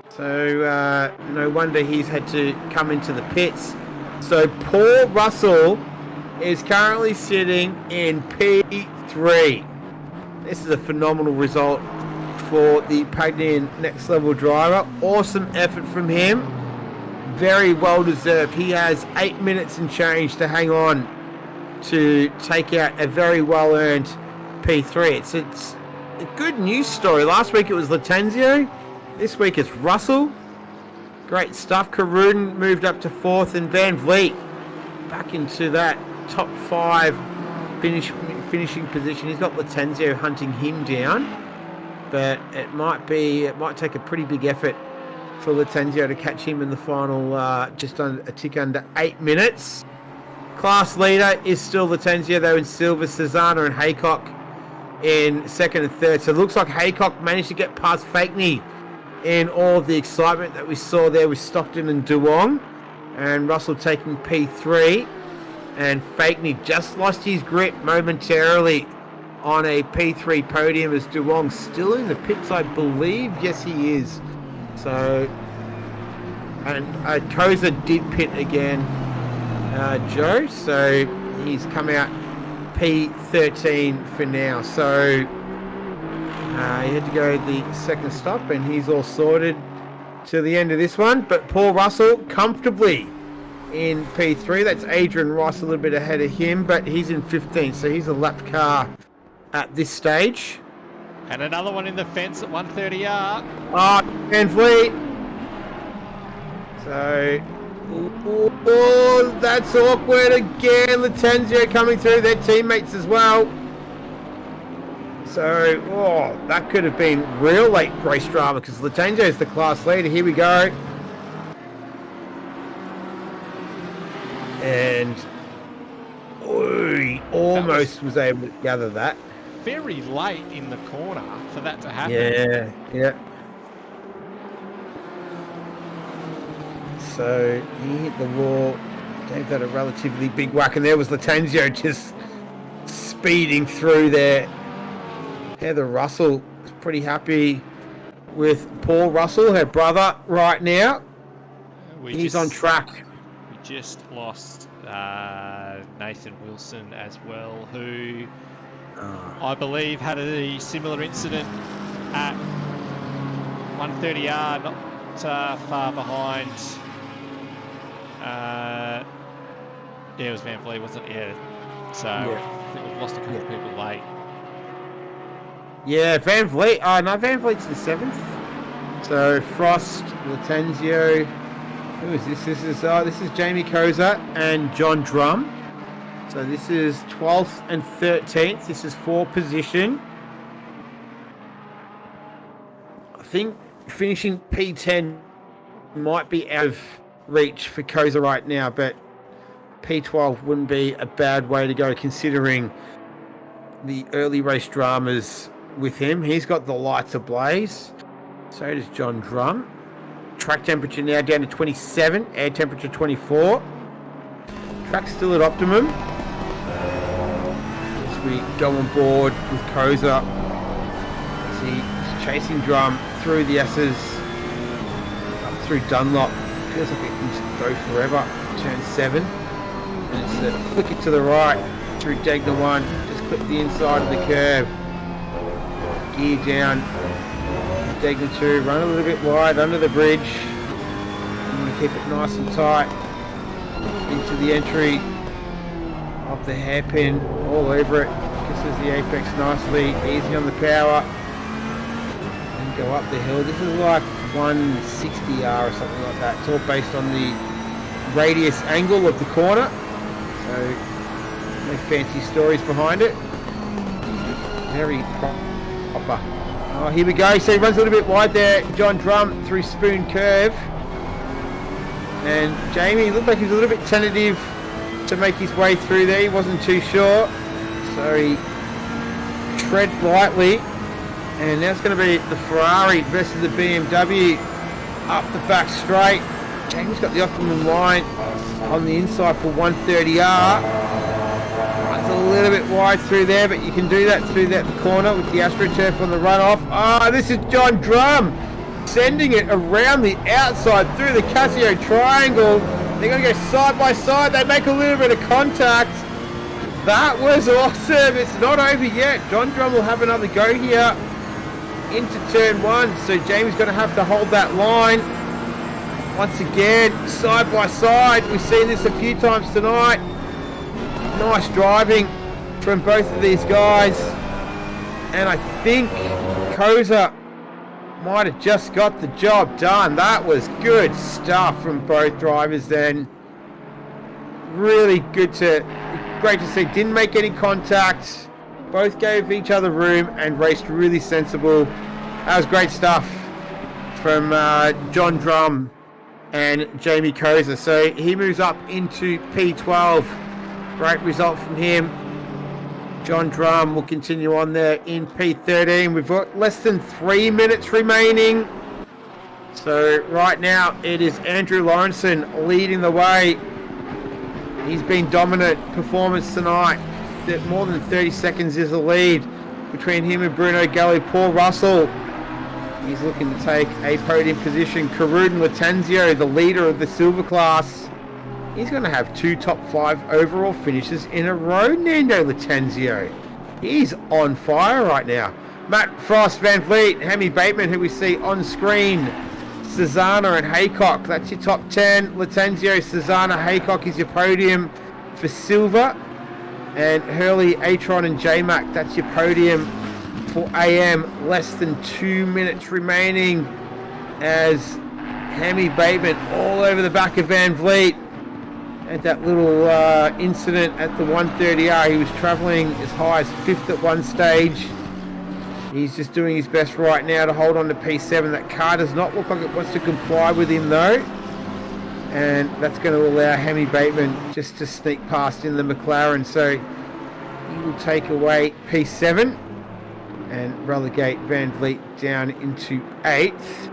So no wonder he's had to come into the pits. So Paul Russell is currently sitting in P3. This is a phenomenal result for the Pagnian Next Level driver. Awesome effort from him. Very well deserved. He has 8 minutes and change to hang on to take out a very well earned P3. It's a good news story. Last week it was Latenzio. This week it's Russell. Great stuff. Karun moved up to 4th, and Van Vliet back into that top 5 finishing position. He's got Latenzio hunting him down, but it might take a pretty big effort for Latenzio to catch him in the final just under a tick under 8 minutes. Class leader is still Latenzio though in silver. Cesana and Haycock in 2nd and 3rd. So it looks like Haycock managed to get past Fakeney in all of the excitement that we saw there with Stockton and Duong, and Russell taking P3, and Fakeney just lost his grip momentarily on a P3 podium as Duong still in the pits, I believe. Yes, he is. So, and Koza did pit again, Joe, so he's come out P13 for now. So he had to go the second stop, and he's all sorted to the end of this one. But Paul Russell comfortably in P3. That's Adrian Rice a little bit ahead of him, but he's in 15th, so he's a lapped car at this stage. And another one in the fence at 130R. Van Vliet. So Oh, that's awkward again. Latenzio coming through, their teammates as well. So, that could have been real late race drama because Latenzio is the class leader. Here we go. And he almost was able to gather that. Very late in the corner for that to happen. Yeah. So he hit the wall, gave that a relatively big whack, and there was Latenzio just speeding through there. Heather Russell is pretty happy with Paul Russell, her brother, right now. He's on track. We just lost Nathan Wilson as well, who I believe had a similar incident at 130R, not far behind. It was Van Vliet, wasn't it? Yeah. So I think we've lost a couple of people late. Yeah, Van Vliet. No, Van Vliet's the 7th. So Frost, Latenzio. Who is this? This is Jamie Koza and John Drum. So this is 12th and 13th. This is 4 position. I think finishing P10 might be out of reach for Koza right now, but P12 wouldn't be a bad way to go considering the early race dramas with him. He's got the lights ablaze. So does John Drum. Track temperature now down to 27, air temperature 24. Track's still at optimum. As we go on board with Koza, as he's chasing Drum through the S's, up through Dunlop. Feels like it can just go forever. Turn 7. And it's a flick it to the right through Degner 1. Just clip the inside of the curve. Gear down. Degner 2. Run a little bit wide under the bridge. I'm going to keep it nice and tight. Into the entry of the hairpin. All over it. Kisses the apex nicely. Easy on the power. And go up the hill. This is like 160R or something like that. It's all based on the radius angle of the corner. So, no fancy stories behind it. Very proper. Oh, here we go. So he runs a little bit wide there. John Drum through Spoon Curve. And Jamie looked like he was a little bit tentative to make his way through there. He wasn't too sure. So he tread lightly. And now it's going to be the Ferrari versus the BMW up the back straight. Jamie's got the optimum line on the inside for 130R. It's a little bit wide through there, but you can do that through that corner with the AstroTurf on the runoff. This is John Drum sending it around the outside through the Casio triangle. They're going to go side by side. They make a little bit of contact. That was awesome. It's not over yet. John Drum will have another go here into turn 1. So Jamie's going to have to hold that line. Once again, side by side. We've seen this a few times tonight. Nice driving from both of these guys. And I think Koza might have just got the job done. That was good stuff from both drivers then. Really great to see. Didn't make any contact. Both gave each other room and raced really sensible. That was great stuff from John Drum and Jamie Koza. So he moves up into P12. Great result from him. John Drum will continue on there in P13. We've got less than 3 minutes remaining. So right now it is Andrew Lawrenson leading the way. He's been dominant performance tonight. More than 30 seconds is the lead between him and Bruno Galli. Paul Russell, he's looking to take a podium position. Karuden Latenzio, the leader of the silver class, he's going to have 2 top 5 overall finishes in a row. Nando Latenzio, he's on fire right now. Matt Frost, Van Vliet, Hammy Bateman, who we see on screen, Susanna and Haycock, that's your top 10. Latenzio, Susanna, Haycock is your podium for silver. And Hurley, Atron and J-Mac, that's your podium for AM. Less than 2 minutes remaining as Hammy Bateman all over the back of Van Vliet. Had that little incident at the 130R. He was travelling as high as 5th at one stage. He's just doing his best right now to hold on to P7. That car does not look like it wants to comply with him though. And that's going to allow Hammy Bateman just to sneak past in the McLaren. So he will take away P7 and relegate Van Vliet down into 8th.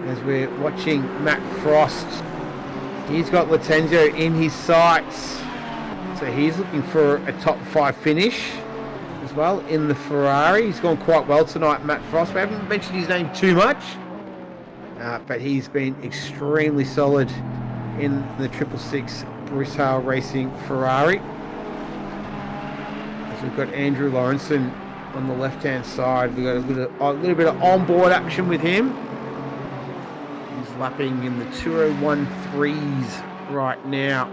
As we're watching Matt Frost. He's got Latenzio in his sights. So he's looking for a top 5 finish as well in the Ferrari. He's gone quite well tonight, Matt Frost. We haven't mentioned his name too much. But he's been extremely solid in the 666 Bruce Hale Racing Ferrari. As we've got Andrew Lawrenson on the left-hand side. We've got a little bit of on-board action with him. He's lapping in the 2:01.3s right now.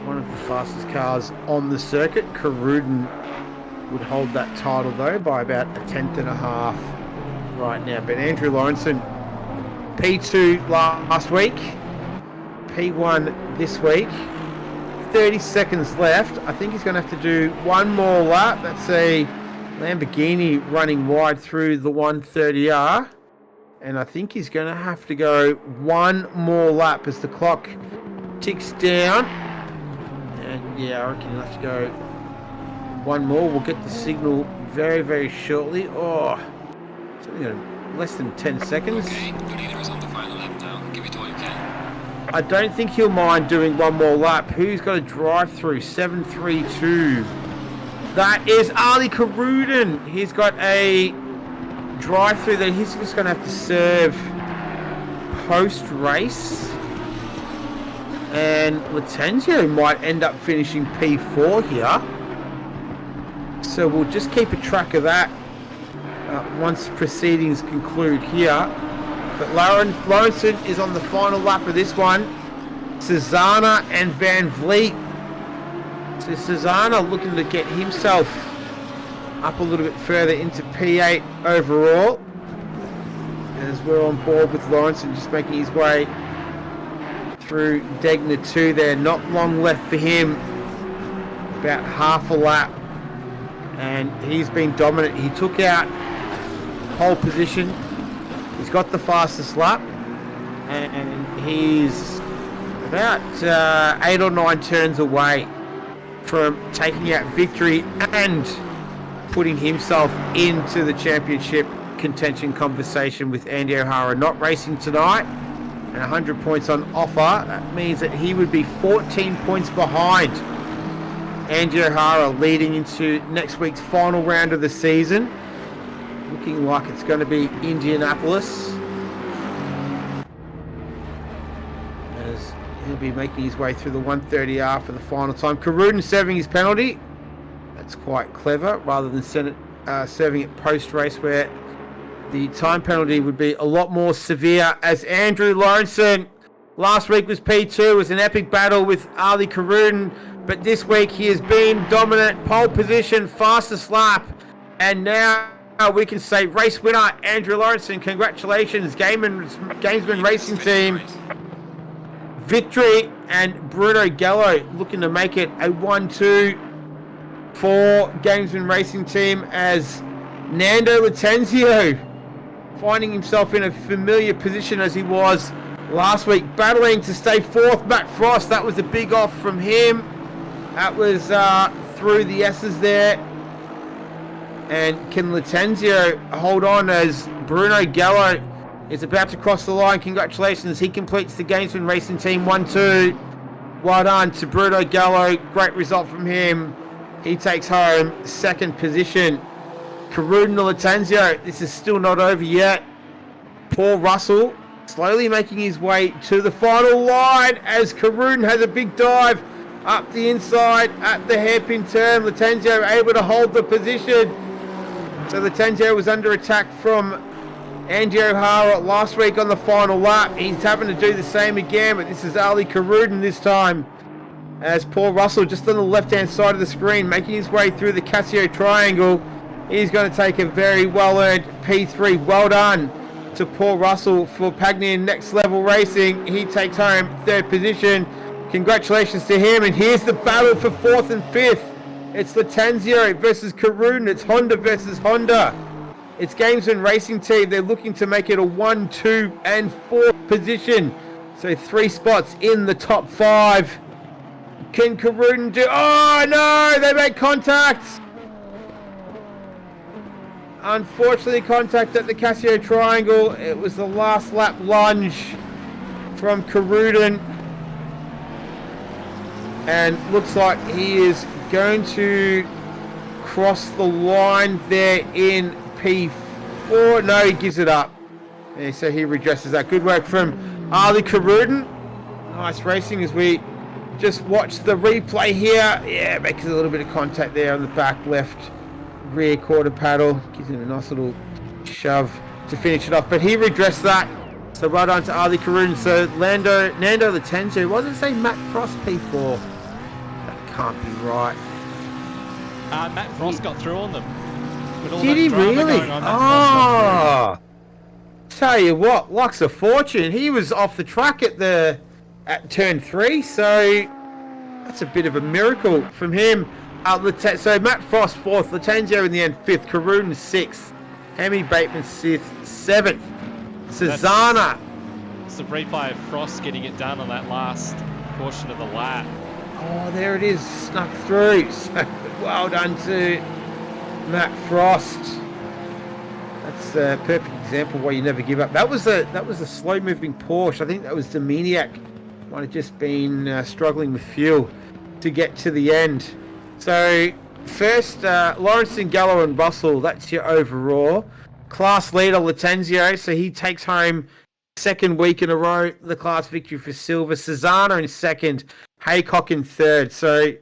One of the fastest cars on the circuit. Caruden would hold that title though by about a tenth and a half right now. But Andrew Lawrenson, P2 last week, P1 this week. 30 seconds left. I think he's going to have to do one more lap. That's a Lamborghini running wide through the 130R. And I think he's going to have to go one more lap as the clock ticks down. And yeah, I reckon he'll have to go one more. We'll get the signal very, very shortly. Oh, it's only got less than 10 seconds. Okay, your leader is on the final lap now. Give it all you can. I don't think he'll mind doing one more lap. Who's got a drive through? 732. That is Ali Caruden. He's got a drive through that he's just going to have to serve post race. And Latenzio might end up finishing P4 here. So we'll just keep a track of that once proceedings conclude here. But Lawrenson is on the final lap of this one. Susanna and Van Vliet. So Susanna looking to get himself up a little bit further into P8 overall. As we're on board with Lawrenson just making his way through Degner 2 there. Not long left for him. About half a lap. And he's been dominant. He took out pole position. He's got the fastest lap. And he's about 8 or 9 turns away from taking out victory and putting himself into the championship contention conversation with Andy O'Hara. Not racing tonight and 100 points on offer. That means that he would be 14 points behind Andy O'Hara leading into next week's final round of the season. Looking like it's going to be Indianapolis. As he'll be making his way through the 130R for the final time. Caruden serving his penalty. That's quite clever, rather than serving it post-race where the time penalty would be a lot more severe. As Andrew Lawrenson last week was P2, was an epic battle with Ali Caruden, but this week he has been dominant, pole position, fastest lap, and now we can say race winner Andrew Lawrenson. Congratulations, Gamesman Racing Team. Victory, and Bruno Gallo looking to make it a 1-2 for Gamesman Racing Team, as Nando Latenzio finding himself in a familiar position as he was last week, battling to stay 4th. Matt Frost, that was a big off from him. That was through the S's there. And can Latenzio hold on as Bruno Gallo is about to cross the line? Congratulations, he completes the Gamesman Racing Team 1-2. Well done to Bruno Gallo, great result from him. He takes home 2nd position. Caruden to Latenzio, this is still not over yet. Paul Russell slowly making his way to the final line as Caruden has a big dive up the inside at the hairpin turn. Latenzio able to hold the position. So Latenzio was under attack from Andy O'Hara last week on the final lap. He's having to do the same again, but this is Ali Caruden this time. As Paul Russell just on the left-hand side of the screen, making his way through the Casio Triangle. He's going to take a very well-earned P3. Well done to Paul Russell for Pagny in Next Level Racing. He takes home 3rd position. Congratulations to him. And here's the battle for 4th and 5th. It's Latanzio versus Karun. It's Honda versus Honda. It's Gamesman Racing Team. They're looking to make it a 1, 2, and 4th position. So 3 spots in the top 5. Can Karun do... Oh, no! They made contact! Unfortunately, contact at the Casio Triangle. It was the last lap lunge from Karun. And looks like he is going to cross the line there in P4. No, he gives it up. And so he redresses that. Good work from Ali Karun. Nice racing as we just watch the replay here. Yeah, makes a little bit of contact there on the back left rear quarter paddle. Gives him a nice little shove to finish it off. But he redressed that. So well done to Ali Karun. So Nando Latanzio. Why does it say Matt Frost P4? That can't be right. Matt Frost got through on them. With all Did that he drama really? going on, Matt Frost got through. Tell you what, Luck's a fortune. He was off the track at turn 3, so that's a bit of a miracle from him. So Matt Frost 4th, Latanzio in the end 5th, Karun 6th, Hemi Bateman 7th, Susanna. It's the replay of Frost getting it done on that last portion of the lap. Oh, there it is, snuck through. So well done to Matt Frost. That's a perfect example of why you never give up. That was a slow-moving Porsche. I think that was Dominiak. Might have just been struggling with fuel to get to the end. So first, Lawrence and Gallo and Russell. That's your overall class leader, Latanzio. So he takes home 2nd week in a row the class victory for silver. Susanna in 2nd, Haycock in 3rd. So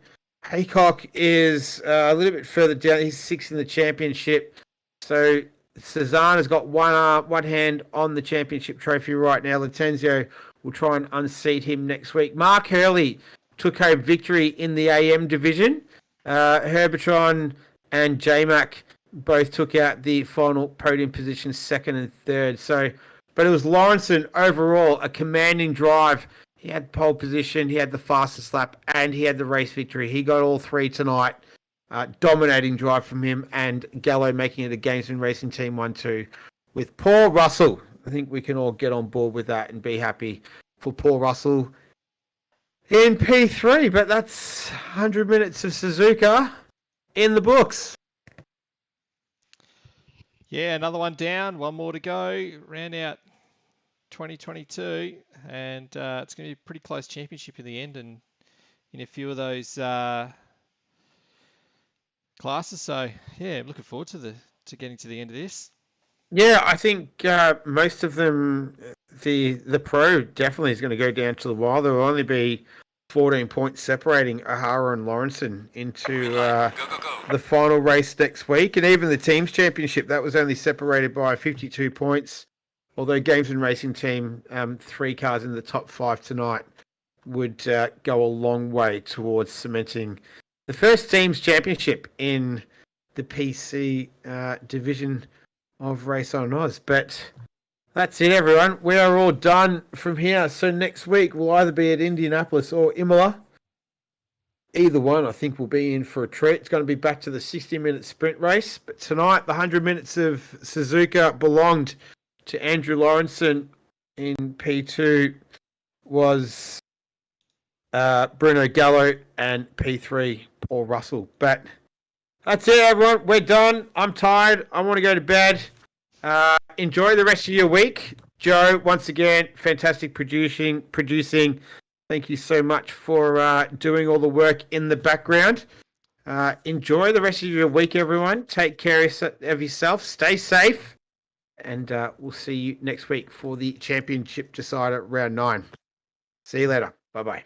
Haycock is a little bit further down. He's 6th in the championship. So Susanna's got one hand on the championship trophy right now. Latanzio will try and unseat him next week. Mark Hurley took home victory in the AM division. Herbertron and J-Mac both took out the final podium positions, 2nd and 3rd. But it was Lawrenson overall, a commanding drive. He had pole position, he had the fastest lap, and he had the race victory. He got all 3 tonight. Dominating drive from him, and Gallo making it a Gamesman Racing Team 1-2 with Paul Russell. I think we can all get on board with that and be happy for Paul Russell in P3. But that's 100 minutes of Suzuka in the books. Yeah, another one down, one more to go. Round out 2022, and it's going to be a pretty close championship in the end, and in a few of those classes. So yeah, I'm looking forward to getting to the end of this. Yeah, I think most of them, the pro definitely is going to go down to the wire. There will only be 14 points separating O'Hara and Lawrenson into the final race next week. And even the teams championship, that was only separated by 52 points. Although Gamesman Racing Team, 3 cars in the top 5 tonight would go a long way towards cementing the first teams championship in the PC division of RaceOnOz. But that's it, everyone. We are all done from here. So next week we'll either be at Indianapolis or Imola. Either one, I think, will be in for a treat. It's going to be back to the 60-minute sprint race. But tonight, the 100 minutes of Suzuka belonged to Andrew Lawrenson. In P2 was Bruno Gallo, and P3 Paul Russell. But that's it, everyone. We're done. I'm tired. I want to go to bed. Enjoy the rest of your week. Joe, once again, fantastic producing. Thank you so much for doing all the work in the background. Enjoy the rest of your week, everyone. Take care of yourself. Stay safe. And we'll see you next week for the championship decider round 9. See you later. Bye-bye.